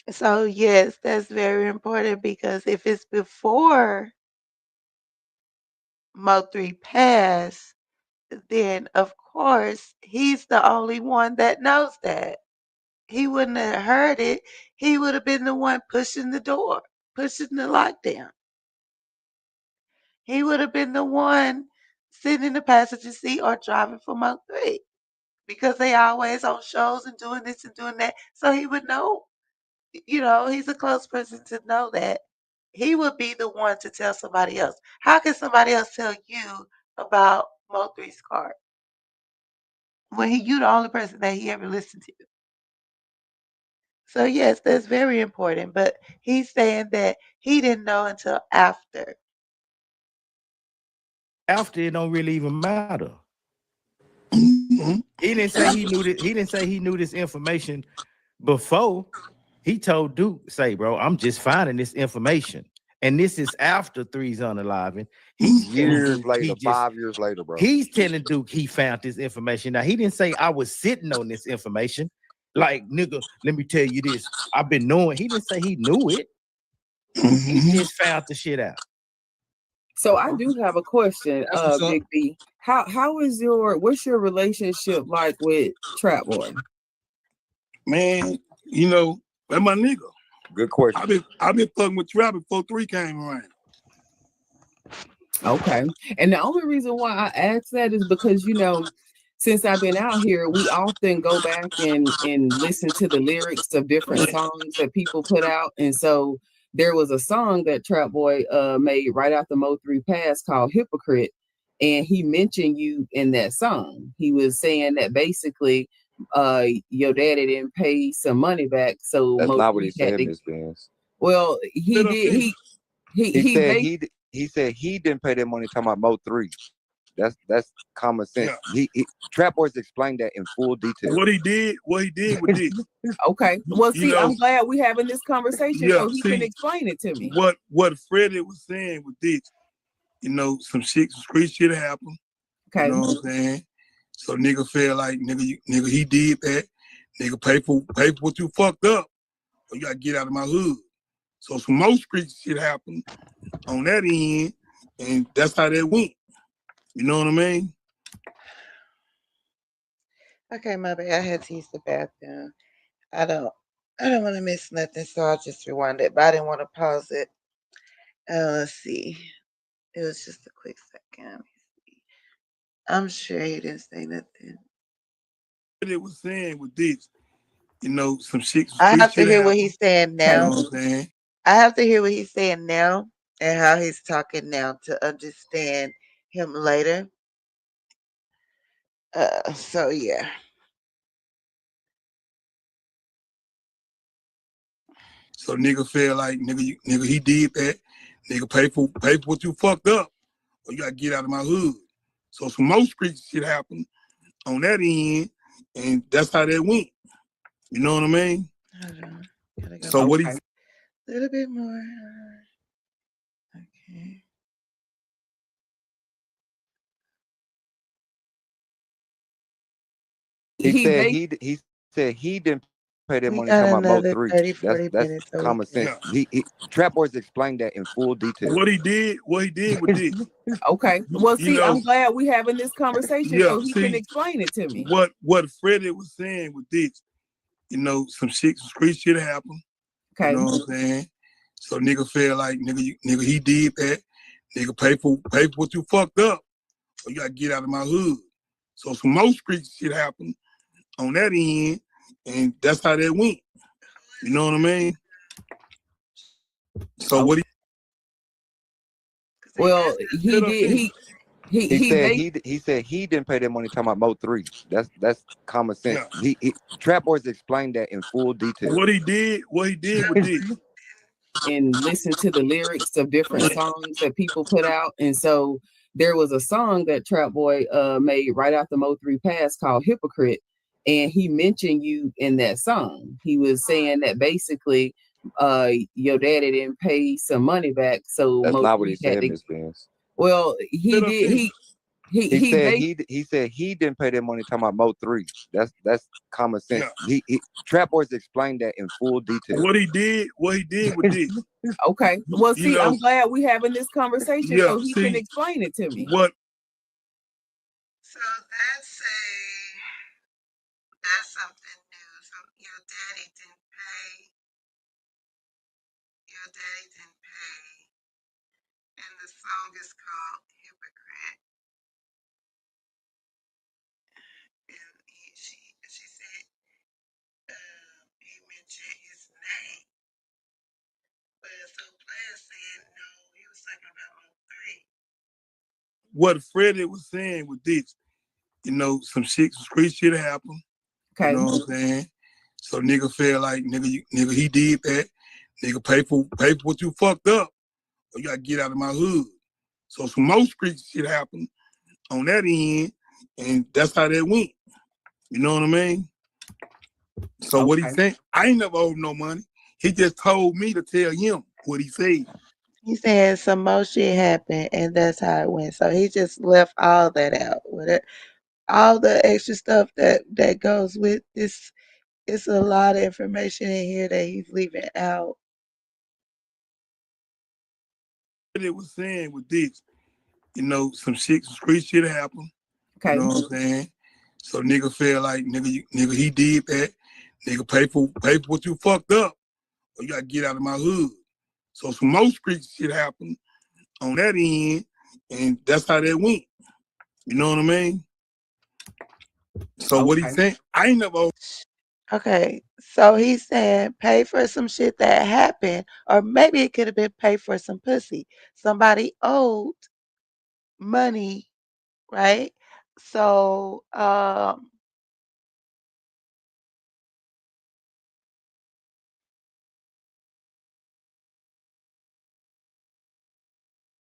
so yes, that's very important because if it's before Mo3 passed, then of course he's the only one that knows that. He wouldn't have heard it. He would have been the one pushing the door, pushing the lockdown. He would have been the one sitting in the passenger seat or driving for Mo3 because they always on shows and doing this and doing that. So he would know, he's a close person to know that. He would be the one to tell somebody else. How can somebody else tell you about Mo3's card when you the only person that he ever listened to? So yes, that's very important. But he's saying that he didn't know until after.
After it don't really even matter.
Mm-hmm.
He didn't say he knew this. He didn't say he knew this information before. He told Duke, "Say, bro, I'm just finding this information, and this is after 3's unaliving."
He's years later, 5 years later, bro.
He's telling Duke he found this information. Now he didn't say I was sitting on this information. Like, nigga, let me tell you this. I've been knowing. He didn't say he knew it. He just found the shit out.
So I do have a question, Big B. What's your relationship like with Trap Boy?
Man, that's my nigga.
Good question.
I've been fucking with Trap before 3 came around.
Okay. And the only reason why I asked that is because, since I've been out here, we often go back and listen to the lyrics of different songs that people put out. And so there was a song that Trap Boy made right after Mo3 passed called Hypocrite. And he mentioned you in that song. He was saying that basically your daddy didn't pay some money back. So
that's not what he said, Miss Benz.
Well, he did.
He said he didn't pay that money talking about Mo3. That's common sense. Yeah. Trap Boys explained that in full detail.
What he did with this.
Okay. Well, see, I'm glad we're having this conversation so he can explain it to me.
What Freddie was saying with this, some street shit happened.
Okay.
You know what I'm saying? So nigga felt like nigga he did that. Nigga pay for what you fucked up. Or you gotta get out of my hood. So some more street shit happened on that end, and that's how that went. You know what I mean?
Okay, my bad. I had to use the bathroom. I don't want to miss nothing, so I'll just rewind it. But I didn't want to pause it. Let's see. It was just a quick second. Let me see. I'm sure he didn't say nothing.
What it was saying with this, some shit.
I have to hear what he's saying now.
You know what I'm saying?
I have to hear what he's saying now and how he's talking now to understand him later. So yeah.
So nigga feel like nigga he did that. Nigga pay for what you fucked up. Or you gotta get out of my hood. So some more street shit happened on that end, and that's how that went. You know what I mean?
Hold on.
So what he
little bit more. Okay.
He said he didn't pay that
We
money.
got
Talking about Mo
another
3.
30,
That's
40
that's
minutes so we
common
can.
sense. Trap Boys explained that in full detail.
What he did with this.
Okay. Well,
You
see,
know,
I'm glad we having this conversation
yeah,
so he can
see,
explain it to me.
What Freddie was saying with this, you know, some street shit happened.
Okay.
You know what I'm saying? So nigga feel like nigga he did that. Nigga pay for what you fucked up. So you gotta get out of my hood. So some more street shit happened on that end, and that's how that went. You know what I mean? So what
Well, he did.
He said he didn't pay that money. Talking about Mo 3. That's common sense.
Yeah.
Trap Boys explained that in full detail.
What he did with this.
And listen to the lyrics of different songs that people put out. And so there was a song that Trap Boy made right after Mo 3 passed called Hypocrite. And he mentioned you in that song. He was saying that basically your daddy didn't pay some money back. So
That's
Mo
not what he
3 had
said,
to.
Miss Benz.
Well, he did.
He said he didn't pay that money. Talking about Mo 3. That's common sense.
Yeah.
Trap Boys explained that in full detail.
What he did with this.
Okay. Well,
You
see,
know,
I'm glad we having this conversation so he can explain it to me.
What?
So that's something new. So your daddy didn't pay. And the song is called Hypocrite. And she said he mentioned his name. But so Player said no, he was talking about Mo 3.
What Freddie was saying with this, you know, some street shit happened.
Okay.
You know what I'm saying? So nigga feel like nigga he did that. Nigga pay for what you fucked up. Or you gotta get out of my hood. So some more street shit happened on that end, and that's how that went. You know what I mean? So what he saying? I ain't never owed no money. He just told me to tell him what he said.
He said some more shit happened, and that's how it went. So he just left all that out. With it, all the extra stuff that goes with this, it's a lot of information in here that he's leaving out.
What it was saying with this, you know, some street shit happened.
Okay.
You know what I'm saying? So nigga feel like nigga he did that. Nigga pay for what you fucked up. Or you gotta get out of my hood. So some more street shit happened on that end, and that's how that went. You know what I mean? So what he saying? I ain't never.
Okay, so he's saying pay for some shit that happened, or maybe it could have been pay for some pussy. Somebody owed money, right? So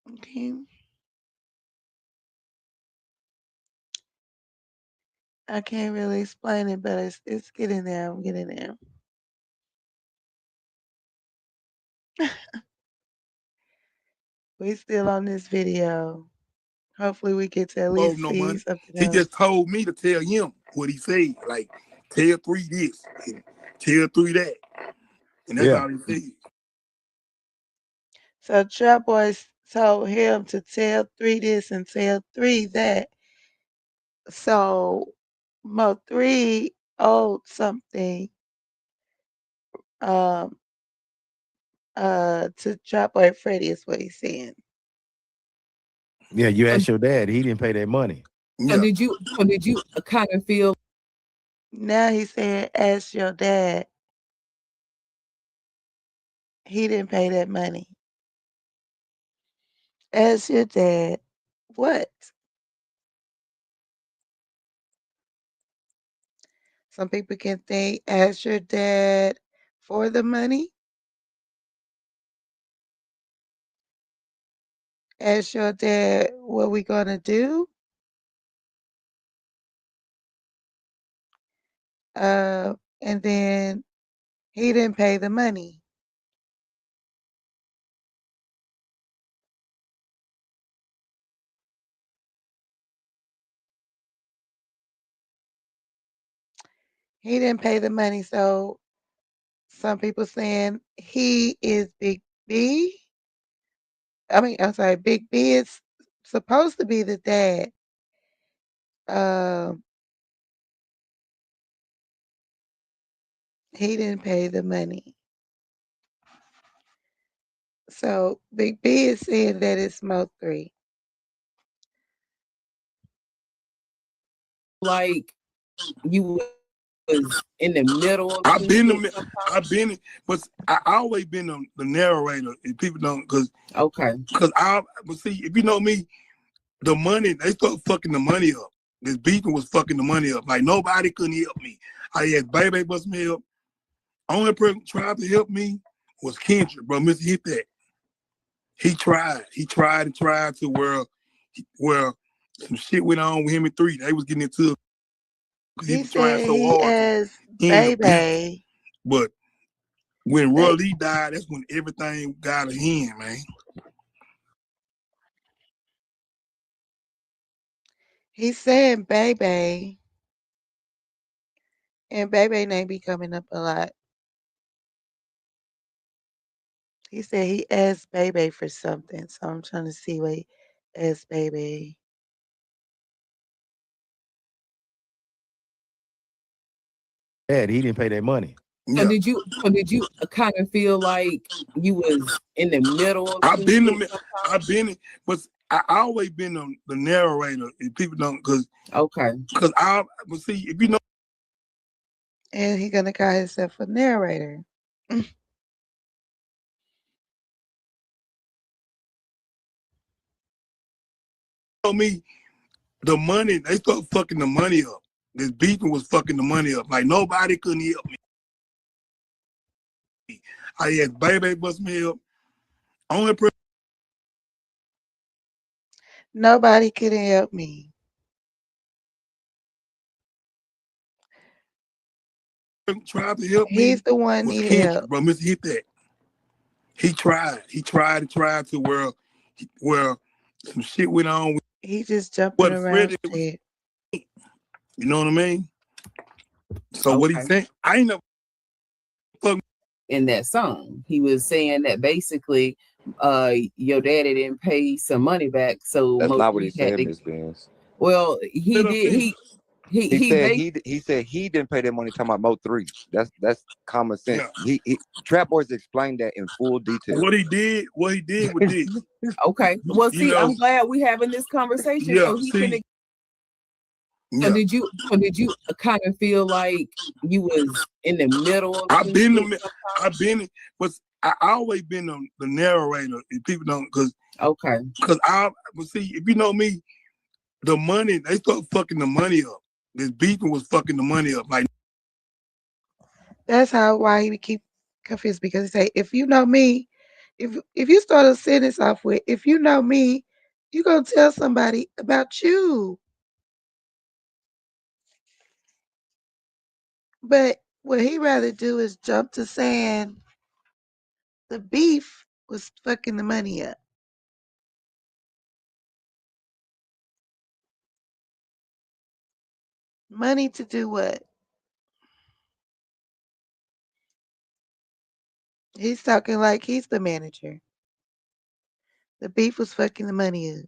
okay. I can't really explain it, but it's getting there. I'm getting there. We still on this video. Hopefully we get to at least
no
see
money.
something
He
else.
just told me to tell him what he said. Like, tell 3 this, and tell 3 that. And that's all he said.
So Trap Boys told him to tell 3 this and tell 3 that. So Mo 3 owed something to Trap Boy Freddy is what he's saying.
Yeah, you asked your dad. He didn't pay that money.
So did you kind of feel?
Now he's saying ask your dad. He didn't pay that money. Ask your dad. What? Some people can think ask your dad for the money. Ask your dad what we gonna do. And then he didn't pay the money. He didn't pay the money, so some people saying he is Big B. I'm sorry, Big B is supposed to be the dad. He didn't pay the money. So Big B is saying that it's Mo3.
Like you was in the middle of
I've been, but I always been the narrator. If people don't, because but see, if you know me, the money they start fucking the money up. This beefing was fucking the money up. Like nobody couldn't help me. I had Baby bust me up. Only person tried to help me was Kendrick, bro. Mr. Hit That. He tried and tried to where some shit went on with him and 3. They was getting into it because he was trying so hard.
Baby.
But when Roy Lee died, that's when everything got a hand, man.
He's saying Baby. And Baby name be coming up a lot. He said he asked Baby for something. So I'm trying to see what he asked Baby.
Dad, he didn't pay that money.
So did you kind of feel like you was in the middle of
I've been, but I always been the narrator. If people don't, because but see, if you know,
and he gonna call himself a narrator.
Me, the money they start fucking the money up. This beefing was fucking the money up. Like nobody couldn't help me. I had Baby bust me up. Only person.
Nobody couldn't help me.
Tried to help me.
He's the one needed help.
Bro, Mr. Hit That. He tried and tried to where some shit went on.
He just jumping around shit.
You know what I mean? So what he saying? I ain't never
in that song. He was saying that basically your daddy didn't pay some money back. So
that's not what he said, Miss Benz.
Well, he did.
He said he didn't pay that money. Talking about Mo3. That's common sense. Yeah. He Trap Boys explained that in full detail.
What he did was this.
Okay. Well, see, I'm glad we having this conversation.
Yeah,
so he can. So did you kind of feel like you was in the middle of
I've been, but I always been the narrator. If people don't, because but see, if you know me, the money they start fucking the money up. This beefing was fucking the money up. Like
that's why he keep confused, because he say, if you know me, if you start a sentence off with, if you know me, you gonna tell somebody about you. But what he rather do is jump to saying the beef was fucking the money up. Money to do what? He's talking like he's the manager. The beef was fucking the money up.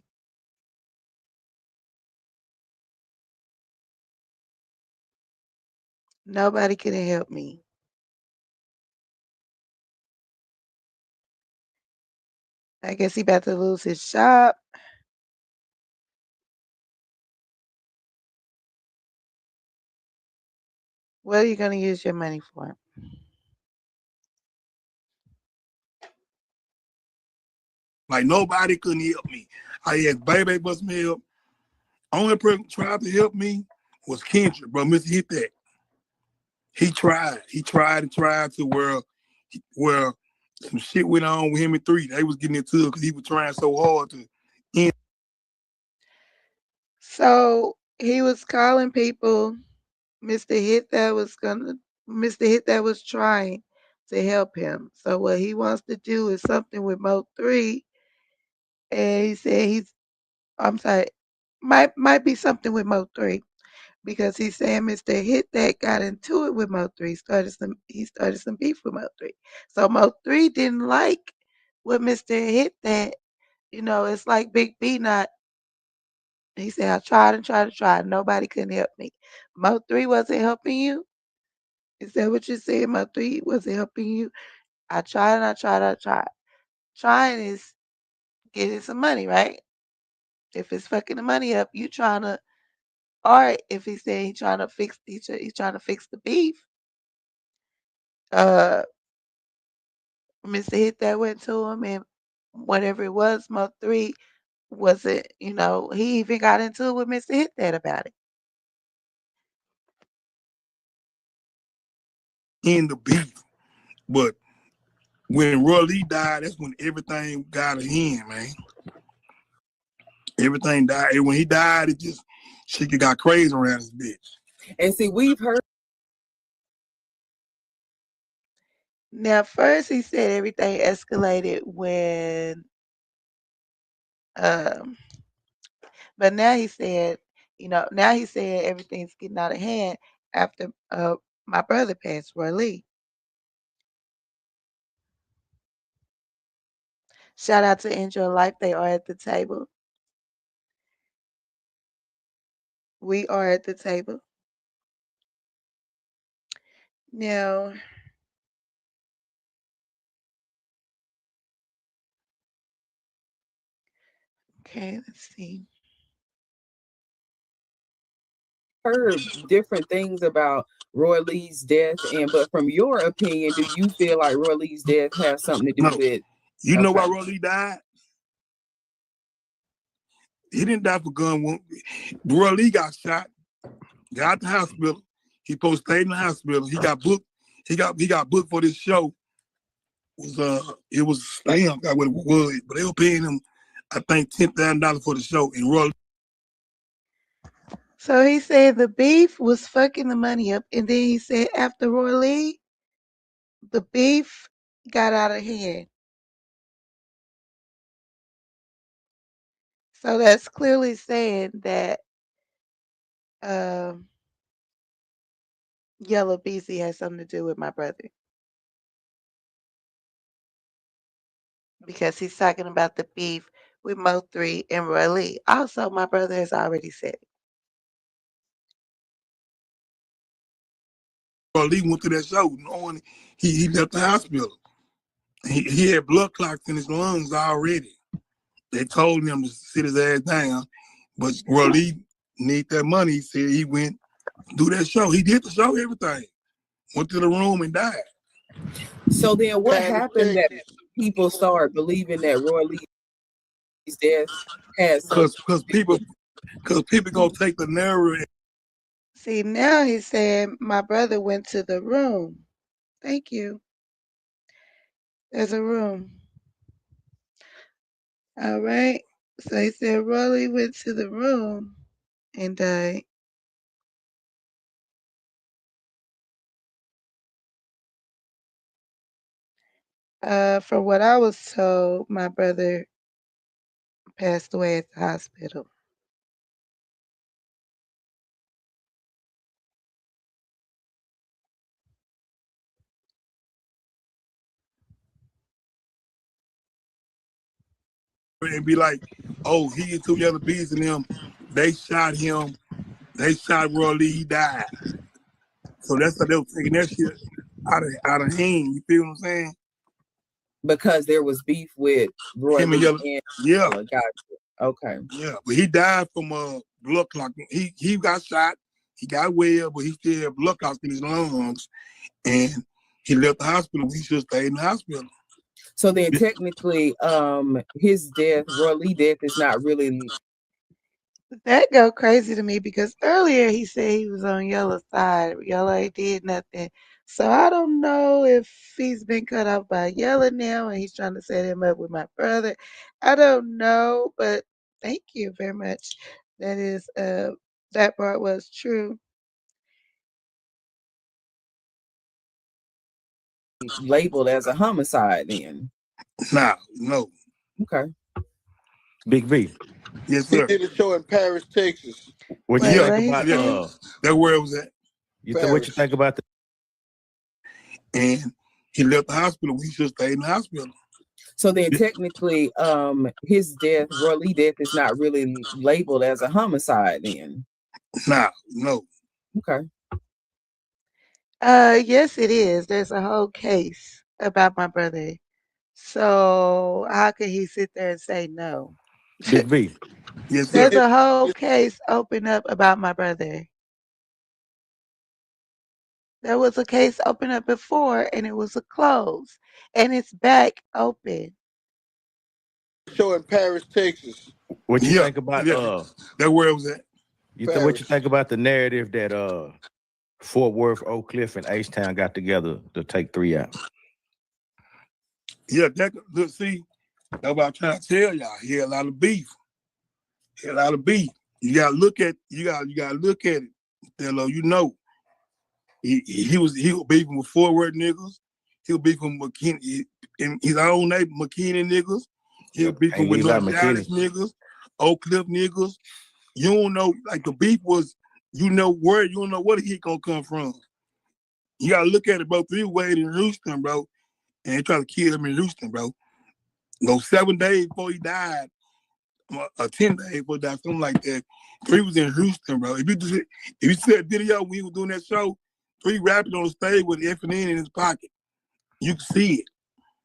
Nobody could help me. I guess he about to lose his shop. What are you going to use your money for?
Like nobody couldn't help me. I had Baby bust me up. Only person tried to help me was Kendrick, bro. Mr. Hit That. He tried and tried to where some shit went on with him and 3. They was getting into it because he was trying so hard to end.
So he was calling people. Mr. Hit That was trying to help him. So what he wants to do is something with Mo3. And he said might be something with Mo3. because he's saying Mr. Hit That got into it with Mo3. He started some beef with Mo3. So Mo3 didn't like what Mr. Hit That. You know, it's like Big B not. He said, I tried and tried and tried. Nobody couldn't help me. Mo3 wasn't helping you. Is that what you're saying? Mo3 wasn't helping you. I tried and I tried and I tried. Trying is getting some money, right? If it's fucking the money up, you trying to, or if he's saying he's trying to fix the beef, Mr. Hit That went to him and whatever it was, Mo3 wasn't, he even got into it with Mr. Hit That about it.
In the beef. But when Roy Lee died, that's when everything got a hand, man. Everything died. And when he died, it just shit got crazy around this bitch.
And see, we've heard.
Now, first he said everything escalated when, but now he said, everything's getting out of hand after my brother passed, Roy Lee. Shout out to Enjoy Life. They are at the table. We are at the table. Now, okay, let's see.
Heard different things about Roy Lee's death, but from your opinion, do you feel like Roy Lee's death has something to do with?
You know why Roy Lee died? He didn't die for gun wound. Roy Lee got shot, got out the hospital. He supposed to stay in the hospital. He got booked. He got booked for this show. It was damn, I forgot what it was, but they were paying him, I think, $10,000 for the show. And Roy.
So he said the beef was fucking the money up, and then he said after Roy Lee, the beef got out of hand. So that's clearly saying that Yella Beezy has something to do with my brother. Because he's talking about the beef with Mo3 and Roy Lee. Also, my brother has already said it.
Roy Lee went to that show knowing he left the hospital. He had blood clots in his lungs already. They told him to sit his ass down, but Roy Lee need that money. He said he went do that show. He did the show, everything. Went to the room and died.
So then what happened that people start believing that Roy Lee's death has
because people gonna take the narrative.
See, now he's saying my brother went to the room. Thank you. There's a room. All right. So he said Roy Lee went to the room and died. From what I was told, my brother passed away at the hospital.
And be like, oh, he and 2 other bees and them, they shot him. They shot Roy Lee, he died. So that's how they were taking that shit out of hand. You feel what I'm saying?
Because there was beef with Roy Lee and
yeah.
Gotcha. Okay.
Yeah, but he died from blood clot. He got shot. He got well, but he still had blood clots in his lungs, and he left the hospital. He should stay in the hospital.
So then, technically, his death, Roy Lee death, is not really.
That go crazy to me because earlier he said he was on Yella's side. Yella did nothing. So I don't know if he's been cut off by Yella now and he's trying to set him up with my brother. I don't know, but thank you very much. That is that part was true.
Labeled as a homicide then?
Nah, no.
Okay.
Big B.
Yes,
He
sir.
did a show in Paris, Texas.
What you
Wait,
think
what he
about
said?
That's where it was at.
what you think about the
And he left the hospital. We should stay in the hospital.
So then technically, his death, Roy Lee death, is not really labeled as a homicide then.
Nah, no.
Okay.
Yes, it is. There's a whole case about my brother. So how could he sit there and say no?
Big B?
Yes, sir.
There's a whole case open up about my brother. There was a case open up before and it was a close. And it's back open.
Show in Paris, Texas.
What you think about
that's where it was at?
What you think about the narrative that Fort Worth, Oak Cliff, and H-Town got together to take 3 out?
Yeah, see, that's what I'm trying to tell y'all. He had a lot of beef. You gotta look at it. Hello, you know. He was beefing with Fort Worth niggas. He was beefing with McKinney in his own neighbor, McKinney niggas. He was beefing with North Dallas niggas, Oak Cliff niggas. You don't know, like the beef was, you don't know where he gonna come from. You gotta look at it, bro. 3 Wade in Houston, bro, and they try to kill him in Houston, bro. 7 days before he died, or 10 days before he died, something like that. 3 was in Houston, bro. If you see that video when he was doing that show, 3 rapping on the stage with F&N in his pocket. You can see it.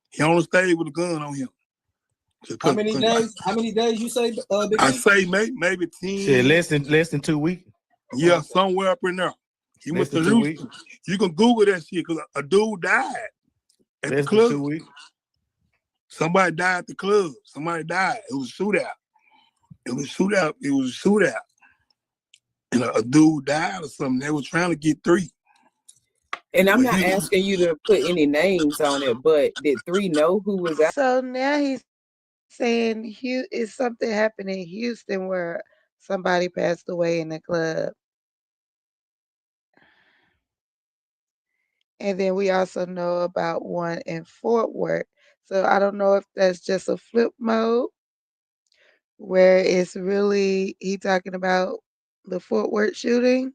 He on the stage with a gun on him.
How many days you say? Big
I say maybe 10.
Shit, less than 2 weeks.
Yeah, somewhere up in there. He went to Houston. You can Google that shit because a dude died at the club.
2 weeks.
Somebody died at the club. Somebody died. It was a shootout. And a dude died or something. They were trying to get 3.
And I'm not asking you to put any names on it, but did 3 know who was out?
So now he's saying is something happened in Houston where somebody passed away in the club. And then we also know about one in Fort Worth. So I don't know if that's just a flip mode where it's really he talking about the Fort Worth shooting.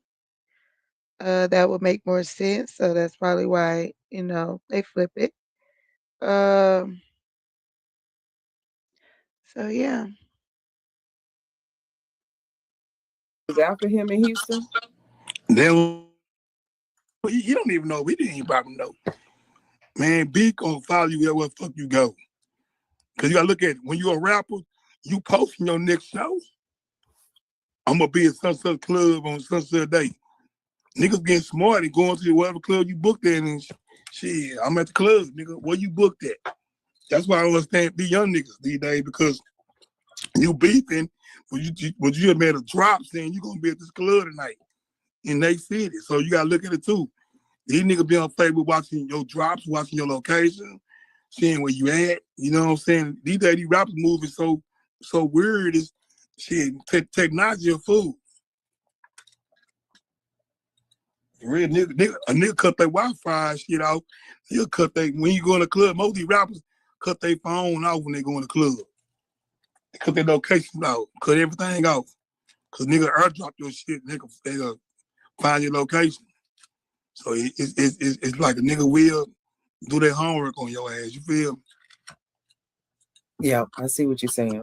That would make more sense. So that's probably why, they flip it. So yeah.
Was after him in Houston?
Then he don't even know. We didn't even probably know. Man, B gonna follow you everywhere the fuck you go. Cause you gotta look at it. When you're a rapper, you posting your next show. I'm gonna be at Sunset Club on Sunset Day. Niggas getting smart and going to whatever club you booked at and shit. I'm at the club, nigga. Where you booked at? That's why I don't understand these young niggas these days because you beefing, but you just made a drop saying you gonna be at this club tonight in they city. So you gotta look at it too. These niggas be on Facebook watching your drops, watching your location, seeing where you at. You know what I'm saying? These days these rappers moving so weird is shit. Technology a fool. Real nigga, a nigga cut their Wi-Fi shit off. He'll cut when you go in the club, most of these rappers cut their phone off when they go in the club. They cut their location off, cut everything off. Cause nigga airdrop your shit, nigga, they'll find your location. So it's like a nigga will do their homework on your ass, you feel?
Yeah, I see what you're saying.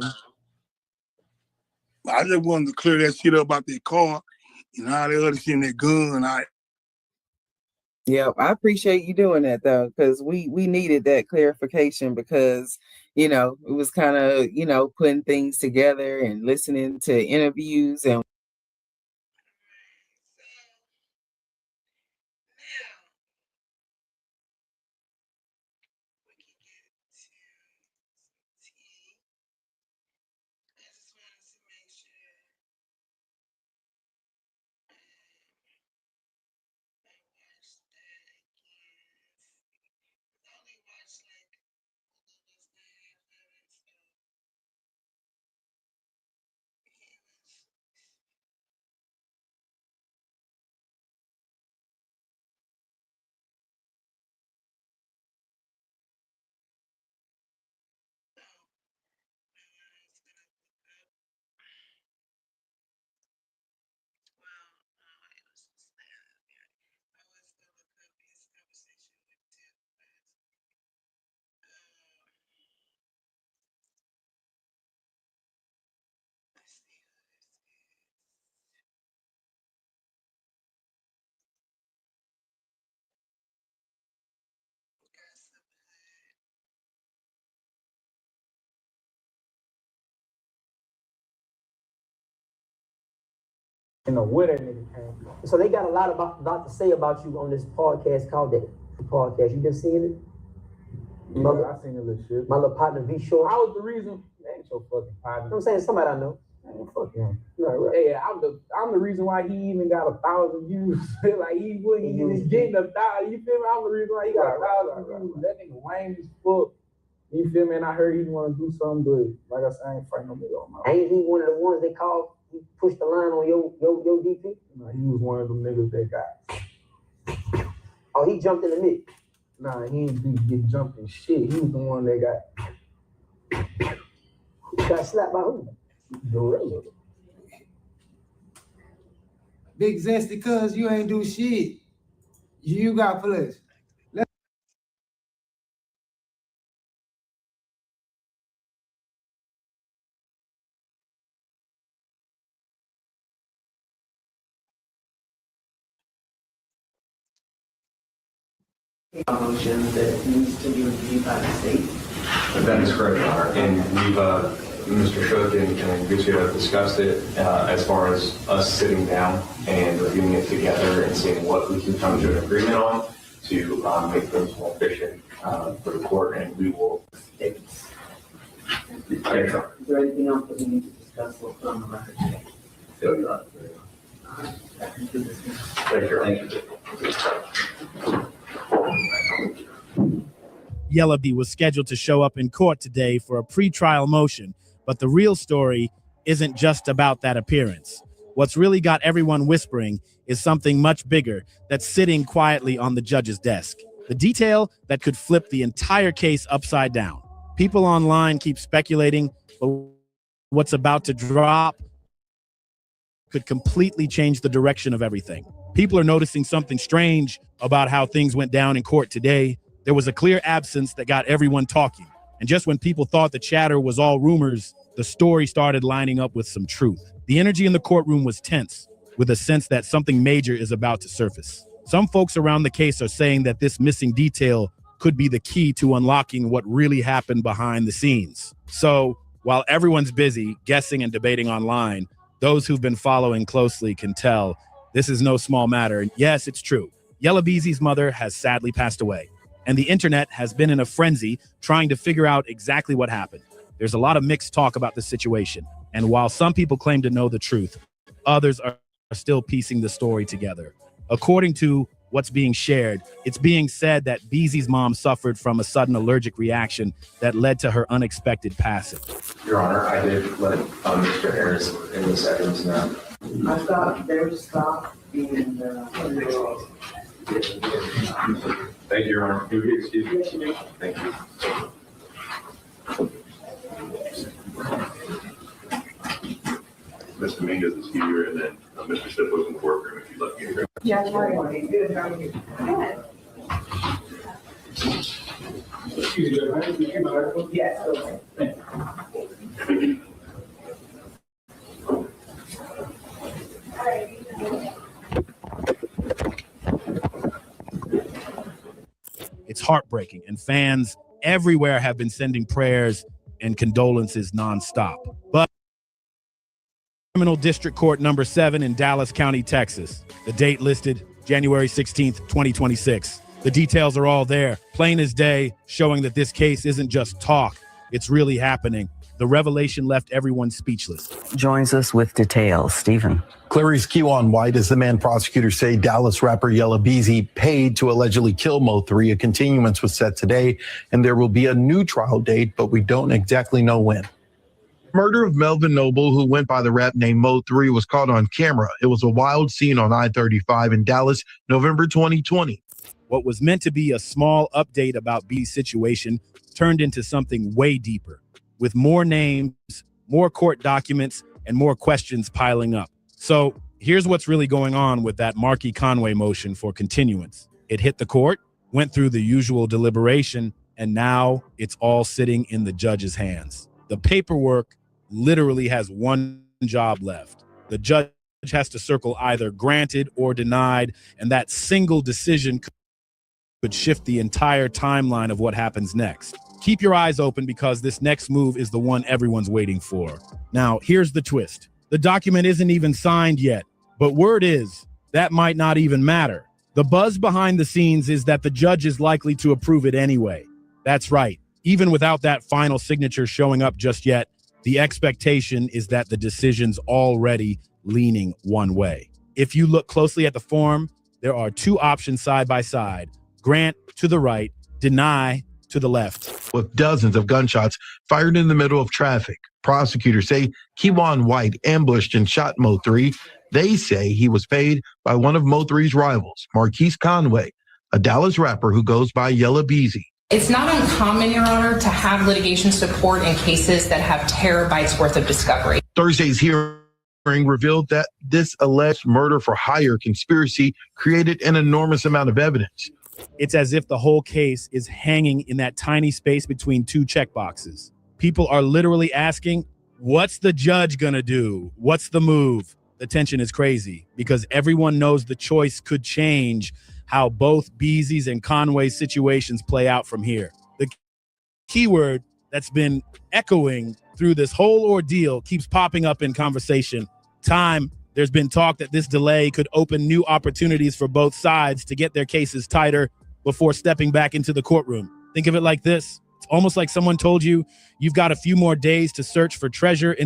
I just wanted to clear that shit up about their car and all that other shit in their gun.
Yeah, I appreciate you doing that though, because we needed that clarification because, it was kind of, putting things together and listening to interviews and
You know where that nigga came from.
So they got a lot to say about you on this podcast called the podcast. You been seeing it?
Yeah, I seen a little shit.
My little partner V Short.
I was the reason. That ain't your fucking partner.
I'm saying somebody I know.
Man, fuck him.
Right.
Yeah, I'm the reason why he even got 1,000 views. Like he wouldn't even getting 1,000. You feel me? I'm the reason why he got 1,000 views. That nigga lame as fuck. You feel me? And I heard he want to do something, but like I said, I ain't fighting no nigga on my own.
Ain't he one of the ones they called? He pushed the line on your DP?
No, he was one of them niggas that got.
Oh, he jumped in the mix.
Nah, he didn't get jumped in shit. He was the one that
got slapped by who?
Gorilla.
Big Zesty, cuz you ain't do shit. You got flesh.
Motion that needs to be reviewed by the state.
That is correct, Your Honor. And we've, Mr. Shook and Gucci have discussed it as far as us sitting down and reviewing it together and seeing what we can come to an agreement on to make things more efficient for the court, and we will. Thank you.
Is there anything else that we need to discuss or put on the record today?
Thank you.
Yellaby was scheduled to show up in court today for a pretrial motion, but the real story isn't just about that appearance. What's really got everyone whispering is something much bigger that's sitting quietly on the judge's desk. The detail that could flip the entire case upside down. People online keep speculating, but what's about to drop could completely change the direction of everything. People are noticing something strange about how things went down in court today. There was a clear absence that got everyone talking. And just when people thought the chatter was all rumors, the story started lining up with some truth. The energy in the courtroom was tense, with a sense that something major is about to surface. Some folks around the case are saying that this missing detail could be the key to unlocking what really happened behind the scenes. So while everyone's busy guessing and debating online, those who've been following closely can tell this is no small matter. Yes, it's true. Yellabeezy's mother has sadly passed away, and the internet has been in a frenzy trying to figure out exactly what happened. There's a lot of mixed talk about the situation, and while some people claim to know the truth, others are still piecing the story together. According to what's being shared, it's being said that Beezy's mom suffered from a sudden allergic reaction that led to her unexpected passing.
Your Honor, I did let Mr. Harris in the seconds now.
I thought they would stop being
Thank you, Your Honor. Excuse me. Thank you.
Mr. Mingus is here, and then Mr. Stipple in the courtroom if you'd like to hear.
Yeah, good. Yes, okay.
It's heartbreaking, and fans everywhere have been sending prayers and condolences nonstop. But Criminal District Court number 7 in Dallas County, Texas. The date listed January 16th, 2026. The details are all there, plain as day, showing that this case isn't just talk, it's really happening. The revelation left everyone speechless.
Joins us with details, Stephen.
Clarice Kewan White is the man prosecutors say Dallas rapper Yellabeezy paid to allegedly kill Mo3. A continuance was set today, and there will be a new trial date, but we don't exactly know when. Murder of Melvin Noble, who went by the rap name Mo3, was caught on camera. It was a wild scene on I-35 in Dallas, November 2020.
What was meant to be a small update about B's situation turned into something way deeper, with more names, more court documents, and more questions piling up. So here's what's really going on with that Markey Conway motion for continuance. It hit the court, went through the usual deliberation, and now it's all sitting in the judge's hands. The paperwork literally has one job left. The judge has to circle either granted or denied, and that single decision could shift the entire timeline of what happens next. Keep your eyes open because this next move is the one everyone's waiting for. Now, here's the twist. The document isn't even signed yet. But word is that might not even matter. The buzz behind the scenes is that the judge is likely to approve it anyway. That's right. Even without that final signature showing up just yet, the expectation is that the decision's already leaning one way. If you look closely at the form, there are two options side by side: grant to the right, deny to the left.
With dozens of gunshots fired in the middle of traffic, prosecutors say Keywan White ambushed and shot Mo 3. They say he was paid by one of Mo 3's rivals, Marquise Conway, a Dallas rapper who goes by Yella Beezy.
It's not uncommon, Your Honor, to have litigation support in cases that have terabytes worth of discovery.
Thursday's hearing revealed that this alleged murder for hire conspiracy created an enormous amount of evidence.
It's as if the whole case is hanging in that tiny space between two checkboxes. People are literally asking, what's the judge gonna do? What's the move? The tension is crazy because everyone knows the choice could change how both Beezy's and Conway's situations play out from here. The keyword that's been echoing through this whole ordeal keeps popping up in conversation. Time. There's been talk that this delay could open new opportunities for both sides to get their cases tighter before stepping back into the courtroom. Think of it like this. It's almost like someone told you you've got a few more days to search for treasure in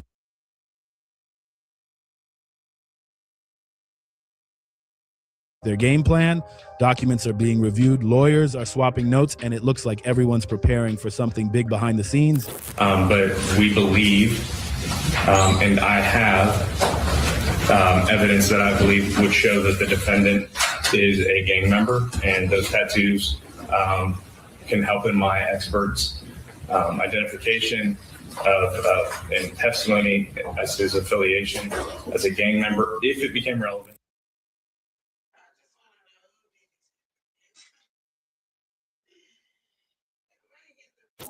their game plan. Documents are being reviewed, lawyers are swapping notes, and it looks like everyone's preparing for something big behind the scenes.
But we believe, and I have evidence that I believe would show that the defendant is a gang member, and those tattoos can help in my expert's identification of and testimony as to his affiliation as a gang member if it became relevant.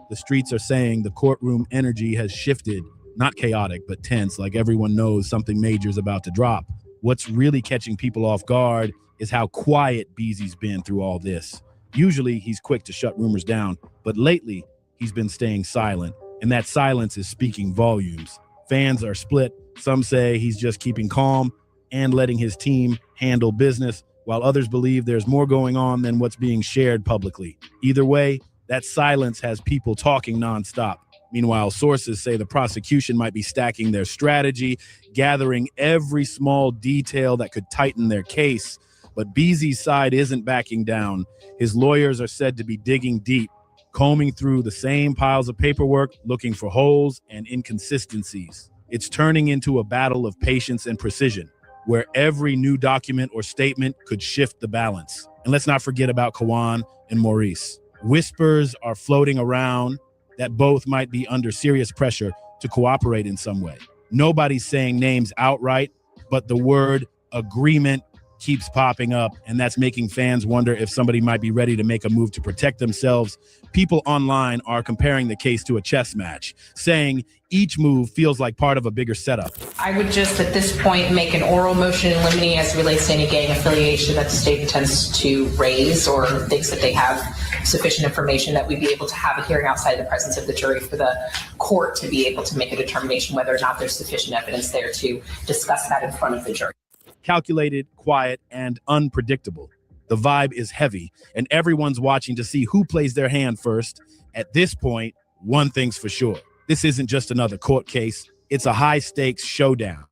The streets are saying the courtroom energy has shifted, not chaotic, but tense, like everyone knows something major is about to drop. What's really catching people off guard is how quiet Beezy's been through all this. Usually he's quick to shut rumors down, but lately he's been staying silent, and that silence is speaking volumes. Fans are split. Some say he's just keeping calm and letting his team handle business, while others believe there's more going on than what's being shared publicly. Either way, that silence has people talking nonstop. Meanwhile, sources say the prosecution might be stacking their strategy, gathering every small detail that could tighten their case. But Beezy's side isn't backing down. His lawyers are said to be digging deep, combing through the same piles of paperwork, looking for holes and inconsistencies. It's turning into a battle of patience and precision, where every new document or statement could shift the balance. And let's not forget about Keywan and Maurice. Whispers are floating around that both might be under serious pressure to cooperate in some way. Nobody's saying names outright, but the word agreement keeps popping up, and that's making fans wonder if somebody might be ready to make a move to protect themselves. People online are comparing the case to a chess match, saying each move feels like part of a bigger setup.
I would just at this point make an oral motion in limine as relates to any gang affiliation that the state intends to raise or thinks that they have sufficient information that we'd be able to have a hearing outside the presence of the jury for the court to be able to make a determination whether or not there's sufficient evidence there to discuss that in front of the jury.
Calculated, quiet, and unpredictable. The vibe is heavy, and everyone's watching to see who plays their hand first. At this point, one thing's for sure. This isn't just another court case. It's a high-stakes showdown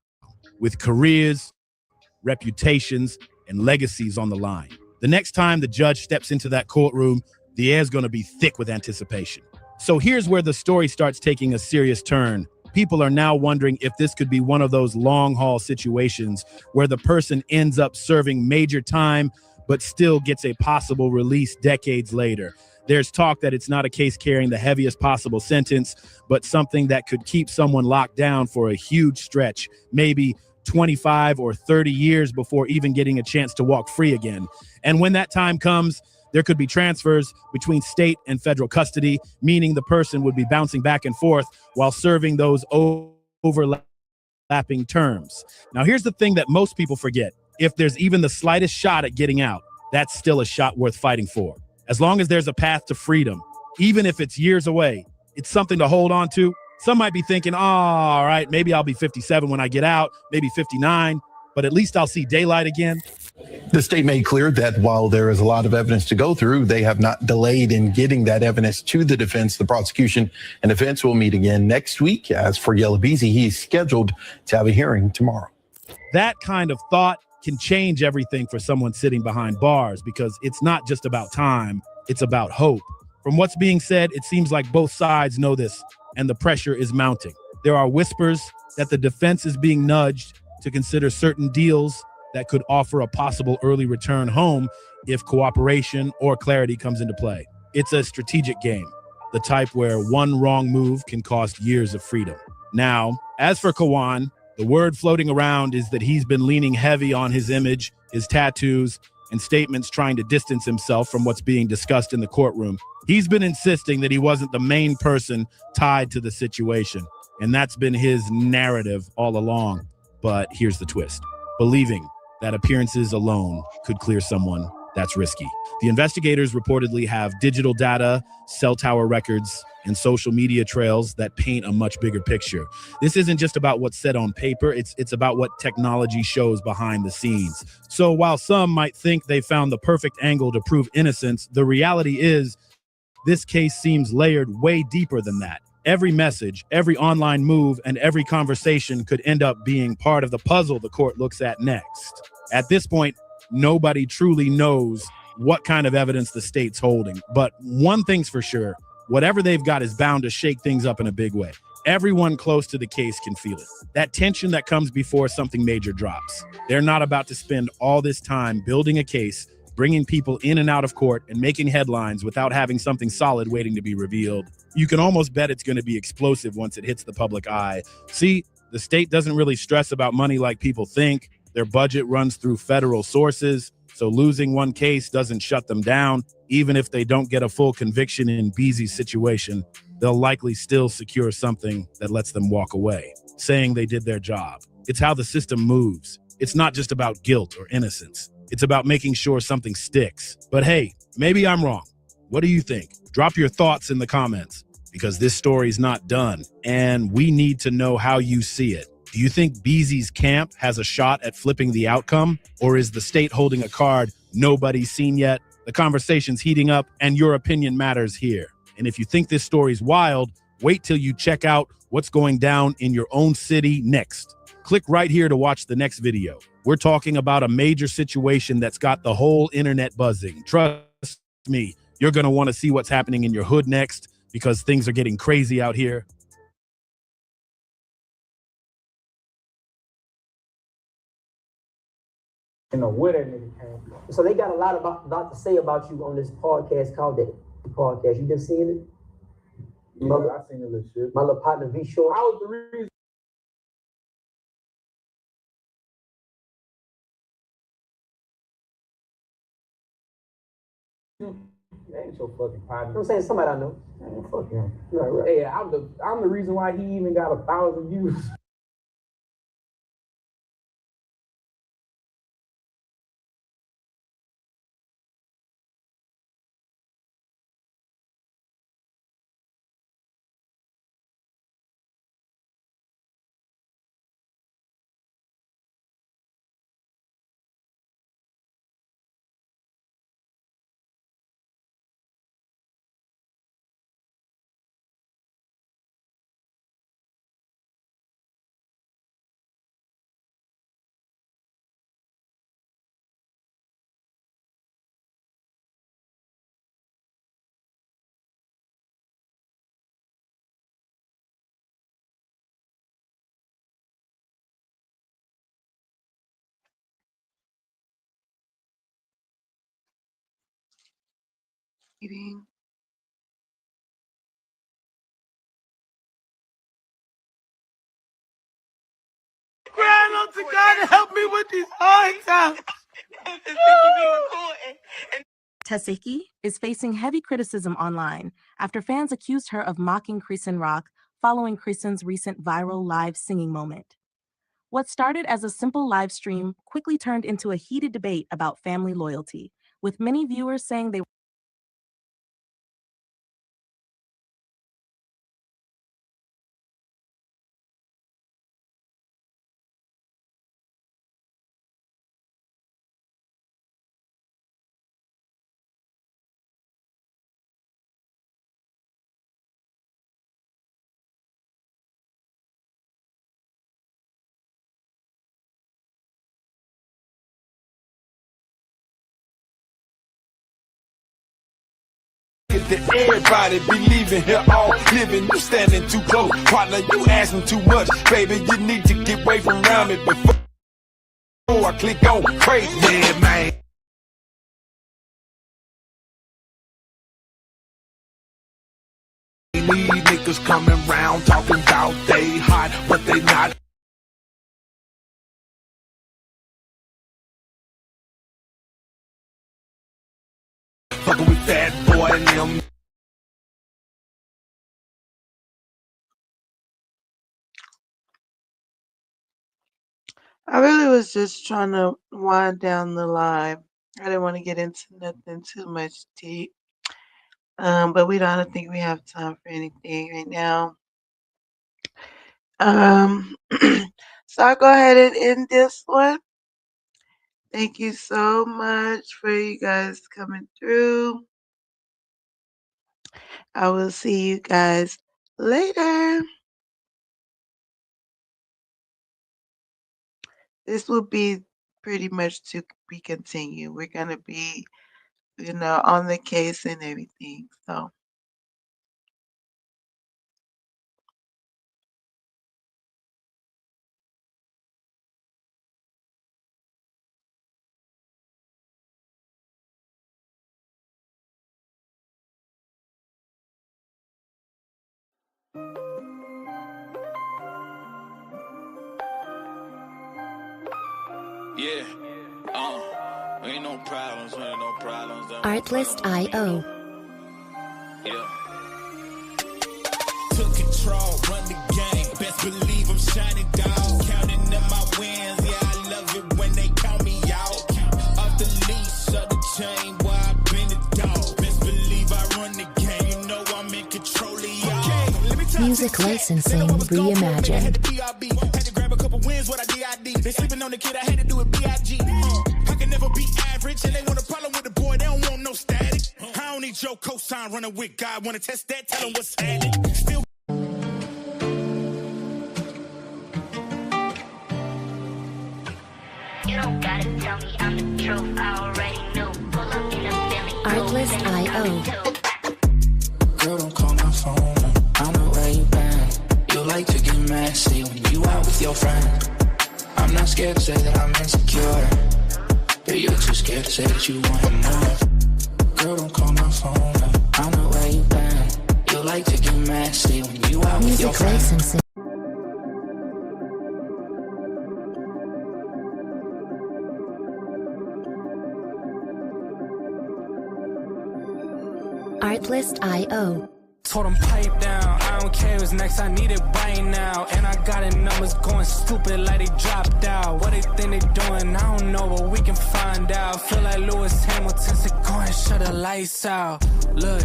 with careers, reputations, and legacies on the line. The next time the judge steps into that courtroom, the air's going to be thick with anticipation. So here's where the story starts taking a serious turn. People are now wondering if this could be one of those long-haul situations where the person ends up serving major time but still gets a possible release decades later. There's talk that it's not a case carrying the heaviest possible sentence, but something that could keep someone locked down for a huge stretch, maybe 25 or 30 years before even getting a chance to walk free again. And when that time comes, there could be transfers between state and federal custody, meaning the person would be bouncing back and forth while serving those overlapping terms. Now, here's the thing that most people forget. If there's even the slightest shot at getting out, that's still a shot worth fighting for. As long as there's a path to freedom, even if it's years away, it's something to hold on to. Some might be thinking, oh, all right, maybe I'll be 57 when I get out, maybe 59. but at least I'll see daylight again.
The state made clear that while there is a lot of evidence to go through, they have not delayed in getting that evidence to the defense. The prosecution and defense will meet again next week. As for Yalabizi, he's scheduled to have a hearing tomorrow.
That kind of thought can change everything for someone sitting behind bars, because it's not just about time, it's about hope. From what's being said, it seems like both sides know this, and the pressure is mounting. There are whispers that the defense is being nudged to consider certain deals that could offer a possible early return home if cooperation or clarity comes into play. It's a strategic game, the type where one wrong move can cost years of freedom. Now, as for Kawan, the word floating around is that he's been leaning heavy on his image, his tattoos, and statements trying to distance himself from what's being discussed in the courtroom. He's been insisting that he wasn't the main person tied to the situation, and that's been his narrative all along. But here's the twist. Believing that appearances alone could clear someone, that's risky. The investigators reportedly have digital data, cell tower records, and social media trails that paint a much bigger picture. This isn't just about what's said on paper, it's about what technology shows behind the scenes. So while some might think they found the perfect angle to prove innocence, the reality is this case seems layered way deeper than that. Every message, every online move, and every conversation could end up being part of the puzzle the court looks at next. At this point, nobody truly knows what kind of evidence the state's holding. But one thing's for sure, whatever they've got is bound to shake things up in a big way. Everyone close to the case can feel it. That tension that comes before something major drops. They're not about to spend all this time building a case, bringing people in and out of court, and making headlines without having something solid waiting to be revealed. You can almost bet it's going to be explosive once it hits the public eye. See, the state doesn't really stress about money like people think. Their budget runs through federal sources, so losing one case doesn't shut them down. Even if they don't get a full conviction in Beezy's situation, they'll likely still secure something that lets them walk away, saying they did their job. It's how the system moves. It's not just about guilt or innocence. It's about making sure something sticks. But hey, maybe I'm wrong. What do you think? Drop your thoughts in the comments, because this story's not done, and we need to know how you see it. Do you think Beezy's camp has a shot at flipping the outcome? Or is the state holding a card nobody's seen yet? The conversation's heating up, and your opinion matters here. And if you think this story's wild, wait till you check out what's going down in your own city next. Click right here to watch the next video. We're talking about a major situation that's got the whole internet buzzing. Trust me, you're going to want to see what's happening in your hood next, because things are getting crazy out here.
You know where that nigga came from.
So they got a lot to say about you on this podcast called that podcast. You been seeing it?
Yeah, I seen a little shit.
My little partner V Short.
I was the reason. That ain't your fucking partner.
I'm saying somebody I know.
Man, fuck him.
Right.
Hey, I'm the reason why he even got 1,000 views.
Eating.
Crying out to God to help me with these hard times.
Tasiki is facing heavy criticism online after fans accused her of mocking Creason Rock following Creason's recent viral live singing moment. What started as a simple live stream quickly turned into a heated debate about family loyalty, with many viewers saying they
that everybody be leaving here all living. You standing too close, partner, you asking too much. Baby, you need to get away from around me before I click on crazy. Yeah, man. These niggas coming round talking about they hot, but they not. Fucking with that boy and them.
I really was just trying to wind down the live. I didn't want to get into nothing too much deep. But I don't think we have time for anything right now. So I'll go ahead and end this one. Thank you so much for you guys coming through. I will see you guys later. This will be pretty much to be continued. We're going to be, on the case and everything. So.
Yeah, ain't no problems, ain't no problems.
Artlist.io.
Yeah. Took control, run the game. Best believe I'm shining, dog. Counting up my wins, yeah, I love it when they count me out. Off the leash, of the chain, where I've been a dog. Best believe I run the game, you know I'm in control of y'all.
Music licensing reimagined.
Had to grab a couple wins, what I did. They sleeping on the kid, I had to do it B.I.G. I can never be average, and they want a problem with the boy, they don't want no static. I don't need your cosign running with God, wanna test that, tell them what's happening. Still.
You don't gotta tell me I'm the truth, I already know. Pull up in a Billy. Artlist.io.
Girl, don't call my phone, I know where you been. You like to get messy when you out with your friends. I'm not scared to say that I'm insecure, but you're too scared to say that you want more. Girl, don't call my phone, I know where you been. You like to get messy when you out with your friends.
Licensing. Artlist.io.
Told them pipe down, I don't care what's next, I need it right now. And I got it numbers going stupid like they dropped out. What they think they doing, I don't know, but we can find out. Feel like Lewis Hamilton said, go and shut the lights out. Look,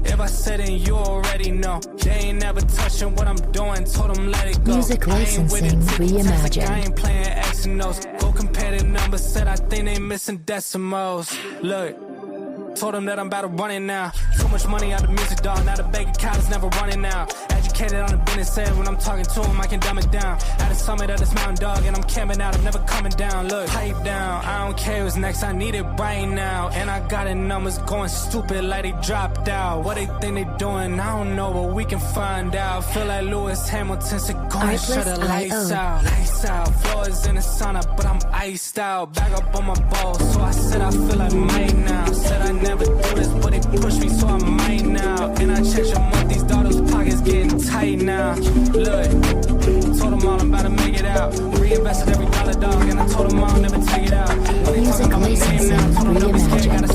if I said it, you already know. They ain't never touching what I'm doing, told them let it go.
Music licensing reimagined.
I ain't playing X and O's. Go compare the numbers, said I think they missing decimals. Look. Told him that I'm about to run it now. Too much money out of music, dog. Now the bank account is never running out. Educated on the business, said when I'm talking to him, I can dumb it down. At the summit of this mountain, dog, and I'm camping out. I'm never coming down. Look, pipe down. I don't care what's next. I need it right now. And I got the numbers going stupid like they dropped out. What they think they doing, I don't know, but we can find out. Feel like Lewis Hamilton said, go and shut the lights out. Lights out. Floors in the sauna, but I'm iced out. Back up on my balls, so I said I feel like mine now. Said I never do this, but they push me, so I might now. And I check your month, these daughters' pockets getting tight now. Look, told them all I'm about to make it out. Reinvested every dollar, dog, and I told them all never take it out. When they talking about my name now, told them don't be scared, gotta